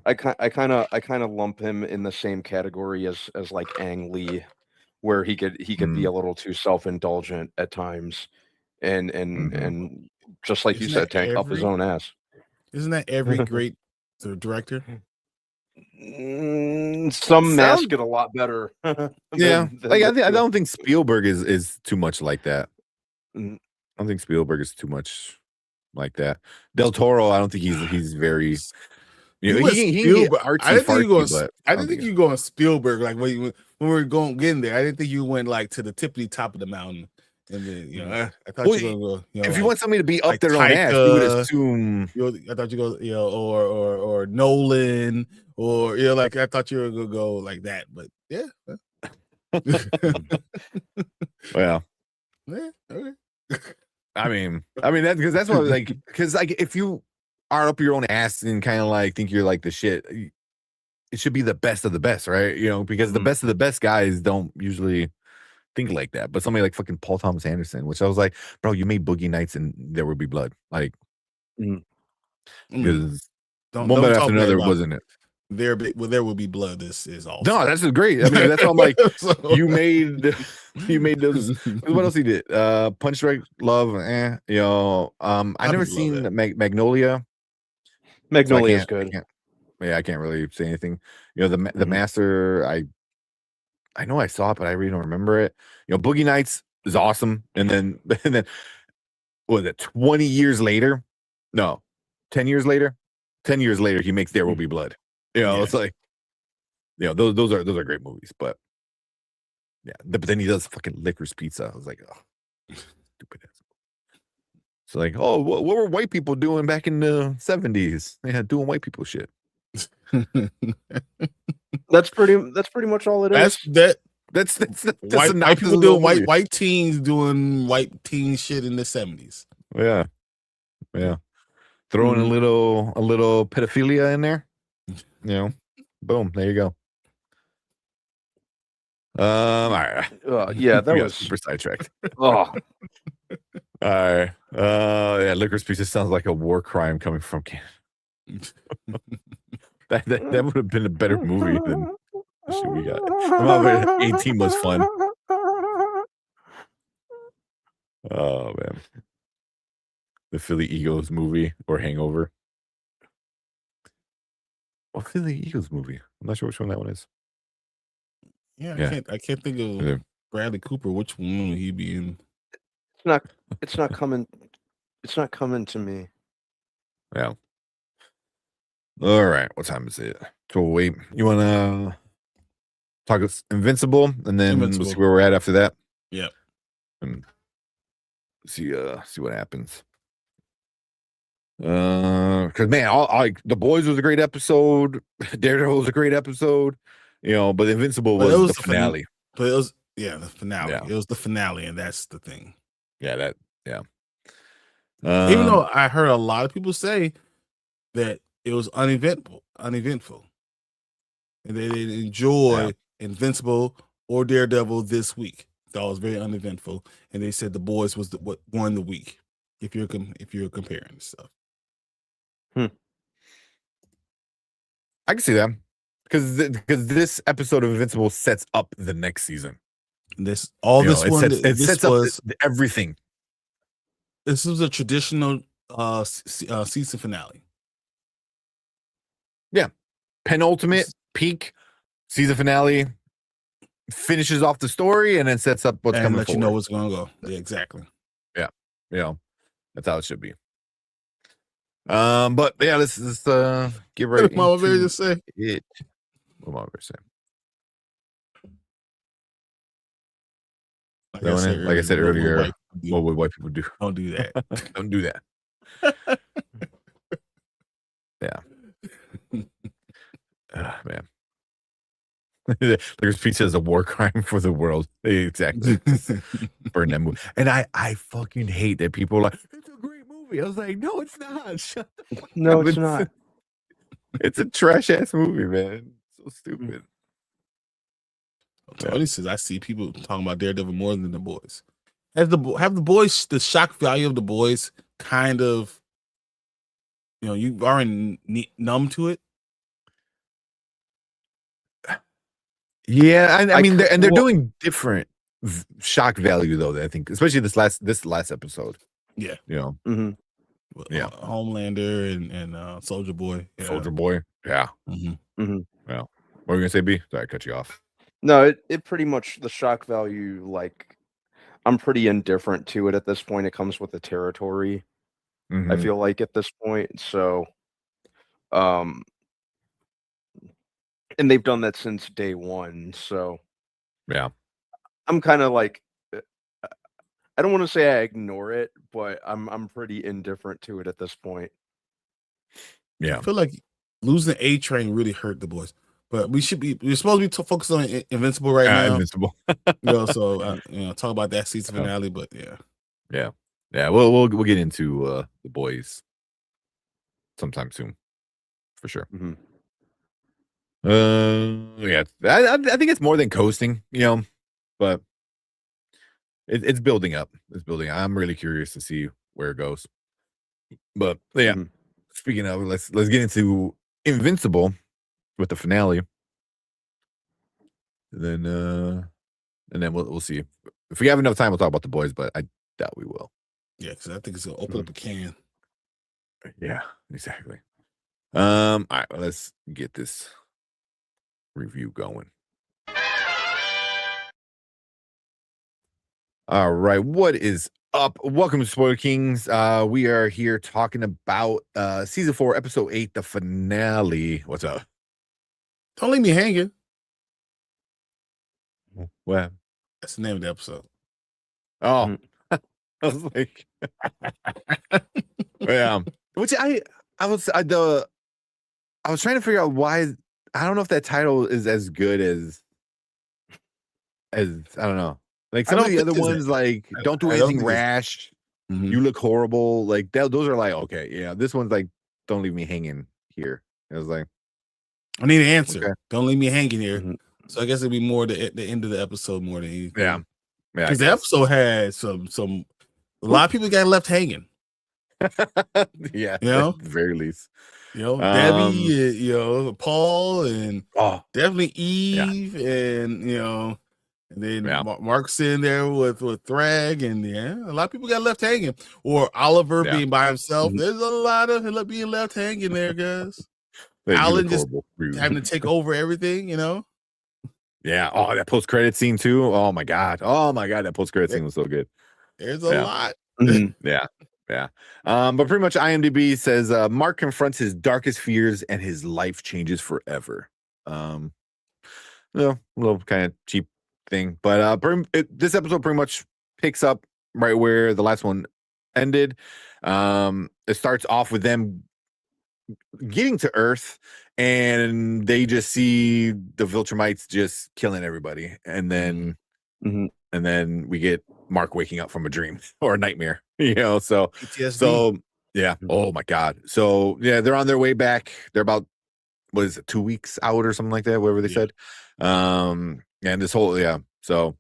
I kind of lump him in the same category as like Ang Lee, where he could be a little too self-indulgent at times, and just like you said, tank up his own ass. Isn't that every great director? Some mask it a lot better. Yeah, I don't think Spielberg is too much like that. I don't think Spielberg is too much like that. Del Toro, I don't think he's very. He can get artsy, I didn't think you fartsy, go. but I didn't think you go on Spielberg like when we were getting there. I didn't think you went like to the tippity top of the mountain. And then I thought you were gonna go. If you want somebody to be up their own ass, you would assume. I thought you go, or Nolan, or like I thought you were gonna go like that. But yeah. Well, yeah, okay. I mean that's what because if you are up your own ass and kind of like think you're like the shit, it should be the best of the best, right? Because the best of the best guys don't usually think like that. But somebody like fucking Paul Thomas Anderson, which I was like, bro, you made Boogie Nights and There Will Be Blood, like, because one better after another, wasn't it? There Will Be Blood. This is all. No, that's great. I mean, that's why I'm like, you made those. What else he did? Punch Drunk Love. I never seen Magnolia. Magnolia is good. I can't really say anything. The Master. I know I saw it, but I really don't remember it. Boogie Nights is awesome, and then what was it? 20 years later? No, 10 years later. 10 years later, he makes There Will Be Blood. It's like, those are great movies, but yeah. But then he does fucking Licorice Pizza. I was like, oh, stupid ass. It's like, oh, what were white people doing back in the 70s? They had doing white people shit. That's pretty much all it is. That's white people doing white teens doing white teen shit in the 70s. Yeah. Throwing a little pedophilia in there. Boom, there you go. All right. Yeah, that was super sidetracked. Oh. All right. Yeah, Licorice Pizza sounds like a war crime coming from Canada. That would have been a better movie than the shit we got. Remember, 18 was fun. Oh man, the Philly Eagles movie or Hangover. What Philly Eagles movie? I'm not sure which one that one is. Yeah. I can't think of Bradley Cooper. Which one would he be in? It's not coming. It's not coming to me. Yeah. All right. What time is it? 12:08. You want to talk Invincible, and then we'll see where we're at after that. Yeah. And see what happens. Because man, The Boys was a great episode. Daredevil was a great episode. But Invincible was the finale. But it was the finale. Yeah. It was the finale, and that's the thing. Yeah. Even though I heard a lot of people say that it was uneventful, and they didn't enjoy Invincible or Daredevil this week. That was very uneventful, and they said The Boys was what won the week. If you're comparing stuff, I can see that because this episode of Invincible sets up the next season. It sets up everything. This was a traditional season finale. Yeah, penultimate peak season finale finishes off the story and then sets up what's coming. Let you know what's going to go. Yeah, exactly. Yeah, that's how it should be. But yeah, let's get ready. What did Mama Bear just say? What Mama Bear say? Like I said earlier, what would white people do? Don't do that. Don't do that. Yeah. Man. There's pizza as a war crime for the world. Exactly. Burn that movie. And I fucking hate that people are like, it's a great movie. I was like, no, it's not. Shut the fuck No, up. it's not. It's a trash ass movie, man. So stupid. Tony says I see people talking about Daredevil more than The Boys. Have the Boys, the shock value of The Boys kind of, you already numb to it? Yeah, I mean, they're doing different shock value though. I think, especially this last episode. Yeah, Homelander and Soldier Boy. Yeah. Soldier Boy. Yeah. Mm-hmm. Yeah. What were you gonna say, B? Sorry, I cut you off. No, it pretty much the shock value. Like, I'm pretty indifferent to it at this point. It comes with the territory. I feel like at this point. So, and they've done that since day one. So, yeah, I'm kind of like, I don't want to say I ignore it, but I'm pretty indifferent to it at this point. Yeah, I feel like losing A Train really hurt The Boys, but we're supposed to be focused on Invincible right now. Invincible. So talk about that season finale, but yeah. We'll get into The Boys sometime soon, for sure. Yeah, I think it's more than coasting, but it's building up. It's building. I'm really curious to see where it goes. But yeah, speaking of, let's get into Invincible with the finale, and then we'll see if we have enough time. We'll talk about The Boys, but I doubt we will. Yeah, because I think it's gonna open up a can. Yeah, exactly. All right, let's get this review going. All right, what is up? Welcome to Spoiler Kings. We are here talking about season 4, episode 8, the finale. What's up? Don't leave me hanging. What? That's the name of the episode. Oh, I was like, yeah. Which I was trying to figure out why. I don't know if that title is as good as I don't know. Like some of the other ones, like don't do anything rash. You look horrible. Like those are like, okay, yeah. This one's like, don't leave me hanging here. It was like, I need an answer. Okay. Don't leave me hanging here. So I guess it'd be more the end of the episode more than anything. Yeah. Because the episode had some a lot of people got left hanging. Yeah, at the very least. Debbie, Paul, and definitely Eve, and and then Mark's in there with Thrag, and a lot of people got left hanging. Or Oliver being by himself. There's a lot of being left hanging there, guys. Alan just having to take over everything, Yeah. Oh, that post credit scene too. Oh my god, that post credit scene was so good. There's a lot. Yeah. But pretty much IMDb says Mark confronts his darkest fears and his life changes forever. A little kind of cheap thing, but this episode pretty much picks up right where the last one ended. It starts off with them getting to Earth, and they just see the Viltrumites just killing everybody, and then we get Mark waking up from a dream or a nightmare, you know. So PTSD. Yeah. Oh my God. So yeah, they're on their way back. They're about, what is it, 2 weeks out or something like that, whatever they said. And this whole, so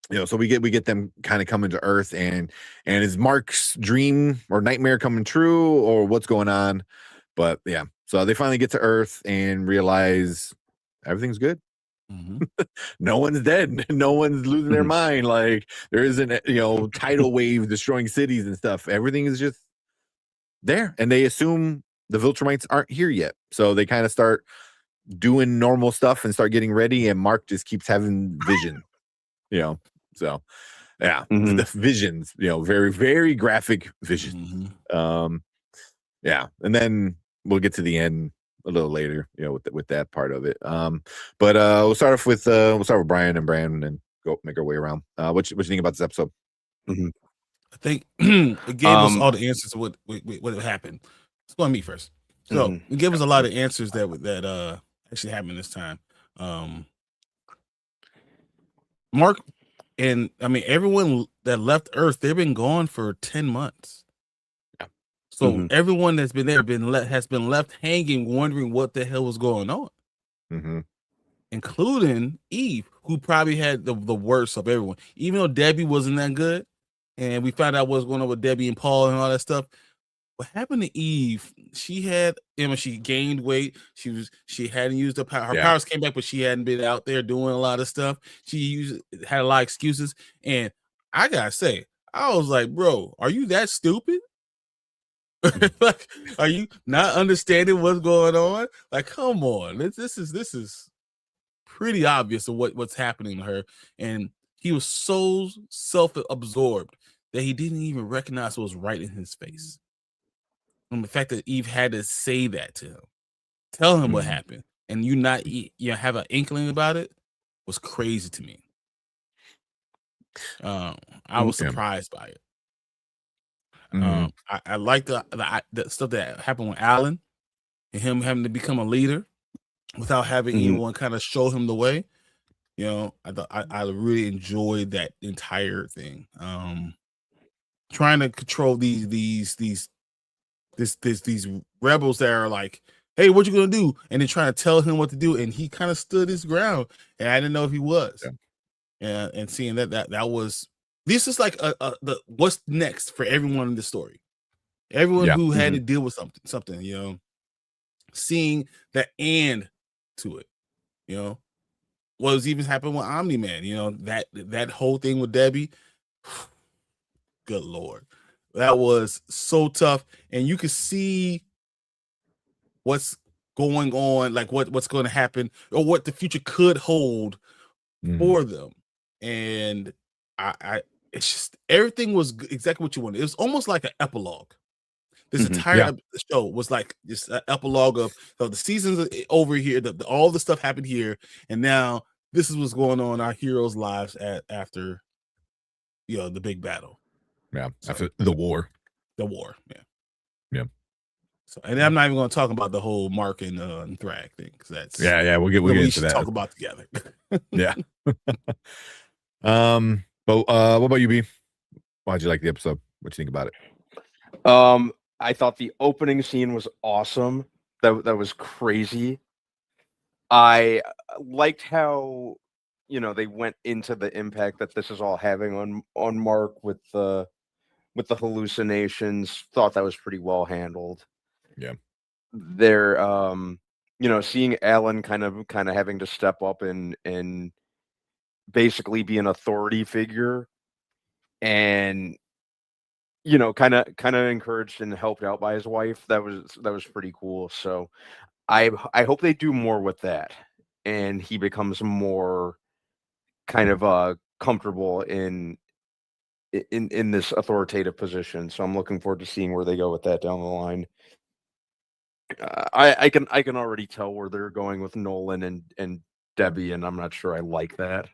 you know, so we get them kind of coming to Earth, and is Mark's dream or nightmare coming true, or what's going on? But yeah, so they finally get to Earth and realize everything's good. No one's dead. No one's losing their mind. Like, there isn't, you know, tidal wave destroying cities and stuff. Everything is just there, and they assume the Viltrumites aren't here yet. So they kind of start doing normal stuff and start getting ready, and Mark just keeps having vision, you know. So yeah, the visions, you know, very, very graphic vision. Yeah, and then we'll get to the end a little later, you know, with that part of it. But we'll start off with Brian and Brandon and go make our way around. What you think about this episode? I think it gave us all the answers to what happened. Let's go on me first. So it gave us a lot of answers that actually happened this time. Mark, and I mean everyone that left Earth, they've been gone for 10 months. So everyone that's been there has been left hanging, wondering what the hell was going on, including Eve, who probably had the worst of everyone. Even though Debbie wasn't that good, and we found out what's going on with Debbie and Paul and all that stuff. What happened to Eve? She had, you know, she gained weight. She hadn't used her power. Her powers came back, but she hadn't been out there doing a lot of stuff. She had a lot of excuses, and I gotta say, I was like, bro, are you that stupid? Like, are you not understanding what's going on? Like, come on, this is pretty obvious of what's happening to her. And he was so self-absorbed that he didn't even recognize what was right in his face. And the fact that Eve had to say that to him, tell him what happened, and you not have an inkling about it, was crazy to me. I was surprised by it. I like the stuff that happened with Alan and him having to become a leader without having anyone kind of show him the way. You know, I really enjoyed that entire thing. Trying to control these rebels that are like, hey, what you gonna do? And then trying to tell him what to do, and he kind of stood his ground, and I didn't know if he was. And seeing that was, this is like the what's next for everyone in the story. Everyone who had to deal with something, you know, seeing that and to it, you know, what was even happening with Omni-Man, you know, that whole thing with Debbie. Good Lord. That was so tough. And you could see what's going on, like what's going to happen or what the future could hold for them. And I it's just, everything was exactly what you wanted. It was almost like an epilogue. This entire show was like just an epilogue of the seasons over here, all the stuff happened here, and now this is what's going on in our heroes' lives after, you know, the big battle. Yeah, after the war. The war, yeah. So, and I'm not even going to talk about the whole Mark and Thrag thing, because that's we'll get into that. Talk about together. Yeah. But what about you, B? Why'd you like the episode? What you think about it? I thought the opening scene was awesome. That was crazy. I liked how, you know, they went into the impact that this is all having on Mark with the hallucinations. Thought that was pretty well handled. Yeah. They're you know, seeing Alan kind of having to step up and basically be an authority figure, and you know, kind of encouraged and helped out by his wife. That was pretty cool. So I hope they do more with that, and he becomes more kind of comfortable in this authoritative position. So I'm looking forward to seeing where they go with that down the line. I can already tell where they're going with Nolan and Debbie, and I'm not sure I like that.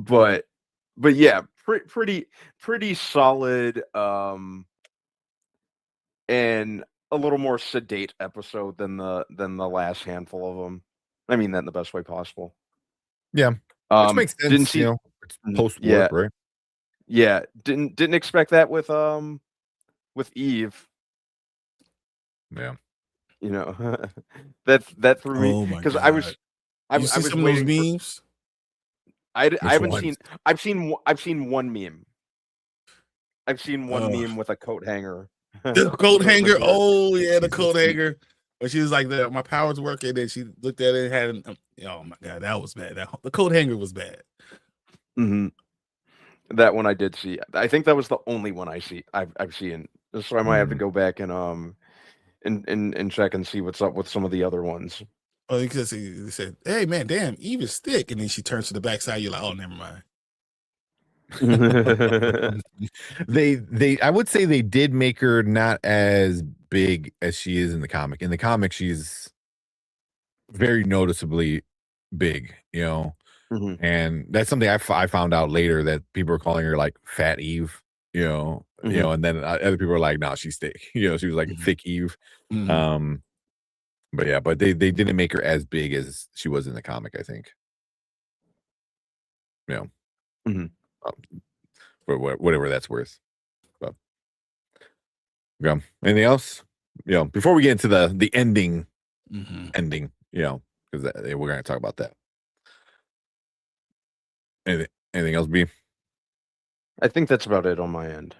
But yeah, pretty solid, and a little more sedate episode than the last handful of them. I mean that in the best way possible. Yeah, Which makes sense, Didn't see, it's post-war, yeah, right? yeah. Didn't expect that with Eve. Yeah. You know, that threw me Oh my because god! I You see was some of those waiting for. memes? I haven't ones? seen. I've seen one meme. I've seen one meme with a coat hanger. The coat hanger. With her. Oh yeah, the coat hanger. When she was like, "My power's working," and then she looked at it and had. Oh my god, that was bad. The coat hanger was bad. Mm-hmm. That one I did see. I think that was the only one I've seen. So I might have to go back and check and see what's up with some of the other ones. Oh, because he said, "Hey man, damn, Eve is thick," and then she turns to the backside. You're like, "Oh, never mind." I would say they did make her not as big as she is in the comic. In the comic, she's very noticeably big, and that's something I found out later, that people are calling her like Fat Eve, and then other people are like, no, she's thick, she was like Thick Eve. But yeah, but they didn't make her as big as she was in the comic, I think. For whatever that's worth. But yeah, anything else? Before we get into the ending, because we're gonna talk about that. Anything else, B? I think that's about it on my end.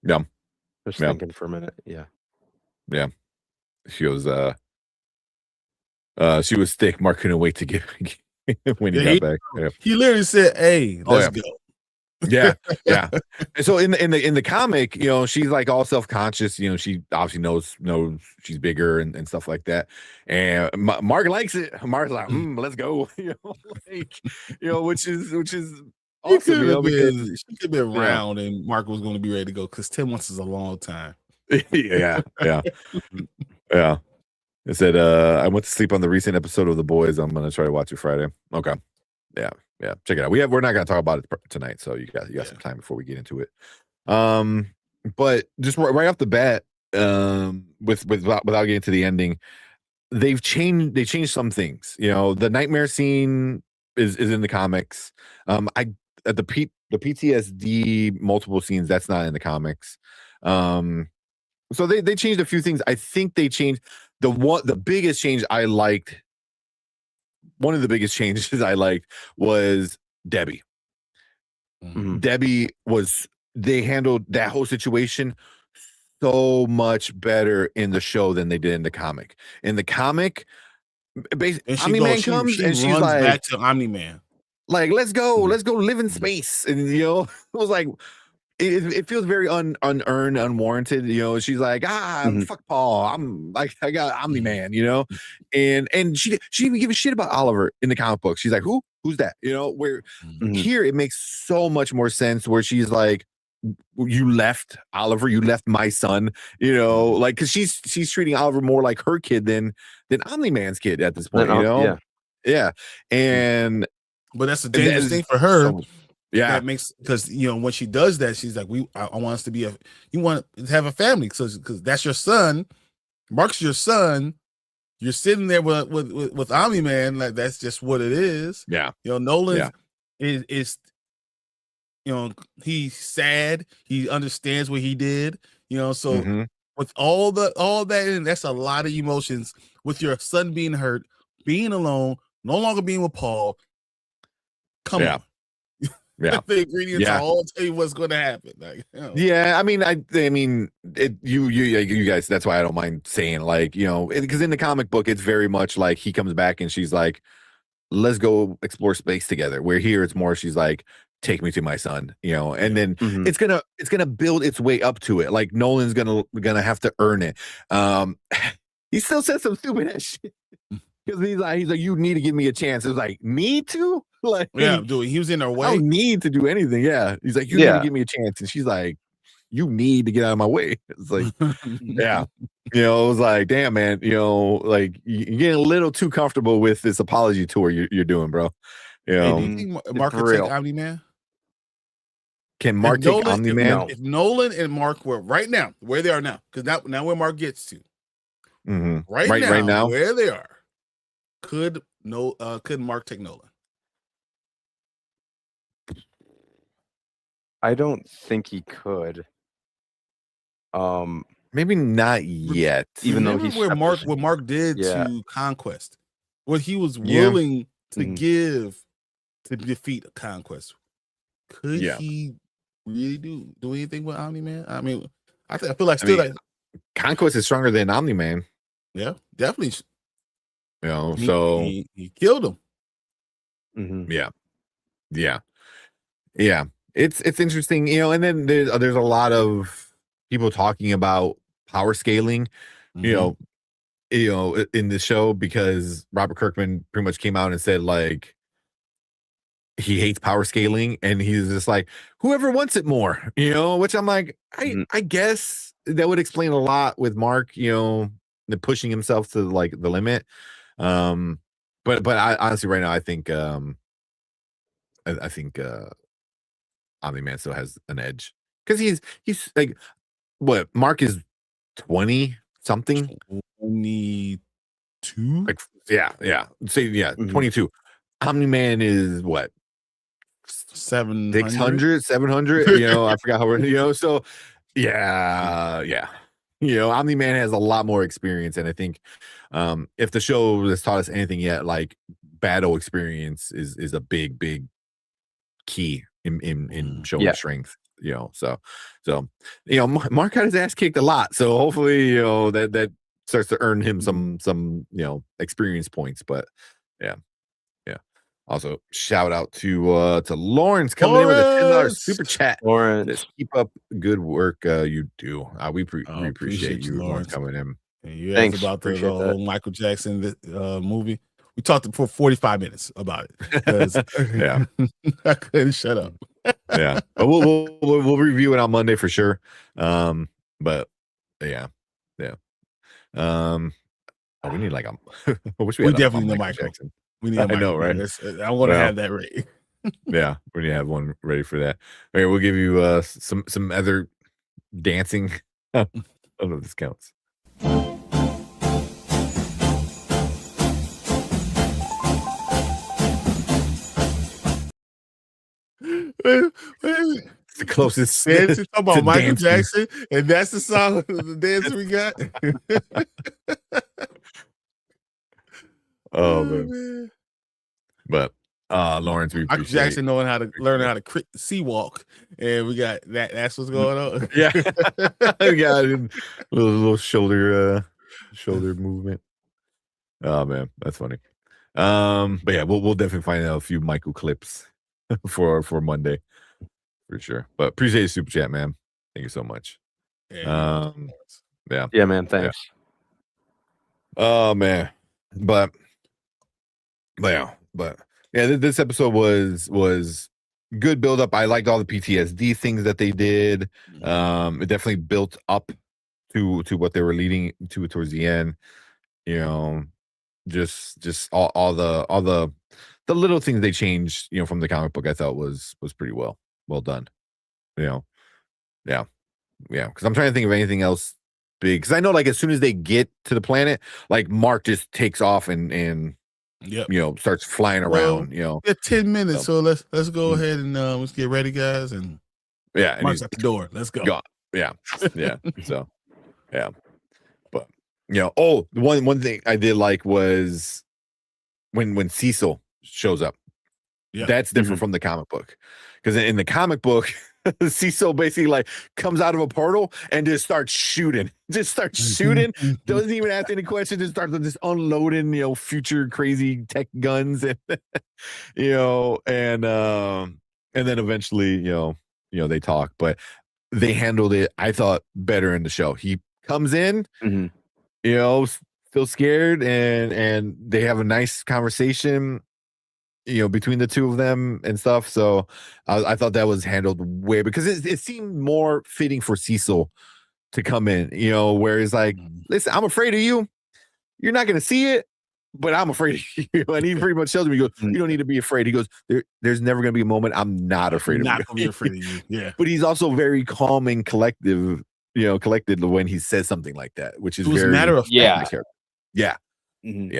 Yeah. Just thinking for a minute. Yeah. Yeah. She was thick. Mark couldn't wait to get when he got back. Yeah. He literally said, "Hey, let's go." Yeah. And so in the comic, she's like all self-conscious. She obviously knows she's bigger and stuff like that. And Mark likes it. Mark's like, let's go. Which is awesome. She could have been round, and Mark was going to be ready to go, because 10 months is a long time. Yeah. It said, I went to sleep on the recent episode of The Boys. I'm gonna try to watch it Friday. Okay. Yeah. Check it out. We're not gonna talk about it tonight, so you got some time before we get into it. But just right off the bat, without getting to the ending, they changed some things. The nightmare scene is in the comics. The PTSD multiple scenes, that's not in the comics. So they changed a few things. I think they changed the biggest change I liked. One of the biggest changes I liked was Debbie. Debbie they handled that whole situation so much better in the show than they did in the comic. In the comic, basically, Omni-Man comes and she's like, back to Omni-Man. Like, let's go live in space. And it was like, it feels very unearned, unwarranted. She's like, fuck Paul. I got Omni-Man, and she didn't even give a shit about Oliver in the comic book. She's like, who's that? Where here it makes so much more sense, where she's like, you left Oliver, you left my son, like, because she's treating Oliver more like her kid than Omni-Man's kid at this point, yeah. And but that's the dangerous thing for her. Yeah, that makes, because when she does that, she's like, I want us to be you want to have a family, because that's your son. Mark's your son. You're sitting there with Omni-Man, like, that's just what it is. Yeah, Nolan is he's sad. He understands what he did. So with all that, and that's a lot of emotions, with your son being hurt, being alone, no longer being with Paul. Come on. Yeah, the ingredients are all tell you what's going to happen. Like, yeah, I mean, you guys. That's why I don't mind saying, like, because in the comic book, it's very much like he comes back and she's like, "Let's go explore space together." Where here, it's more she's like, "Take me to my son," and then it's gonna build its way up to it. Like, Nolan's gonna have to earn it. He still said some stupid ass shit. Because he's like, you need to give me a chance. It was like, need to? Like, yeah, dude, he was in her way. I don't need to do anything. Yeah. He's like, you need to give me a chance. And she's like, you need to get out of my way. It's like, yeah. It was like, damn, man, like, you're getting a little too comfortable with this apology tour you're doing, bro. Do you think Mark could take Omni-Man? Can Mark take Omni-Man? If Nolan and Mark were right now, where they are now, because now where Mark gets to, right now, where they are, could Mark take Nolan? I don't think he could. Maybe not yet. Even though Remember he's what Mark did Yeah. to Conquest, what he was Yeah. willing to Mhm. give to defeat Conquest. Could Yeah. he really do anything with Omni-Man? I mean, I feel like I still mean, like, Conquest is stronger than Omni-Man. yeah, definitely. You know, He, so he killed him. Mhm. yeah. It's interesting, you know. And then there's a lot of people talking about power scaling, you know, in the show, because Robert Kirkman pretty much came out and said like he hates power scaling, and he's just like, whoever wants it more, you know. Which I'm like, I guess that would explain a lot with Mark, you know, the pushing himself to like the limit. But I honestly right now I think I think Omni-Man still has an edge, because he's like, what, Mark is 20 something, 22, like, yeah, say 22. Omni-Man is what, 700, 700, you know. I forgot how we're, you know, so yeah, you know, Omni-Man has a lot more experience, and I think if the show has taught us anything yet, like, battle experience is a big key in showing strength, you know. So you know, Mark got his ass kicked a lot, so hopefully, you know, that starts to earn him some you know, experience points. But yeah. Also, shout out to Lawrence coming in with a $10 super chat. Lawrence, keep up good work you do. We appreciate you, Lawrence, coming in. And you Thanks, asked about the appreciate that. whole Michael Jackson movie. We talked for 45 minutes about it, 'cause Yeah. I couldn't shut up. Yeah, but we'll review it on Monday for sure. But yeah. We need like I wish we had definitely a need Michael Michael. Jackson. We need I know, right? I want to have that ready. Yeah, we need to have one ready for that. All right, we'll give you some other dancing. I don't know if this counts. It's the closest Dancing, talk about to Michael dancing. Jackson, and that's the song, the dance we got. Oh man. But Lawrence, we Michael appreciate Jackson learning how to sea walk, and we got that. That's what's going on. Yeah. We got a little shoulder movement. Oh man, that's funny. But yeah, we'll definitely find out a few Michael clips for Monday for sure. But appreciate the super chat, man. Thank you so much. Yeah, Yeah, man. Thanks. Oh man, but yeah, this episode was good build up. I liked all the PTSD things that they did. It definitely built up to what they were leading to towards the end. You know, just all the little things they changed, you know, from the comic book, I thought was pretty well done. You know, yeah, because I'm trying to think of anything else big, because I know, like, as soon as they get to the planet, like, Mark just takes off and you know, starts flying around. You know, 10 minutes, so let's go ahead and let's get ready, guys, and and Mark's at the door. Let's go. Gone. Yeah. So yeah, but you know, one thing I did like was when Cecil shows up. Yeah. That's different from the comic book, because in the comic book, Cecil basically like comes out of a portal and just starts shooting. Doesn't even ask any questions. Just starts just unloading, you know, future crazy tech guns, and you know, and then eventually, you know, they talk. But they handled it, I thought, better in the show. He comes in, you know, still scared, and they have a nice conversation, you know, between the two of them and stuff. So I thought that was handled way, because it seemed more fitting for Cecil to come in, you know, where he's like, listen, I'm afraid of you. You're not going to see it, but I'm afraid of you. And he pretty much tells me, he goes, you don't need to be afraid. He goes, there's never going to be a moment I'm not afraid of you. Not gonna be afraid of you. Yeah. But he's also very calm and collected when he says something like that, which is very matter of fact. Yeah. And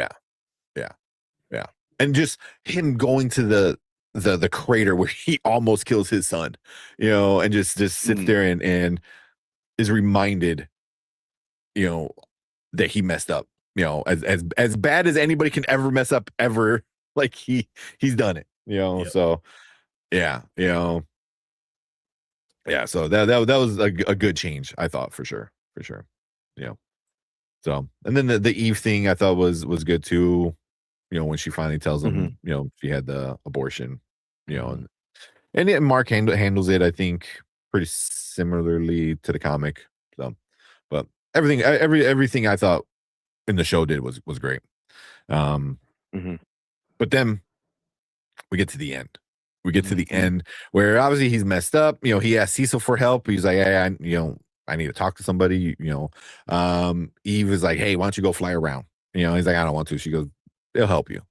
just him going to the crater where he almost kills his son, and just sits there and is reminded, that he messed up, as bad as anybody can ever mess up ever. Like he's done it, So yeah, yeah. So that was a good change, I thought, for sure. So, and then the Eve thing I thought was good too. When she finally tells him, she had the abortion, and Mark handles it, I think, pretty similarly to the comic. So, but everything I thought in the show did was great. But then we get to the end. We get to the end where obviously he's messed up. He asked Cecil for help. He's like, hey, I need to talk to somebody. Eve is like, hey, why don't you go fly around? He's like, I don't want to. She goes, they'll help you.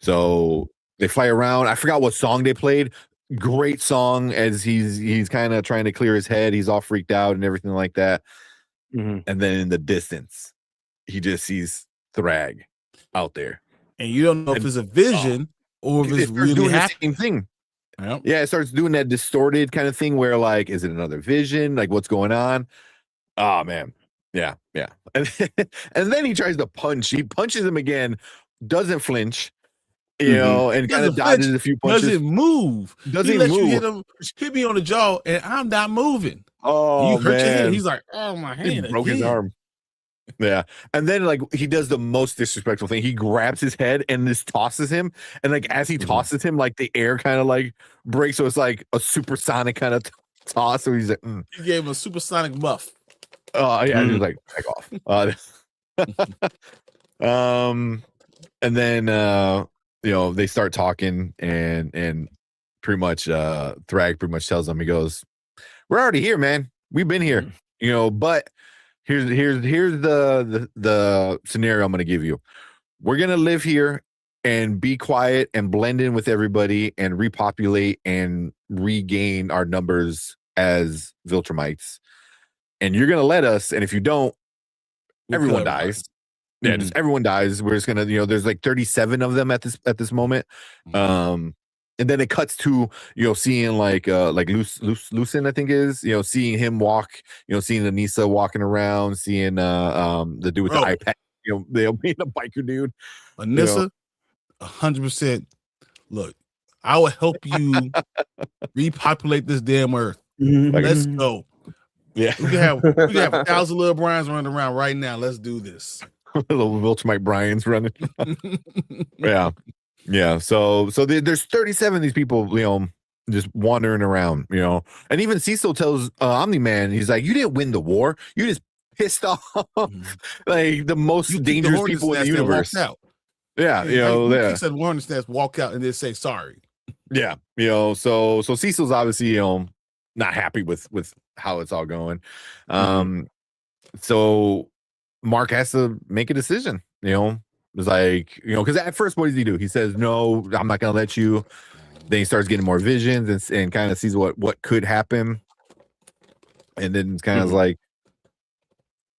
So they fly around. I forgot what song they played. Great song as he's kind of trying to clear his head. He's all freaked out and everything like that. And then in the distance, he just sees Thrag out there. And you don't know if it's a vision or if it's really doing happening. the same thing. Yep. Yeah, it starts doing that distorted kind of thing where, like, is it another vision? Like, what's going on? Oh, man. Yeah. And then he tries to punch. He punches him again, doesn't flinch, and kind of dodges a few punches. Doesn't move. Doesn't move. You hit me on the jaw, and I'm not moving. Oh, you hurt your man. hand. He's like, oh, my hand. He broke his arm. Yeah. And then, like, he does the most disrespectful thing. He grabs his head and just tosses him. And, like, as he tosses him, like, the air kind of, like, breaks. So it's like a supersonic kind of toss. So he's like, He gave him a supersonic muff. Oh, yeah. He's like, back off. And then, they start talking and pretty much, Thrag pretty much tells him, he goes, we're already here, man. We've been here, but here's the scenario I'm going to give you. We're going to live here and be quiet and blend in with everybody and repopulate and regain our numbers as Viltrumites. And you're going to let us. And if you don't, everyone dies. Yeah, just everyone dies. We're just going to, there's like 37 of them at this moment. And then it cuts to, seeing like Lucen, I think is, seeing him walk, seeing Anissa walking around, seeing the dude with the iPad, they'll be a biker dude. Anissa, 100%. Look, I will help you repopulate this damn earth. Let's go. Yeah. We can have 1,000 little Brians running around right now. Let's do this. Little Viltrumite Brian's running. Yeah. Yeah, so there's 37 of these people, just wandering around, and even Cecil tells Omni-Man, he's like, you didn't win the war, you just pissed off like the most dangerous people in the universe. Out. Yeah, He said Warren Stats walk out and then say sorry. Yeah, so Cecil's obviously not happy with how it's all going. So Mark has to make a decision, It's like, because at first, what does he do? He says, no, I'm not going to let you. Then he starts getting more visions and kind of sees what could happen. And then it's kind of like,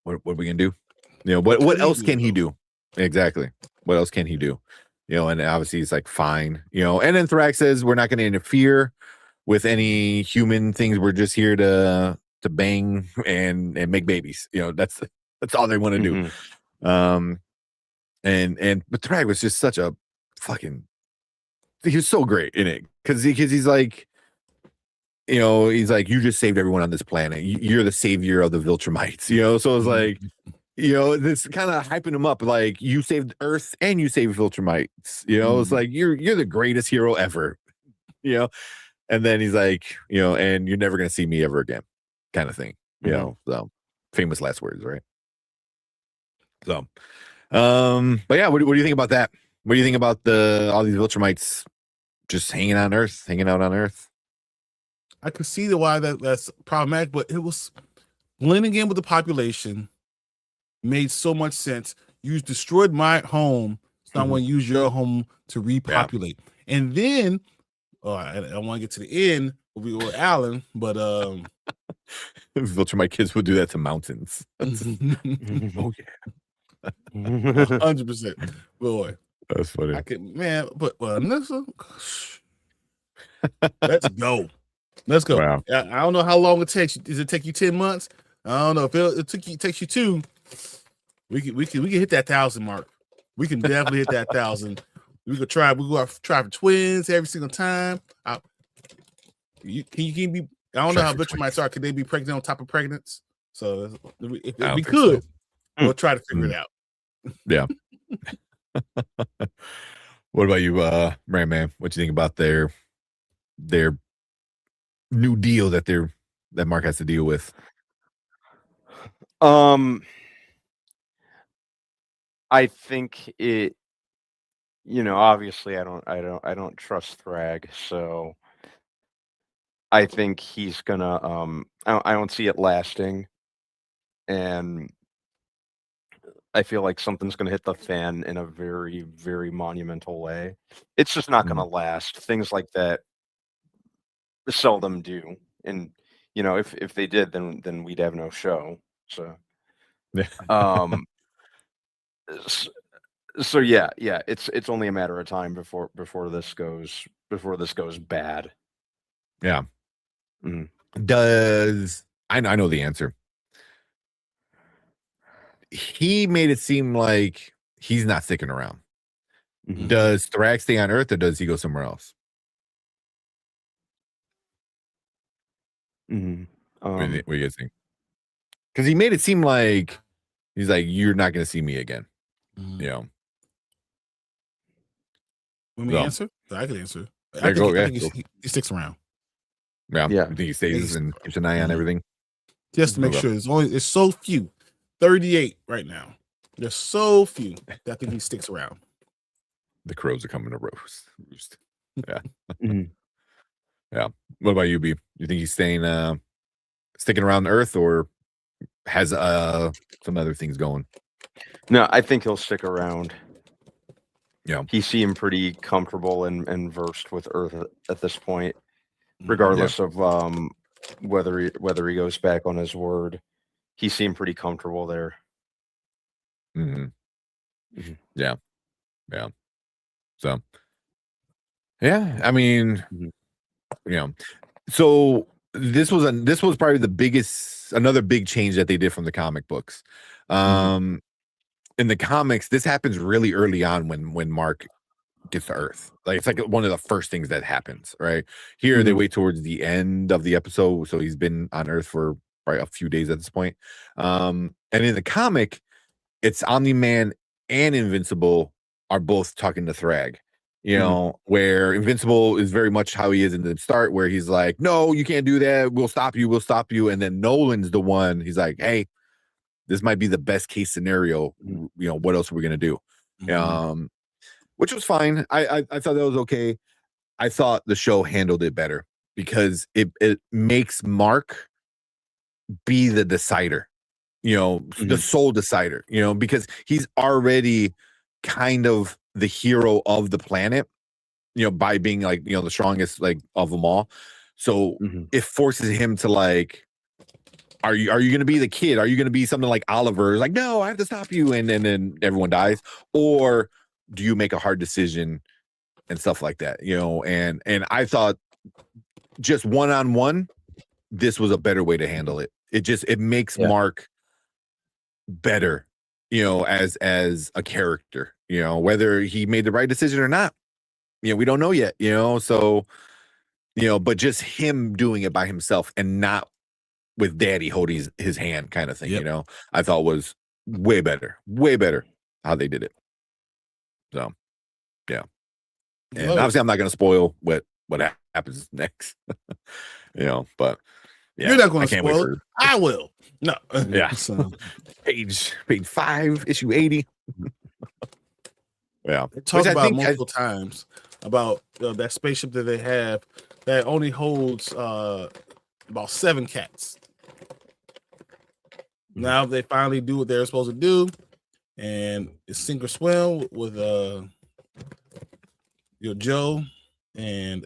what are we going to do? What else can he do? Exactly. What else can he do? And obviously he's like, fine. And then Thrax says, we're not going to interfere with any human things. We're just here to bang and make babies. That's all they want to do. But Thrag was just such a fucking, he was so great in it because he's like, he's like, you just saved everyone on this planet. You're the savior of the Viltrumites, so it's like, this kind of hyping him up, like, you saved Earth and you saved Viltrumites, it's like, you're the greatest hero ever, and then he's like, and you're never going to see me ever again, kind of thing, so famous last words, right? So, but yeah, what do you think about that? What do you think about all these Viltrumites just hanging out on Earth? I could see why that's problematic, but it was blending in with the population made so much sense. You destroyed my home, so I want to use your home to repopulate. Yeah. And then, I want to get to the end with Alan, but Viltrumite kids would do that to mountains. Oh yeah. 100%, boy. That's funny. Anissa, Let's go. Let's go. Wow. I don't know how long it takes you. Does it take you 10 months? I don't know. If it takes you 2, we can hit that 1,000 mark. We can definitely hit that 1,000. We could try. We go try for twins every single time. Can you be? I don't know how Vegemite are. Could they be pregnant on top of pregnants? So if we could, we'll try to figure it out. Yeah. What about you, Ram Man? What you think about their new deal that Mark has to deal with? I think it. Obviously, I don't trust Thrag, so I think he's gonna. I don't see it lasting, and I feel like something's gonna hit the fan in a very, very monumental way. It's just not gonna last. Things like that seldom do, and if they did, then we'd have no show. So, So yeah, it's only a matter of time before this goes bad. Yeah. Mhm. I know the answer. He made it seem like he's not sticking around. Mhm. Does Thrag stay on Earth or does he go somewhere else? Mhm. What do you guys think? Because he made it seem like he's like, you're not going to see me again. Want me to answer? I can answer. I think he sticks around. Yeah. You think he stays and keeps an eye on everything? Just to make sure. It's so few. 38 right now. There's so few that I think he sticks around. The crows are coming to roost. Yeah. Mhm. Yeah. What about you, B? You think he's staying sticking around Earth or has some other things going? No, I think he'll stick around. Yeah. He seemed pretty comfortable and versed with Earth at this point, regardless of whether he goes back on his word. He seemed pretty comfortable there. Mm-hmm. Yeah. So, yeah, I mean, so this was probably another big change that they did from the comic books. In the comics, this happens really early on when Mark gets to Earth. Like it's like one of the first things that happens, right? Here they wait towards the end of the episode, so he's been on Earth for probably a few days at this point. And in the comic, it's Omni-Man and Invincible are both talking to Thrag. Where Invincible is very much how he is in the start, where he's like, no, you can't do that. We'll stop you. And then Nolan's the one, he's like, hey, this might be the best case scenario. What else are we going to do? Which was fine. I thought that was okay. I thought the show handled it better because it makes Mark be the decider, the sole decider, because he's already kind of the hero of the planet, by being like, the strongest like of them all. So it forces him to like, are you going to be the kid? Are you going to be something like Oliver? Like, no, I have to stop you. And then everyone dies. Or do you make a hard decision and stuff like that? And I thought just one-on-one, this was a better way to handle it. It makes Mark better, as a character, whether he made the right decision or not, we don't know yet, so, but just him doing it by himself and not with Daddy holding his hand kind of thing, I thought was way better how they did it. So, yeah. And obviously I'm not going to spoil what happens next, but yeah, you're not going to spoil it. I will. No. Yeah. So. Page 5, issue 80. Yeah. They talk about multiple times about that spaceship that they have that only holds about 7 cats. Now they finally do what they're supposed to do, and it's sink or swim with Joe, and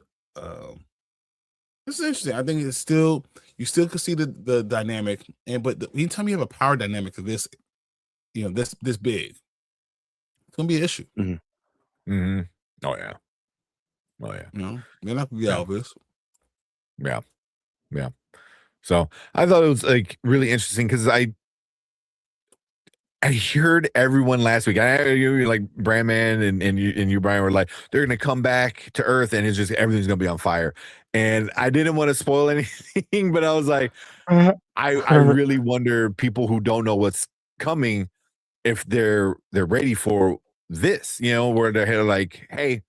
this is interesting. I think it's still you still can see the dynamic, but anytime you have a power dynamic of this, this big, it's gonna be an issue. Oh yeah. Oh yeah. You know, they're not gonna be Elvis. Yeah. Yeah. So I thought it was like really interesting because I heard everyone last week. I heard you like Brandman and you Brian were like they're gonna come back to Earth and it's just everything's gonna be on fire. And I didn't want to spoil anything, but I was like, I really wonder people who don't know what's coming if they're ready for this, you know, where they're like, hey,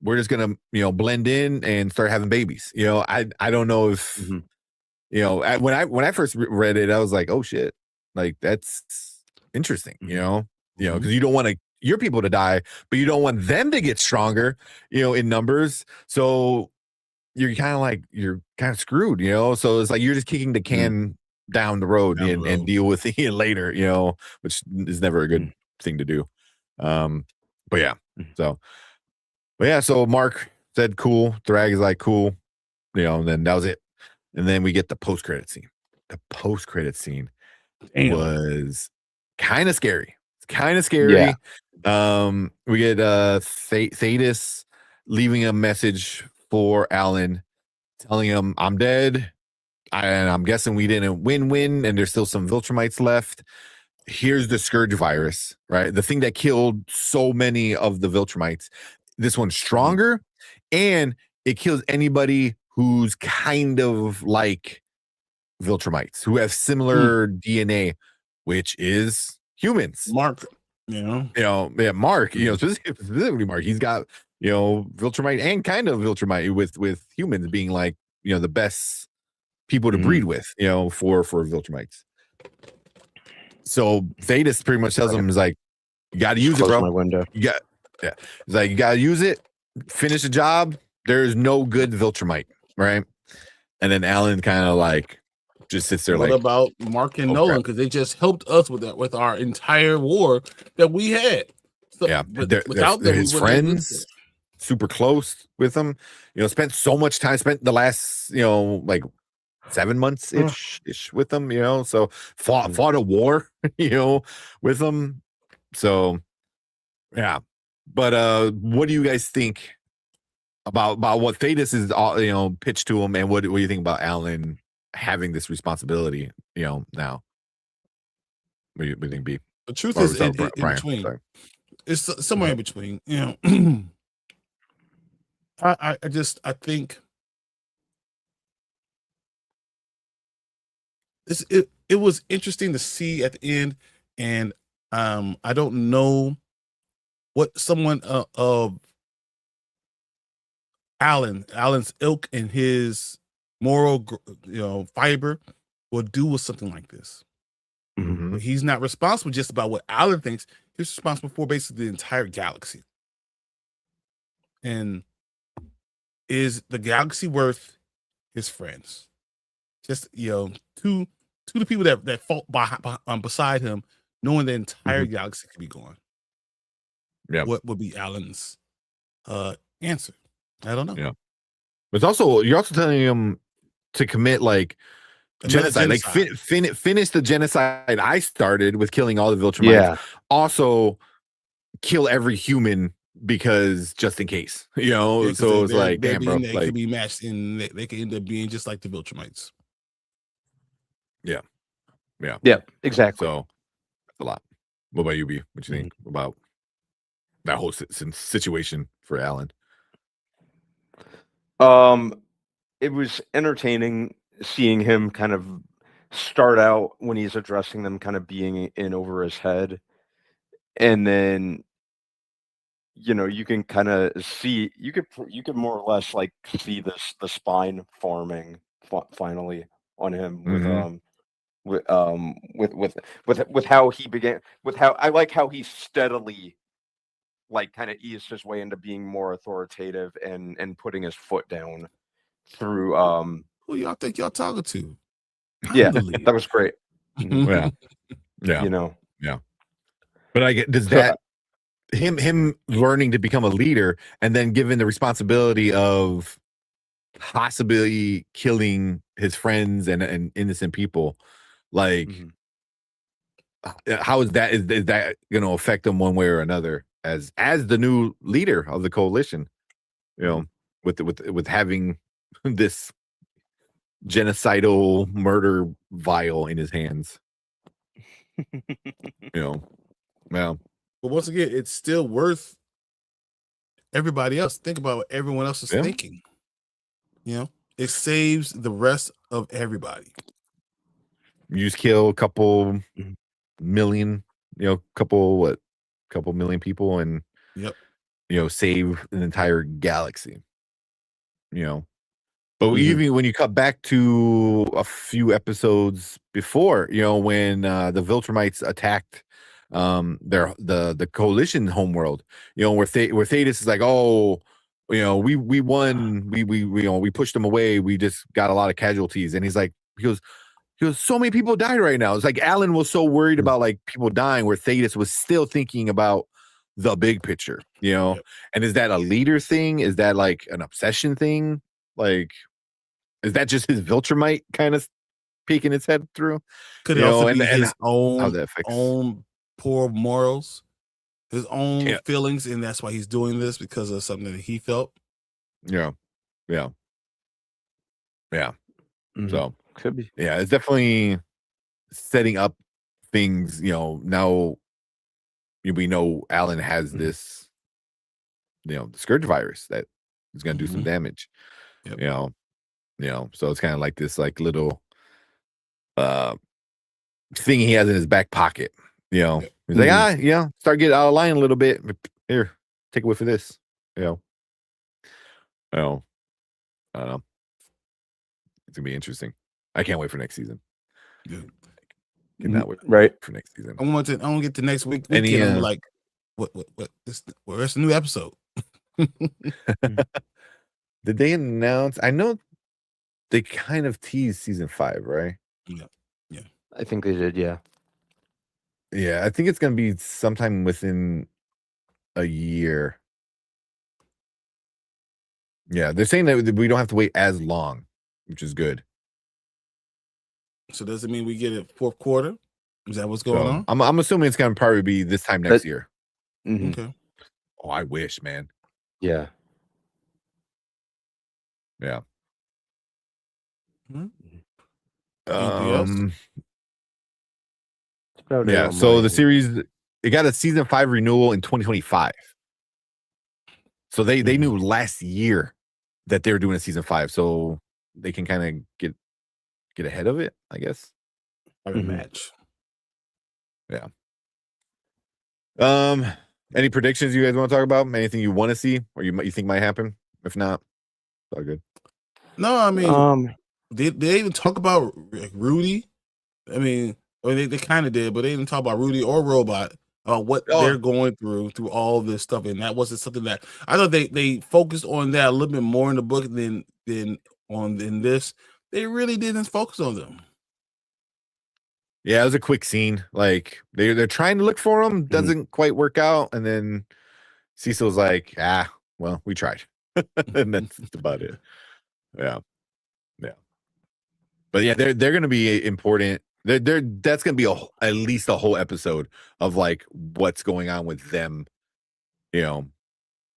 we're just gonna blend in and start having babies. You know, I don't know if you know when I first read it, I was like, oh shit, like that's interesting, you know, because you don't want your people to die, but you don't want them to get stronger, in numbers. So you're kind of screwed, So it's like you're just kicking the can down the road and deal with it later, which is never a good thing to do. But yeah, so Mark said cool. Thrag is like cool, and then that was it. And then we get the post-credit scene. The post-credit scene was kind of scary. It's kind of scary. Yeah. We get Thetis leaving a message for Alan, telling him, I'm dead. And I'm guessing we didn't win, and there's still some Viltrumites left. Here's the Scourge virus, right? The thing that killed so many of the Viltrumites. This one's stronger, and it kills anybody who's kind of like Viltrumites, who have similar DNA, which is humans. Mark, Mark, specifically Mark. He's got, Viltrumite and kind of Viltrumite with humans being like, the best people to breed with, for Viltrumites. So Thetis pretty much tells him, is like, you got to use it, bro. My window. It's like, you got to use it, finish the job. There's no good Viltrumite, right? And then Alan kind of like just sits there. What like, about Mark and Nolan? Because they just helped us with that, with our entire war that we had. So, yeah, without they're them, his friends, super close with them. Spent so much time. Spent the last, like 7 months ish with them. So fought a war, with them. So yeah, but what do you guys think about what Thetis is pitched to him, and what do you think about Alan having this responsibility now? What do you think, B? The truth is in between. Sorry. It's somewhere in between. I think it was interesting to see at the end, and I don't know what someone of Alan's ilk and his moral fiber will do with something like this. He's not responsible just about what Alan thinks. He's responsible for basically the entire galaxy. And is the galaxy worth his friends? Just to the people that fought beside him, knowing the entire galaxy could be gone. Yeah, what would be Alan's answer? I don't know. Yeah, but you're also telling him to commit like genocide. Like finish the genocide I started with killing all the Viltrumites. Yeah. Also kill every human because just in case, so it's like, damn, bro, they could be matched and they could end up being just like the Viltrumites. Yeah, exactly. So that's a lot. What about you, B? What you think about that whole situation for Alan? It was entertaining seeing him kind of start out when he's addressing them, kind of being in over his head, and then you can kind of see you could more or less like see the spine forming finally on him with how he began, with how I like how he steadily like kind of eased his way into being more authoritative and putting his foot down through who y'all think y'all talking to? Yeah, that was great. Yeah. Yeah. But I get, does that him learning to become a leader and then given the responsibility of possibly killing his friends and innocent people, like how is that going to affect him one way or another as the new leader of the coalition? with having this genocidal murder vial in his hands. Yeah. But once again, it's still worth everybody else. Think about what everyone else is thinking. It saves the rest of everybody. You just kill a couple million, couple million people, and save an entire galaxy. But even when you cut back to a few episodes before, when the Viltrumites attacked the coalition homeworld, where Thetis is like, oh, we won, we pushed them away, we just got a lot of casualties, and he goes, so many people died right now. It's like Alan was so worried about like people dying, where Thetis was still thinking about the big picture, And is that a leader thing? Is that like an obsession thing? Like, is that just his Viltrumite kind of peeking its head through? Could it also be his own poor morals, his own feelings, and that's why he's doing this, because of something that he felt? Yeah. So could be. Yeah, it's definitely setting up things. Now we know Alan has this, the scourge virus that is going to do some damage. So it's kind of like this like little thing he has in his back pocket. He's like, start getting out of line a little bit. Here, take away for this. I don't know. It's gonna be interesting. I can't wait for next season. Cannot wait for next season. I want to get to next week. I'm like, where's the new episode? Did they announce? I know they kind of teased season 5, right? Yeah. I think they did. Yeah. Yeah, I think it's gonna be sometime within a year. Yeah, they're saying that we don't have to wait as long, which is good. So does it mean we get it fourth quarter? Is that what's going on? I'm assuming it's gonna probably be this time next year. Okay. Oh, I wish, man. Yeah. Yeah. Anything Yeah. So the series, it got a season 5 renewal in 2025. So they knew last year that they were doing a season 5, so they can kind of get ahead of it, I guess. Match. Yeah. Any predictions you guys want to talk about? Anything you want to see or you think might happen? If not, it's all good. No, I mean, did they even talk about like Rudy? I mean, or they kind of did, but they didn't talk about Rudy or Robot, about what they're going through all this stuff, and that wasn't something that I thought they focused on that a little bit more in the book than in this. They really didn't focus on them. Yeah, it was a quick scene. Like they're trying to look for him, doesn't quite work out, and then Cecil's like, well, we tried, and that's about it. Yeah. But yeah, they're going to be important. That's going to be at least a whole episode of like what's going on with them. By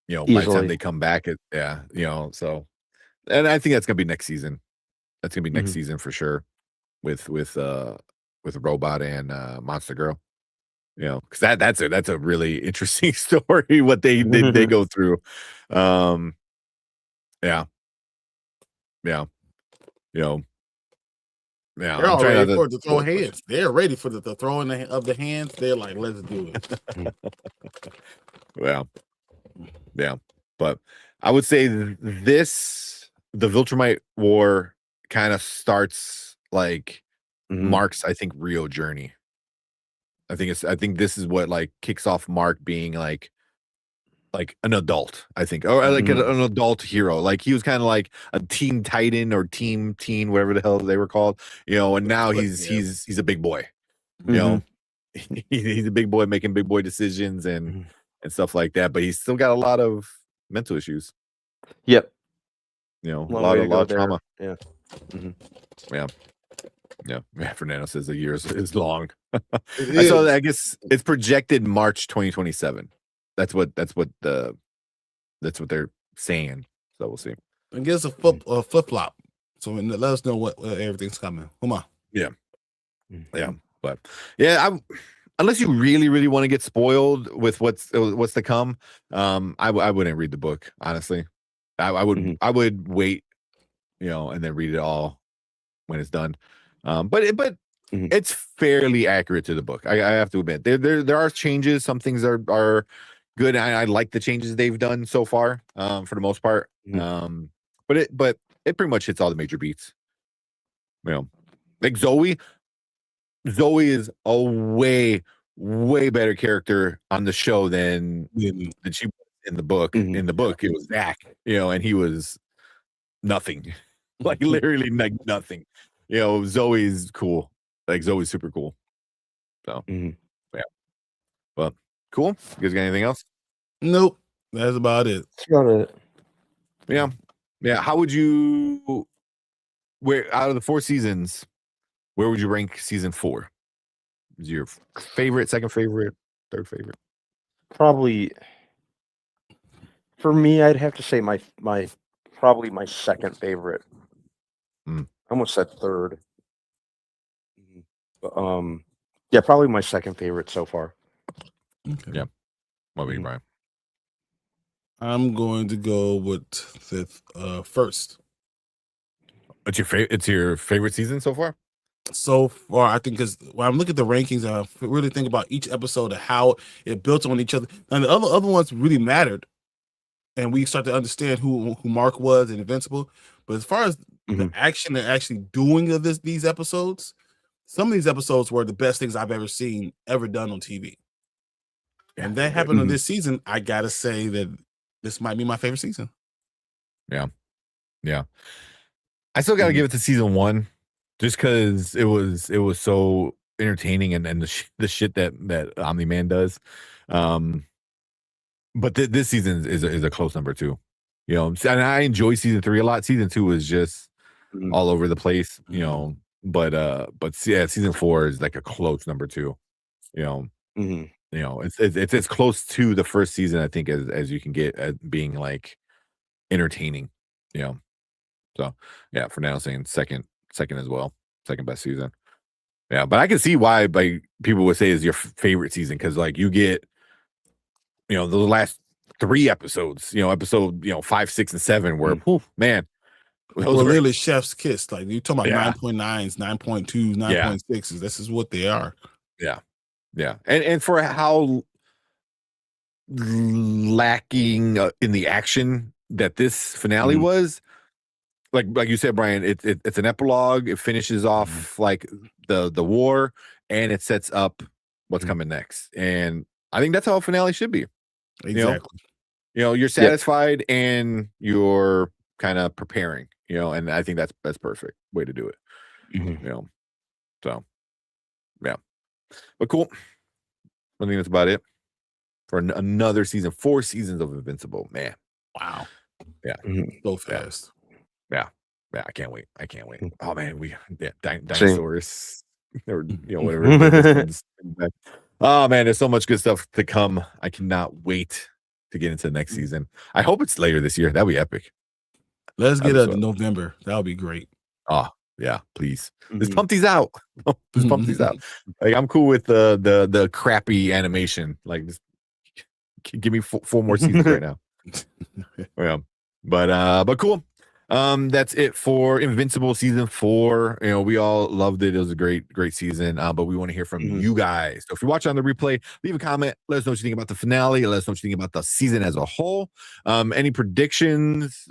the time they come back, So, and I think that's going to be next season. That's going to be next season for sure, with Robot and Monster Girl. Because that's a really interesting story what they go through. Yeah, they're all ready for it to throw hands. They're ready for the throwing of the hands. They're like, let's do it. Yeah. But I would say the Viltrumite War kind of starts like Mark's, I think, real journey. I think this is what like kicks off Mark being like an adult, I think, or like an adult hero. Like he was kind of like a Teen Titan or Teen, whatever the hell they were called, and now he's a big boy. He's a big boy making big boy decisions and stuff like that. But he's still got a lot of mental issues. Yep. A lot of trauma. Yeah. Yeah. Fernando says a year is long. I guess it's projected March 2027. That's what they're saying. So we'll see. And give us a flip flop. So let us know what everything's coming. Come on. Yeah. But yeah, unless you really, really want to get spoiled with what's to come, I wouldn't read the book, honestly. I would wait, and then read it all when it's done. But it's fairly accurate to the book. I have to admit, there are changes. Some things are good. I like the changes they've done so far, for the most part. But it pretty much hits all the major beats. Like Zoe is a way better character on the show than she was in the book. In the book, it was Zach, and he was nothing, like literally like nothing. Zoe's cool. Like Zoe's super cool. So yeah, well, cool. You guys got anything else? Nope, that's about it. That's about it. Yeah. How would you? Where out of the 4 seasons, where would you rank season 4? Is your favorite, second favorite, third favorite? Probably for me, I'd have to say my probably my second favorite. I almost said third. But, yeah, probably my second favorite so far. Okay. Yeah. What about you, Brian? I'm going to go with the first. It's your favorite season so far? So far, I think, because when I'm looking at the rankings, I really think about each episode and how it built on each other. And the other ones really mattered, and we start to understand who Mark was in Invincible. But as far as the action and actually doing of these episodes, some of these episodes were the best things I've ever done on TV. And that happened on this season. I gotta say that this might be my favorite season. Yeah. I still gotta give it to season 1. Just because it was so entertaining and the shit that Omni-Man does, but this season is a close number 2. And I enjoy season 3 a lot. Season 2 is just all over the place, But yeah, season 4 is like a close number 2. It's as close to the first season, I think, as you can get at being like entertaining. So yeah, for now, saying second as well, second best season. Yeah, but I can see why people would say is your favorite season, because like you get the last 3 episodes, episode 5, 6, and 7 where man, well, literally chef's kiss. Like you're talking about 9.9s, 9.2s, 9.6s. This is what they are. Yeah, and for how lacking in the action that this finale was. Like you said, Brian, it's an epilogue. It finishes off like the war, and it sets up what's coming next. And I think that's how a finale should be. Exactly. You're satisfied and you're kind of preparing. And I think that's perfect way to do it. So yeah, but cool. I think that's about it for another season. 4 seasons of Invincible, man. Wow. Yeah, so fast. Yeah, I can't wait. Oh man, dinosaurs or whatever. Oh man, there's so much good stuff to come. I cannot wait to get into the next season. I hope it's later this year. That'd be epic. Let's get it in November. That'll be great. Oh yeah, please. Just pump these out. Just pump these out. Like I'm cool with the crappy animation. Like just give me 4 more seasons right now. Yeah, but cool. That's it for Invincible season 4. We all loved it. It was a great season. But we want to hear from you guys. So if you're watching on the replay, leave a comment. Let us know what you think about the finale. Let us know what you think about the season as a whole. Any predictions?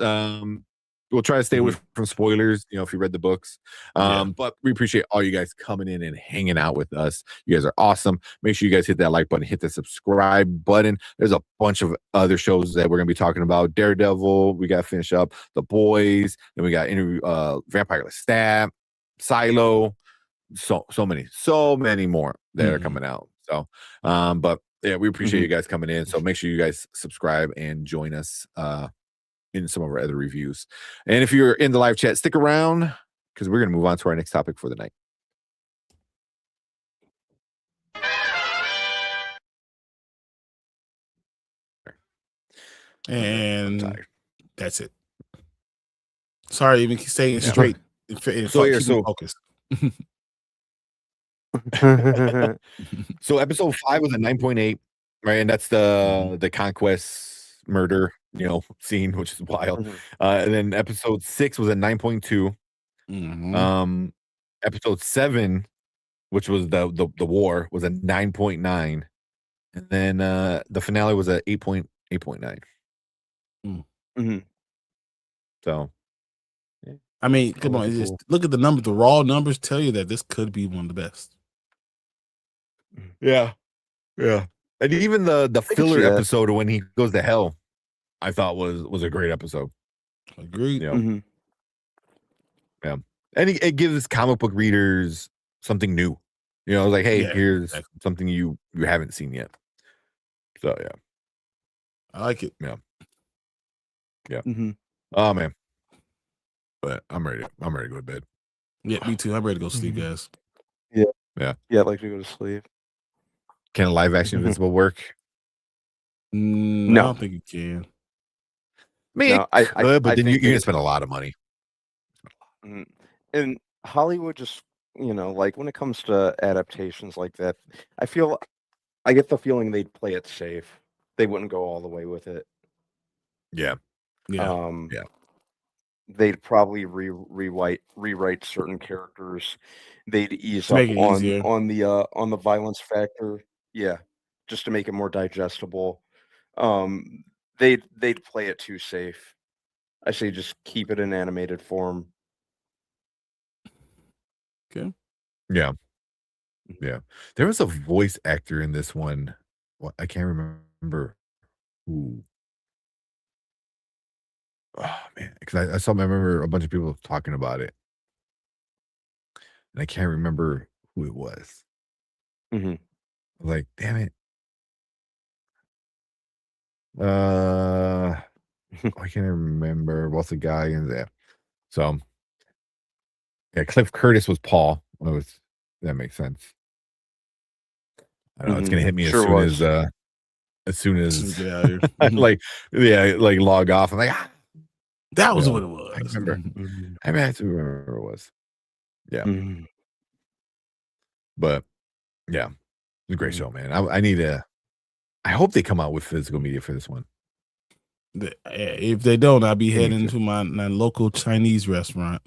We'll try to stay away from spoilers, if you read the books. But we appreciate all you guys coming in and hanging out with us. You guys are awesome. Make sure you guys hit that like button, hit the subscribe button. There's a bunch of other shows that we're going to be talking about. Daredevil, we got to finish up. The Boys, then we got Vampire Lestat, Silo, so many more that are coming out. So, but yeah, we appreciate you guys coming in. So make sure you guys subscribe and join us in some of our other reviews. And if you're in the live chat, stick around because we're going to move on to our next topic for the night. And that's it. Sorry, even staying straight. Focus. So episode 5 was a 9.8, right? And that's the conquest murder, scene, which is wild. And then episode 6 was a 9.2. Episode 7, which was the war, was a 9.9. And then the finale was a 8.9. So I mean, come on, just look at the numbers. The raw numbers tell you that this could be one of the best. Yeah. And even the filler episode when he goes to hell, I thought was a great episode. Agreed. Yeah. And it gives comic book readers something new. Like, hey, here's something you haven't seen yet. So yeah. I like it. Yeah. Oh man. But I'm ready to go to bed. Yeah, me too. I'm ready to go sleep, guys. Yeah. I'd like to go to sleep. Can a live action Invincible work? No, I don't think it can. But then you're gonna spend a lot of money. And Hollywood just, like when it comes to adaptations like that, I get the feeling they'd play it safe. They wouldn't go all the way with it. Yeah. They'd probably rewrite certain characters. They'd ease To up make it easier. on the violence factor. Yeah, just to make it more digestible. They'd play it too safe. I say just keep it in animated form. Okay. Yeah. There was a voice actor in this one. I can't remember who. Oh man, because I remember a bunch of people talking about it, and I can't remember who it was. I was like, damn it. I can't remember what's the guy in there. So yeah, Cliff Curtis was Paul. That makes sense. I don't know. It's gonna hit me as soon as Get out of here. I like log off. I'm like, that was what it was. I remember. I mean, I have to remember what it was. Yeah. But yeah, it's a great show, man. I hope they come out with physical media for this one. If they don't, I'll be heading to my local Chinese restaurant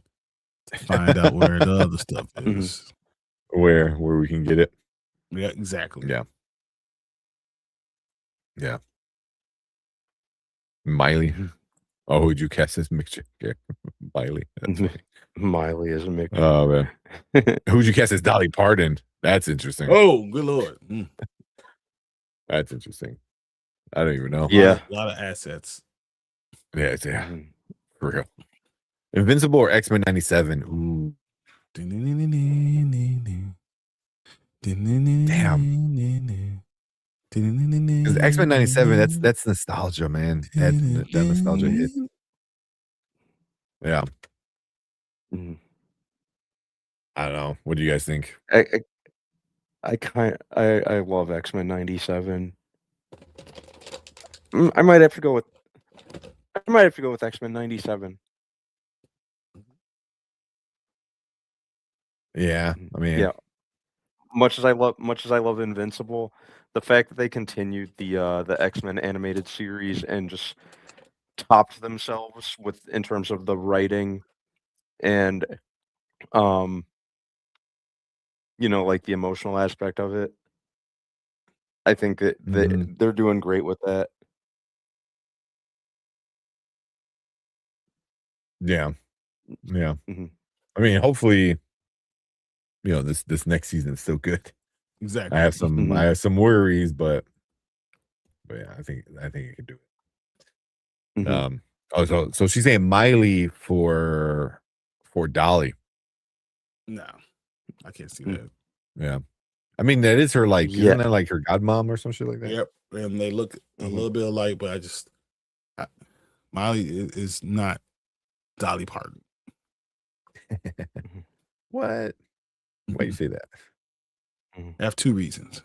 to find out where the other stuff is. Where we can get it. Yeah, exactly. Yeah. Miley. Oh, who'd you cast as mixture? Miley. That's funny. Miley is a mixture. Oh man. Who'd you cast as Dolly Parton? That's interesting. Oh, good lord. That's interesting. I don't even know. A lot of assets. Yeah. For real. Invincible or X-Men 97? Ooh. Damn. Because X-Men 97, that's nostalgia, man. That nostalgia hit. Yeah. I don't know. What do you guys think? I love X-Men 97. I might have to go with X-Men 97. Yeah, I mean, Much as I love Invincible, the fact that they continued the X-Men animated series and just topped themselves in terms of the writing and like the emotional aspect of it. I think that they're doing great with that. Yeah. I mean, hopefully, this next season is still good. Exactly. I have some worries, but yeah, I think it could do it. So she's saying Miley for Dolly. No, I can't see that. Yeah, I mean that is her isn't that like her godmom or some shit like that? Yep, and they look a little bit alike, but Miley is not Dolly Parton. What? Why you say that? I have 2 reasons.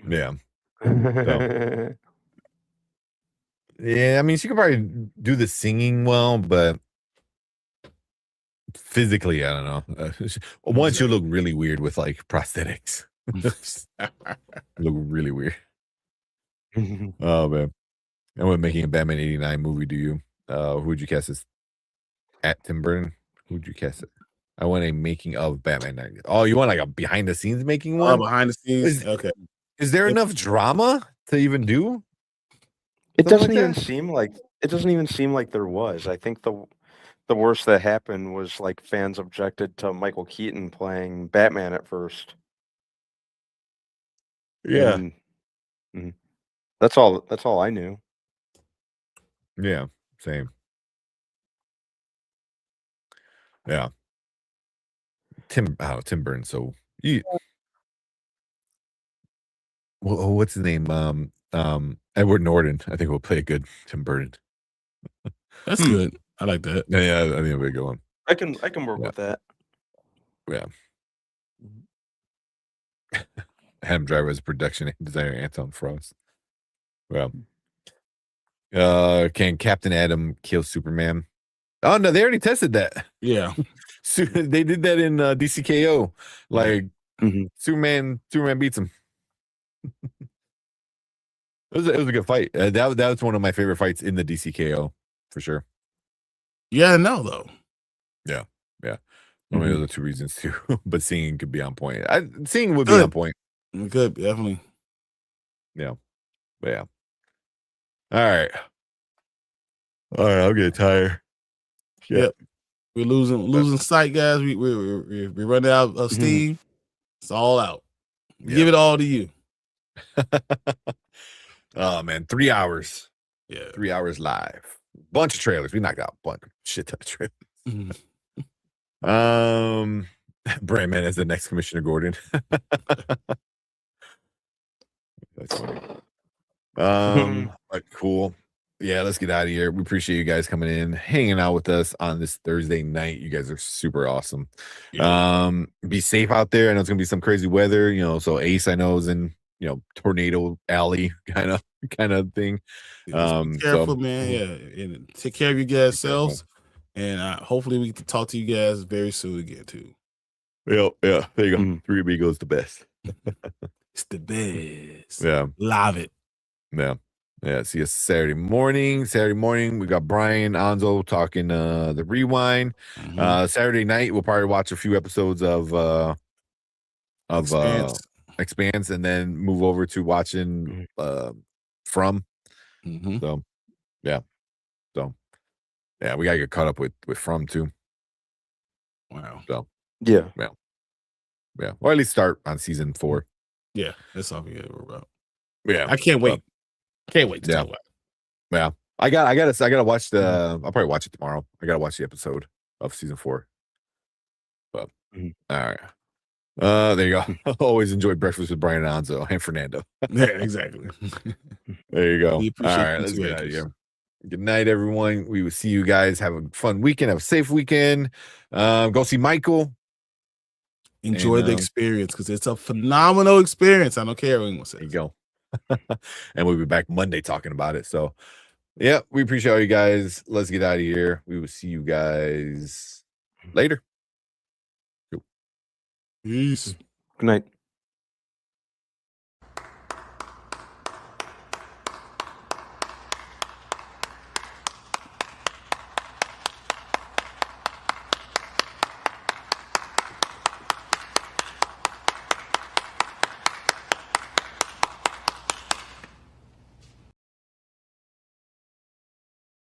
Yeah. So, Yeah, I mean, she could probably do the singing well, but physically, I don't know. Once you look really weird with like prosthetics. Look really weird. Oh man. And when making a Batman 89 movie, do you who would you cast as at Tim Burton? Who would you cast it? I want a making of Batman 90. Oh, you want like a behind the scenes making one? Behind the scenes. Okay. Is there enough drama to even do? It doesn't like even that? seem like there was. I think the worst that happened was like fans objected to Michael Keaton playing Batman at first. Yeah. And that's all I knew. Yeah, same. Yeah. Tim Burton. So what's his name? Edward Norton. I think will play a good Tim Burton. That's good. I like that. Yeah, I think it'll be a good one. I can work with that. Yeah. Adam Driver as production designer Anton Frost. Well, can Captain Adam kill Superman? Oh no, they already tested that. Yeah, they did that in DCKO. Like Superman beats him. It was a good fight. That was one of my favorite fights in the DCKO for sure. Yeah, no though. Yeah. I mean, those are two reasons too. But singing could be on point. Singing would be on point. Good, definitely. Yeah. But yeah. All right. I'll get tired. Yep. We're losing sight, guys. We're running out of steam. It's all out. Give it all to you. Oh man, 3 hours. Yeah. 3 hours live. Bunch of trailers. We knocked out a bunch of shit ton of trailers. Brandman as the next Commissioner Gordon. That's funny. But cool. Yeah, let's get out of here. We appreciate you guys coming in, hanging out with us on this Thursday night. You guys are super awesome. Yeah. Be safe out there. I know it's gonna be some crazy weather, so Ace I know is in tornado alley kind of thing. Be careful, man. Yeah, and take care of you guys selves. And hopefully we can talk to you guys very soon again too. Yeah, there you go. 3 Amigos the best. It's the best. Yeah. Love it. Yeah. See us Saturday morning. We got Brian Anzo talking the Rewind. Saturday night we'll probably watch a few episodes of Expanse and then move over to watching From. So we gotta get caught up with From too. Wow. So yeah, or at least start on season 4. Yeah, that's all we gotta worry about. Yeah, I can't wait. Can't wait to talk about it. Yeah, I gotta watch the. I'll probably watch it tomorrow. I gotta watch the episode of season 4. But all right, there you go. Always enjoy breakfast with Brian Anzo and Fernando. Yeah, exactly. There you go. We All appreciate right, you let's too, get out of Edges. here. Good night, everyone. We will see you guys. Have a fun weekend. Have a safe weekend. Go see Michael. Enjoy the experience because it's a phenomenal experience. I don't care what anyone says. There you go. And we'll be back Monday talking about it. So, yeah, we appreciate all you guys. Let's get out of here. We will see you guys later. Peace. Good night.